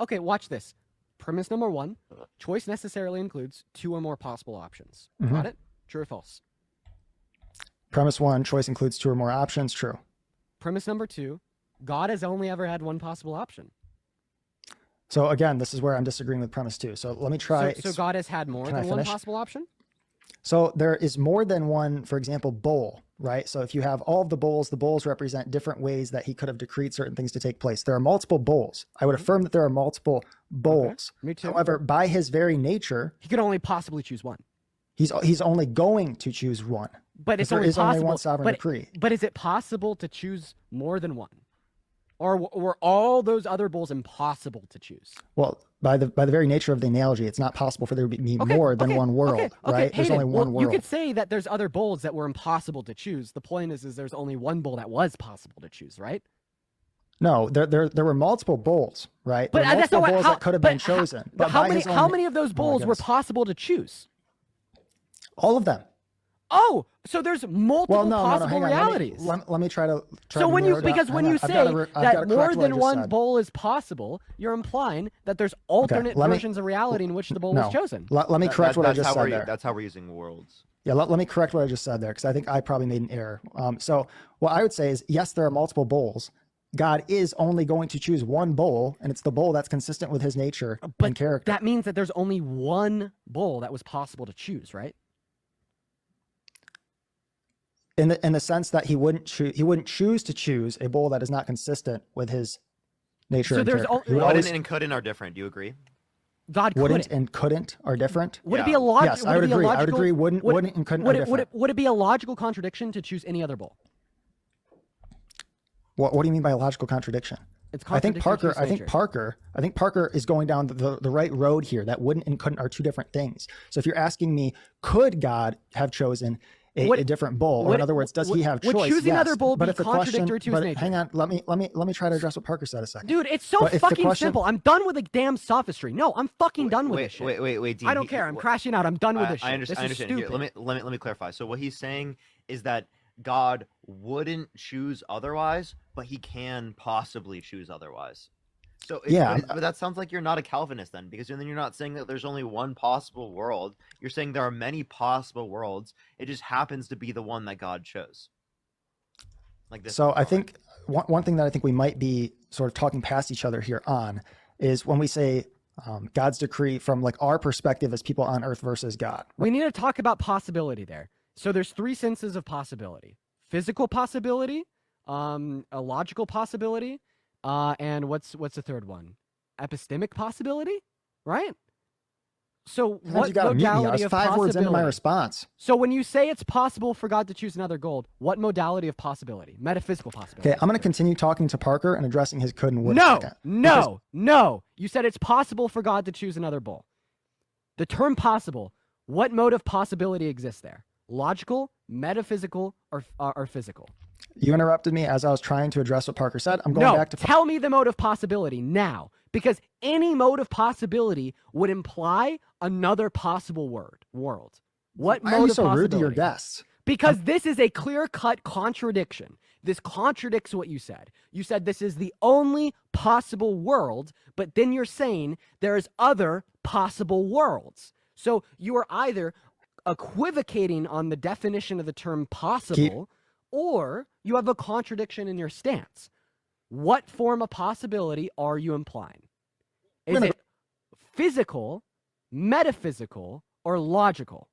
Okay, watch this. Premise number 1, choice necessarily includes 2 or more possible options. Mhm. Got it? True or false? Premise 1, choice includes 2 or more options. True. Premise number 2, God has only ever had one possible option. So again, this is where I'm disagreeing with premise 2. So let me try. So God has had more Can I than one finish? possible option? So there is more than one, for example, bowl, right? So if you have all of the bowls represent different ways that he could have decreed certain things to take place. There are multiple bowls. I would affirm that there are multiple bowls. Me too. However, by his very nature, He could only possibly choose one. he's only going to choose one. But it's There only is only possible. one sovereign decree. But is it possible to choose more than one? Or were all those other bowls impossible to choose? Well, by the very nature of the analogy, it's not possible for there to be more than one world, right? There's only one world. You could say that there's other bowls that were impossible to choose. The point is there's only one bowl that was possible to choose, right? No, there were multiple bowls, right? But There were that's not multiple what, bowls that could have been chosen. But by his how own- many of those Oh my bowls were goodness. possible to choose? All of them. Oh, so there's multiple Well, no, possible hang on. realities. Let me try to. So when you because when you say that more than one bowl is possible, you're implying that there's alternate versions of reality in which the bowl was chosen. Let me correct what I just said there. That's how we're using worlds. Yeah, let me correct what I just said there, because I think I probably made an error. So what I would say is, yes, there are multiple bowls. God is only going to choose one bowl, and it's the bowl that's consistent with his nature and character. That means that there's only one bowl that was possible to choose, right? In the sense that he wouldn't choose to choose a bowl that is not consistent with his nature So and there's character. He would Wouldn't always- and couldn't are different. Do you agree? God wouldn't couldn't. and couldn't are different. Would it Yeah. be a logical? Yes, I would agree. I would agree. Wouldn't and couldn't are different. Would it be a logical contradiction to choose any other bowl? What do you mean by a logical contradiction? It's I think contradicting to his Parker nature. is going down the right road here. That wouldn't and couldn't are two different things. So if you're asking me, could God have chosen a different bowl, or in other words, does he have choice? Would choosing yes. another bowl But be if the contradictory to his but nature? hang on, let me try to address what Parker said a second. Dude, it's so But if the fucking question- simple. I'm done with the damn sophistry. No, I'm fucking done with this shit. Wait, Dean. I don't care. I'm crashing out. I'm done with this shit. I This understand. is Here, stupid. let me clarify. So what he's saying is that God wouldn't choose otherwise, but he can possibly choose otherwise. So but that sounds like you're not a Calvinist then, because then you're not saying that there's only one possible world. You're saying there are many possible worlds. It just happens to be the one that God chose. Like this. So I think one thing that I think we might be sort of talking past each other here on is when we say God's decree from like our perspective as people on earth versus God. We need to talk about possibility there. So there's 3 senses of possibility: physical possibility, a logical possibility, and what's the third one? Epistemic possibility, right? So what You got to mute me. I modality was of 5 words into my possibility? response. So when you say it's possible for God to choose another gold, what modality of possibility? Metaphysical possibility. Okay, I'm going to continue talking to Parker and addressing his could and would. No, a second. Because- no. You said it's possible for God to choose another bowl. The term possible, what mode of possibility exists there? Logical, metaphysical, or physical? You interrupted me as I was trying to address what Parker said. I'm going back to tell me the mode of possibility now, because any mode of possibility would imply another possible world. What Why mode are you of so possibility? rude to your guests? Because this is a clear-cut contradiction. This contradicts what you said. You said this is the only possible world, but then you're saying there's other possible worlds. So you are either equivocating on the definition of the term possible, or you have a contradiction in your stance. What form of possibility are you implying? Is it physical, metaphysical, or logical?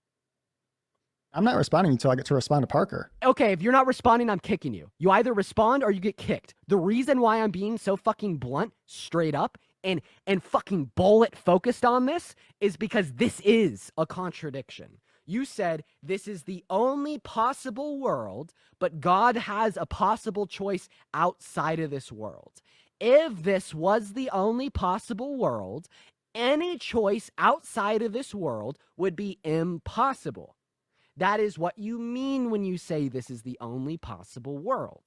I'm not responding until I get to respond to Parker. Okay, if you're not responding, I'm kicking you. You either respond or you get kicked. The reason why I'm being so fucking blunt, straight up, and fucking bullet focused on this is because this is a contradiction. You said this is the only possible world, but God has a possible choice outside of this world. If this was the only possible world, any choice outside of this world would be impossible. That is what you mean when you say this is the only possible world.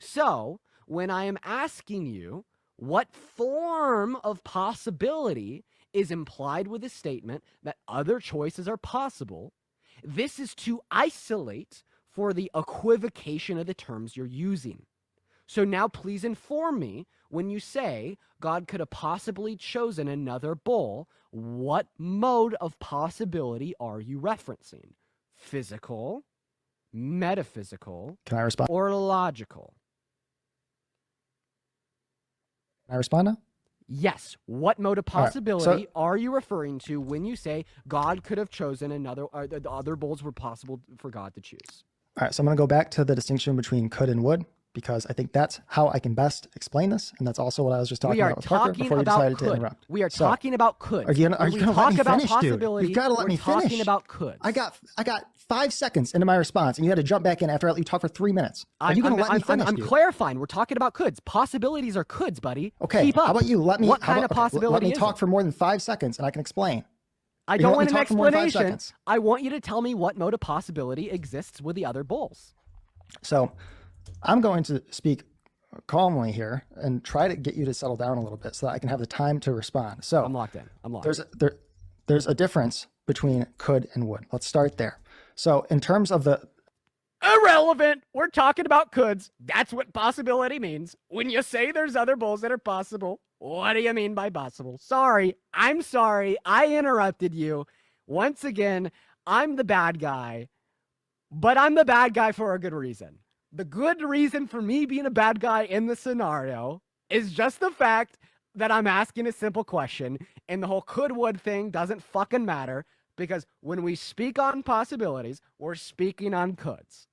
So, when I am asking you what form of possibility is implied with the statement that other choices are possible, this is to isolate for the equivocation of the terms you're using. So now please inform me when you say God could have possibly chosen another bull, what mode of possibility are you referencing? Physical, metaphysical, Can I respond? or logical? Can I respond now? Yes. What mode of All right, possibility are you referring to when you say God could have chosen another, or the other bulls were possible for God to choose? All right, so I'm going to go back to the distinction between could and would, because I think that's how I can best explain this, and that's also what I was just talking We are about with Parker talking before you about decided to could. interrupt. We are So, talking about could. Are you When going we to let talk me about finish, dude? possibility, You've got to let we're me finish. talking about could. I got 5 seconds into my response, and you had to jump back in after I let you talk for 3 minutes. Are you going to let me finish, I'm dude? clarifying. We're talking about coulds. Possibilities are coulds, buddy. Okay, Keep up. how about you let me? What how kind about- of okay, possibility let me is talk it? for more than 5 seconds, and I can explain. I You don't let want me an talk for more than 5 explanation. seconds. I want you to tell me what mode of possibility exists with the other bulls. So I'm going to speak calmly here and try to get you to settle down a little bit so that I can have the time to respond. So I'm locked in. I'm locked. there's a difference between could and would. Let's start there. So in terms of the Irrelevant. We're talking about coulds. That's what possibility means. When you say there's other bulls that are possible, what do you mean by possible? Sorry. I'm sorry. I interrupted you. Once again, I'm the bad guy, but I'm the bad guy for a good reason. The good reason for me being a bad guy in the scenario is just the fact that I'm asking a simple question, and the whole could-would thing doesn't fucking matter, because when we speak on possibilities, we're speaking on coulds.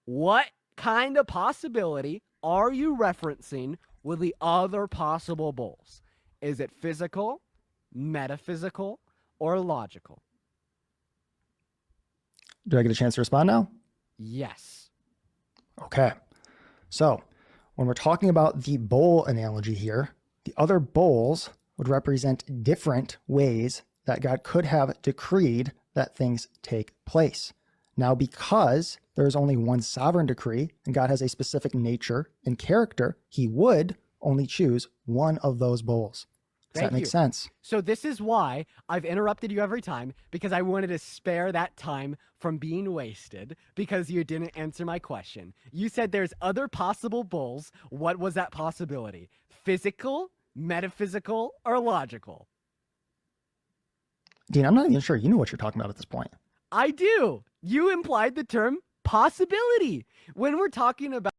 What kind of possibility are you referencing with the other possible bulls? Is it physical, metaphysical, or logical? do I get a chance to respond now? Yes. Okay. So when we're talking about the bowl analogy here, the other bowls would represent different ways that God could have decreed that things take place. Now, because there is only one sovereign decree and God has a specific nature and character, he would only choose one of those bowls. Does Thank that make you. sense? So this is why I've interrupted you every time, because I wanted to spare that time from being wasted because you didn't answer my question. You said there's other possible bulls. What was that possibility? Physical, metaphysical, or logical? Dean, I'm not even sure you know what you're talking about at this point. I do. You implied the term possibility when we're talking about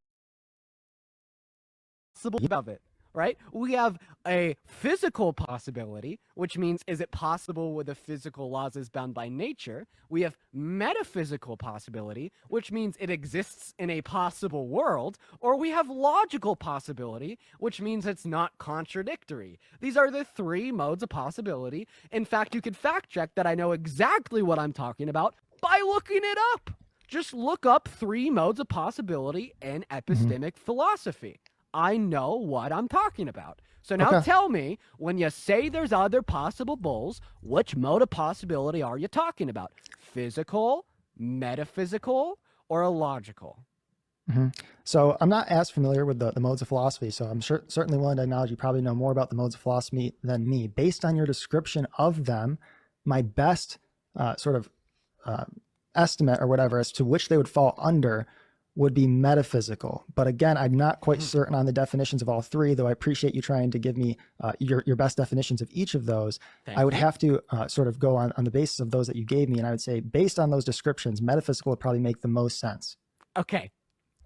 of it, right? We have a physical possibility, which means is it possible with the physical laws as bound by nature? We have metaphysical possibility, which means it exists in a possible world, or we have logical possibility, which means it's not contradictory. These are the three modes of possibility. In fact, you could fact check that I know exactly what I'm talking about by looking it up. Just look up three modes of possibility in epistemic philosophy. I know what I'm talking about. So now Okay. tell me, when you say there's other possible bulls, which mode of possibility are you talking about? Physical, metaphysical, or illogical? So I'm not as familiar with the modes of philosophy, so I'm certainly willing to acknowledge you probably know more about the modes of philosophy than me. Based on your description of them, my best sort of estimate or whatever as to which they would fall under would be metaphysical. But again, I'm not quite certain on the definitions of all three, though I appreciate you trying to give me your best definitions of each of those. Thank I would you. have to sort of go on the basis of those that you gave me. And I would say, based on those descriptions, metaphysical would probably make the most sense. Okay,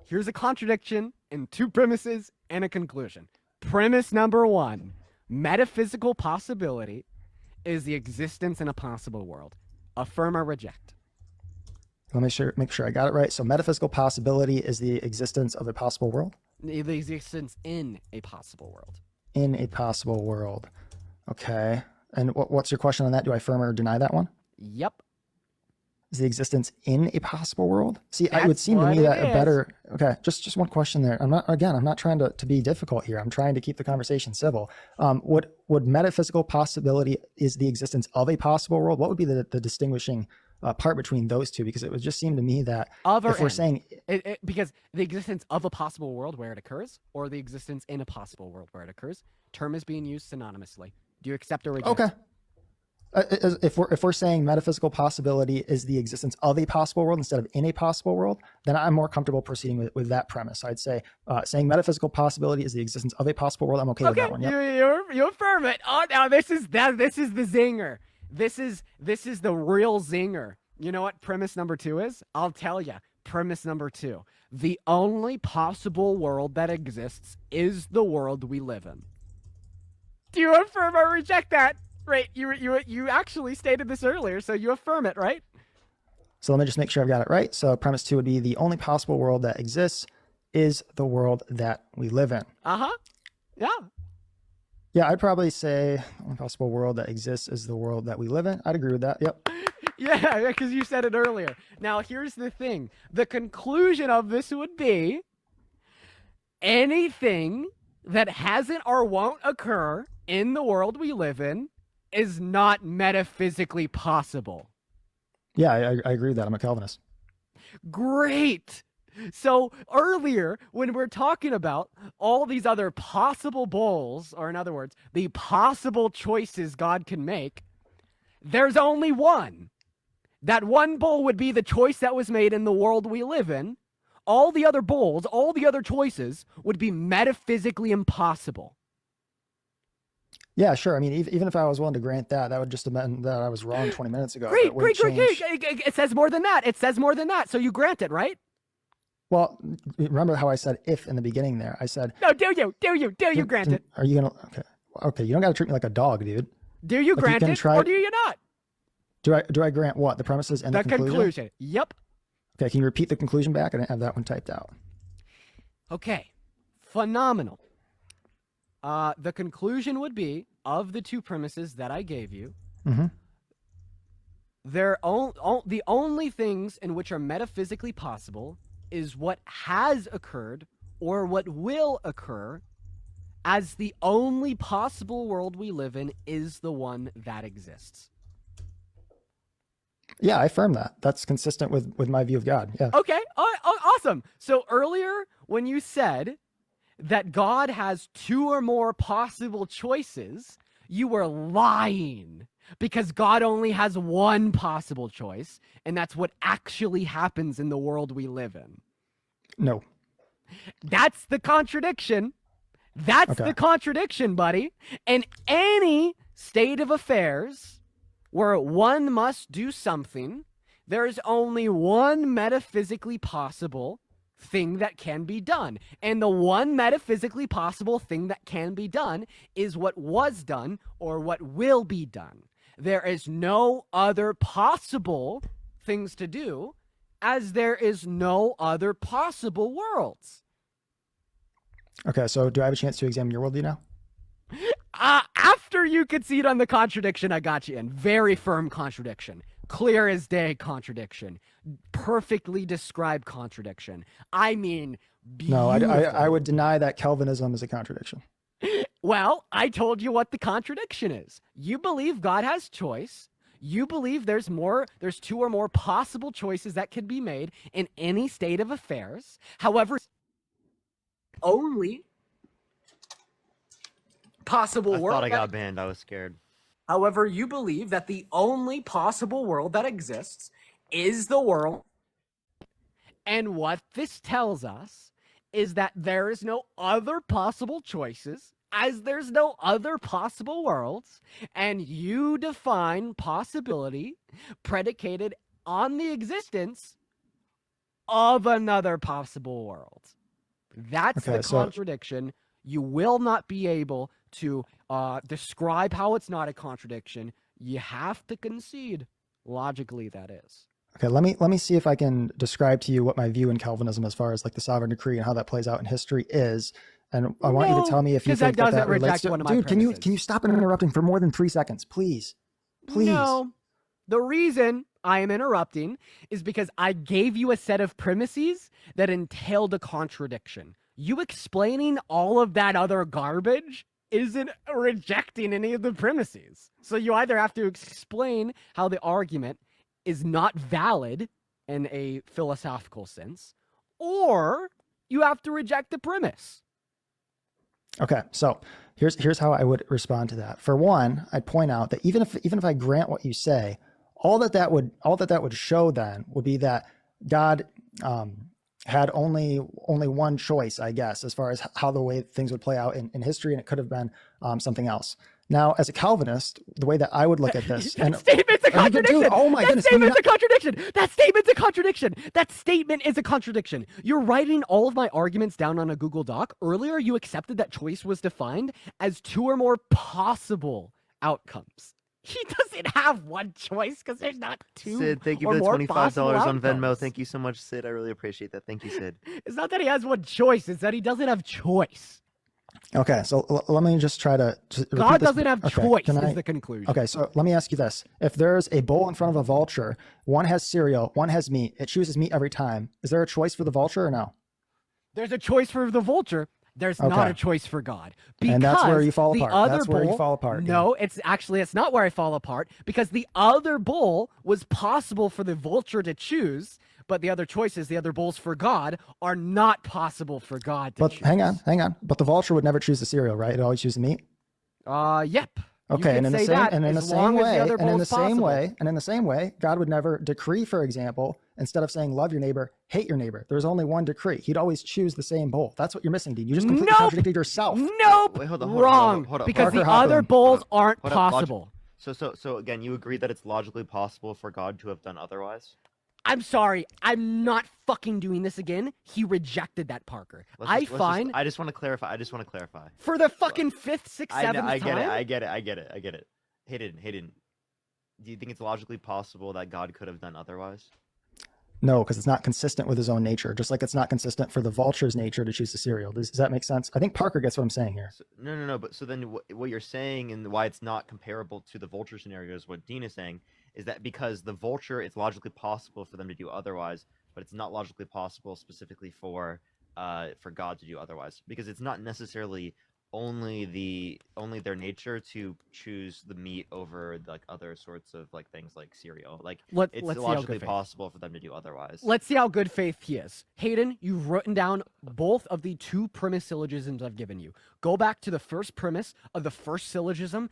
here's a contradiction in two premises and a conclusion. Premise number one, metaphysical possibility is the existence in a possible world. Affirm or reject? Let me make sure I got it right. So metaphysical possibility is the existence of a possible world? The existence in a possible world. In a possible world. Okay. And what's your question on that? Do I affirm or deny that one? Yep. Is the existence in a possible world? See, it would That's seem to what me it that a is. better, okay, just one question there. I'm not trying to be difficult here. I'm trying to keep the conversation civil. Would metaphysical possibility is the existence of a possible world? What would be the distinguishing part between those two? Because it would just seem to me that Of or if we're in? saying, Because the existence of a possible world where it occurs, or the existence in a possible world where it occurs, term is being used synonymously. Do you accept or reject? okay, if we're saying metaphysical possibility is the existence of a possible world instead of in a possible world, then I'm more comfortable proceeding with that premise. I'd say saying metaphysical possibility is the existence of a possible world. I'm okay with that one. Yep. you affirm it. Oh, now this is the zinger. This is the real zinger. You know what premise number two is? I'll tell you. Premise number two: the only possible world that exists is the world we live in. Do you affirm or reject that? Right, you actually stated this earlier, so you affirm it, right? So let me just make sure I've got it right. So premise two would be the only possible world that exists is the world that we live in. Uh-huh. Yeah. Yeah, I'd probably say the only possible world that exists is the world that we live in. I'd agree with that. Yep. Yeah, because you said it earlier. Now, here's the thing. The conclusion of this would be anything that hasn't or won't occur in the world we live in is not metaphysically possible. Yeah, I agree with that. I'm a Calvinist. Great. So earlier, when we're talking about all these other possible bowls, or in other words, the possible choices God can make, there's only one. That one bowl would be the choice that was made in the world we live in. All the other bowls, all the other choices would be metaphysically impossible. Yeah, sure. I mean, even if I was willing to grant that, that would just have meant that I was wrong 20 minutes ago. Great. It wouldn't change. It says more than that. It says more than that. So you grant it, right? Well, remember how I said if in the beginning there? I said, No, do you grant it? Are you going to, okay. You don't got to treat me like a dog, dude. Do you Like, grant it or do you not? Do I grant what? The premises and the conclusion? Yep. Okay, can you repeat the conclusion back? I didn't have that one typed out. Okay. Phenomenal. The conclusion would be, of the two premises that I gave you, Mm-hmm. the only things in which are metaphysically possible is what has occurred or what will occur, as the only possible world we live in is the one that exists. Yeah, I affirm that. That's consistent with my view of God. Yeah. Okay, awesome. So earlier, when you said that God has two or more possible choices, you were lying, because God only has one possible choice, and that's what actually happens in the world we live in. No. That's the contradiction. That's Okay. the contradiction, buddy. In any state of affairs where one must do something, there is only one metaphysically possible thing that can be done. And the one metaphysically possible thing that can be done is what was done or what will be done. There is no other possible things to do, as there is no other possible worlds. Okay, so do I have a chance to examine your worldview now? After you concede on the contradiction, I got you in. Very firm contradiction. Clear as day contradiction. Perfectly described contradiction. I mean, beautiful. No, I would deny that Calvinism is a contradiction. Well, I told you what the contradiction is. You believe God has choice. You believe there's two or more possible choices that can be made in any state of affairs. However, only possible I world. thought I got banned. I was scared. However, you believe that the only possible world that exists is the world. And what this tells us is that there is no other possible choices, as there's no other possible worlds, and you define possibility predicated on the existence of another possible world. That's Okay, the so contradiction. You will not be able to describe how it's not a contradiction. You have to concede logically that is. okay, let me see if I can describe to you what my view in Calvinism as far as like the sovereign decree and how that plays out in history is. And I want you to No, tell me if you 'cause that think that doesn't relates reject to. one of my Dude, can you premises. stop interrupting for more than 3 seconds, please? Please. No. The reason I am interrupting is because I gave you a set of premises that entailed a contradiction. You explaining all of that other garbage isn't rejecting any of the premises. So you either have to explain how the argument is not valid in a philosophical sense, or you have to reject the premise. Okay, so here's how I would respond to that. For one, I'd point out that even if I grant what you say, all that would show then would be that God had only one choice, I guess, as far as how the way things would play out in history, and it could have been something else. Now, as a Calvinist, the way that I would look at this, That statement's a contradiction. Dude, oh my goodness, That can you statement's a contradiction. That statement's a contradiction. That statement is a contradiction. You're writing all of my arguments down on a Google Doc. Earlier, you accepted that choice was defined as 2 or more possible outcomes. He doesn't have one choice because there's not 2 Sid, thank you or for the more $25 possible on Venmo. outcomes. Thank you so much, Sid. I really appreciate that. Thank you, Sid. It's not that he has one choice. It's that he doesn't have choice. Okay, so let me just try to repeat God this. doesn't have Okay, choice can is I- the conclusion. Okay, so let me ask you this. If there's a bowl in front of a vulture, one has cereal, one has meat, it chooses meat every time. Is there a choice for the vulture or no? There's a choice for the vulture. There's not Okay. a choice for God. Because And that's where you fall the apart. other That's where you bowl- fall apart, yeah. No, it's not where I fall apart because the other bowl was possible for the vulture to choose, but the other choices, the other bowls for God, are not possible for God to But choose. hang on. But the vulture would never choose the cereal, right? It always chooses the meat. Yep. You Okay, could and in the say same that and in the as same long as way, the other and in bowl's the same possible. way, and in the same way, God would never decree, for example, instead of saying love your neighbor, hate your neighbor. There's only one decree. He'd always choose the same bowl. That's what you're missing, Dean. You just completely Nope. contradicted yourself. Nope. Wait, hold on, Wrong. hold on. Because the Parker, other Hopkins. bowls aren't Hold up, possible. So again, you agree that it's logically possible for God to have done otherwise? I'm sorry. I'm not fucking doing this again. He rejected that, Parker. I just want to clarify. for the fucking 5th, 6th, 7th I time. get it. Hayden. Do you think it's logically possible that God could have done otherwise? No, because it's not consistent with his own nature, just like it's not consistent for the vulture's nature to choose the cereal. Does that make sense? I think Parker gets what I'm saying here. So, no. But so then what you're saying and why it's not comparable to the vulture scenario is what Dean is saying is that because the vulture, it's logically possible for them to do otherwise, but it's not logically possible specifically for God to do otherwise because it's not necessarily only their nature to choose the meat over like other sorts of like things like cereal. Like Let's it's see how logically good faith. possible for them to do otherwise. Let's see how good faith he is. Hayden, you've written down both of the 2 premise syllogisms I've given you. Go back to the first premise of the first syllogism